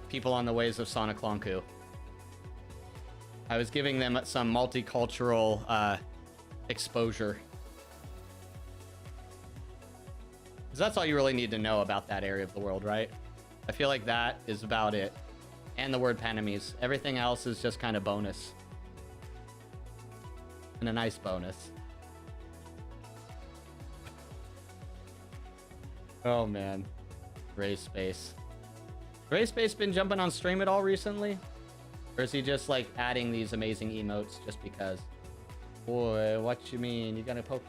people on the ways of Sonic Lonku. I was giving them some multicultural exposure. Because that's all you really need to know about that area of the world, right? I feel like that is about it. And the word Panamese. Everything else is just kind of bonus. And a nice bonus. Oh man. Ray Space. Ray Space been jumping on stream at all recently? Or is he just like adding these amazing emotes just because? Boy, what you mean? You gonna poke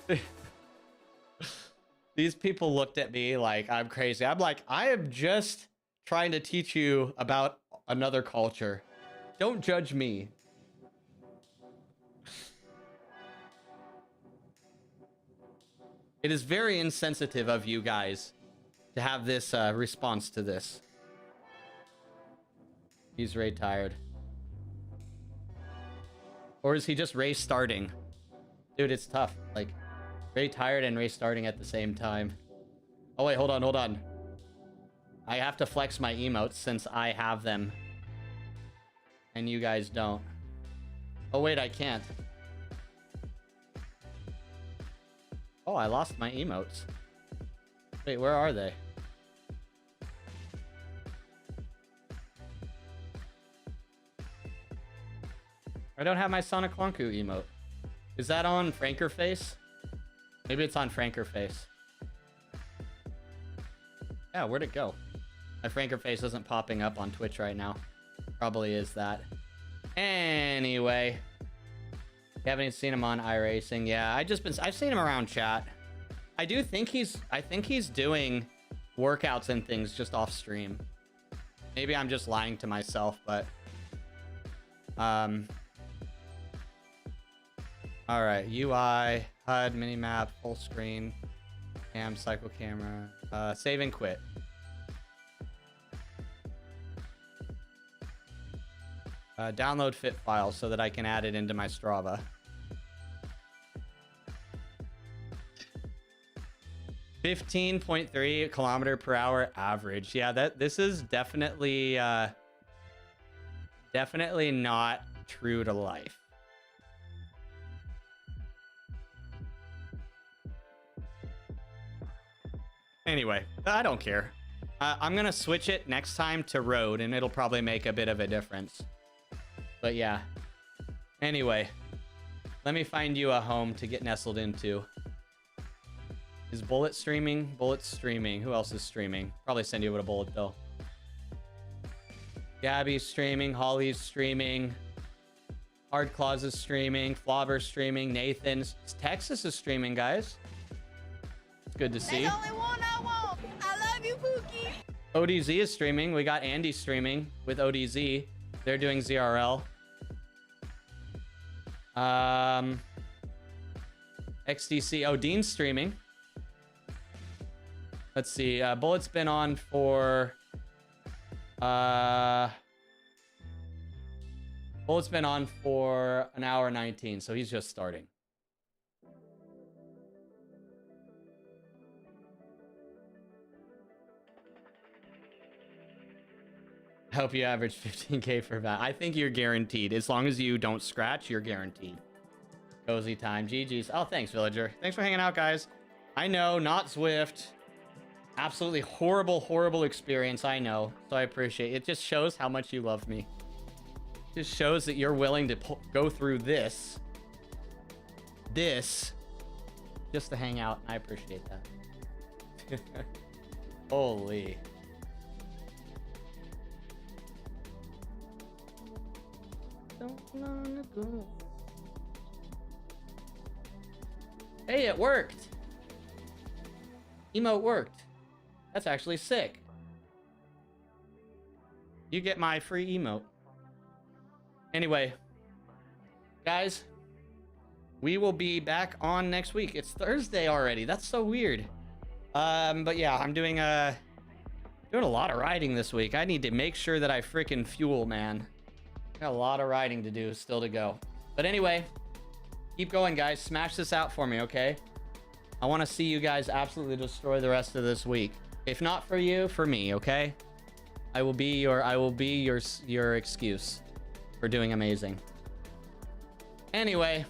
my... These people looked at me like I'm crazy. I'm like, I am just trying to teach you about another culture. Don't judge me. It is very insensitive of you guys to have this response to this. He's raid tired. Or is he just race starting? Dude, it's tough. Like, raid tired and race starting at the same time. Oh, wait, hold on, hold on. I have to flex my emotes since I have them. And you guys don't. Oh, wait, I can't. Oh, I lost my emotes. Wait, where are they? I don't have my Sonic Lonku emote. Is that on Frankerface? Maybe it's on Frankerface. Yeah, where'd it go? My Frankerface isn't popping up on Twitch right now. Probably is that. Anyway. You haven't even seen him on iRacing. Yeah, I've seen him around chat. I think he's doing workouts and things just off stream. Maybe I'm just lying to myself, but all right, UI, HUD, minimap, full screen, cam, cycle camera, save and quit. Download fit file so that I can add it into my Strava. .3 kilometer per hour average. Yeah, this is definitely not true to life. Anyway, I don't care. I'm gonna switch it next time to road, and it'll probably make a bit of a difference. But yeah. Anyway, let me find you a home to get nestled into. Is Bullet streaming? Bullet's streaming. Who else is streaming? Probably send you with a Bullet, though. Gabby's streaming. Holly's streaming. Hard Claws is streaming. Flobber's streaming. Nathan's. Texas is streaming, guys. It's good to see. There's only one I want. I love you, Pookie. ODZ is streaming. We got Andy streaming with ODZ. They're doing ZRL. XDC. Oh, Dean's streaming. Let's see. Bullet's been on for... Bullet's been on for an hour 19, so he's just starting. I hope you average 15K for that. I think you're guaranteed. As long as you don't scratch, you're guaranteed. Cozy time. GG's. Oh, thanks, Villager. Thanks for hanging out, guys. I know, not Zwift. Absolutely horrible, horrible experience, I know. So I appreciate it. It just shows how much you love me. It just shows that you're willing to go through this. Just to hang out. I appreciate that. Holy. Hey, it worked. Emote worked. That's actually sick. You get my free emote. Anyway, guys, we will be back on next week. It's Thursday already. That's so weird. But yeah, I'm doing a lot of riding this week. I need to make sure that I freaking fuel, man. Got a lot of riding to do, still to go. But anyway, keep going, guys. Smash this out for me, okay? I want to see you guys absolutely destroy the rest of this week. If not for you, for me, okay? I will be your excuse for doing amazing. Anyway,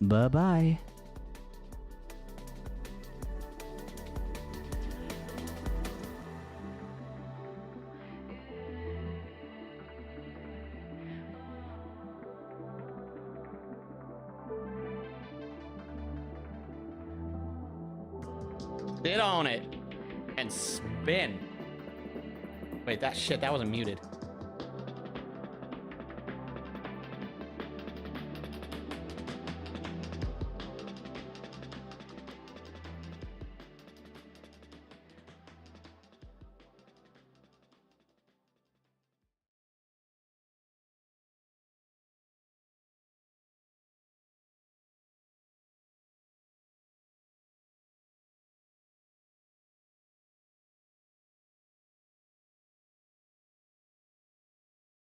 bye-bye. Sit on it and spin. Wait, that wasn't muted.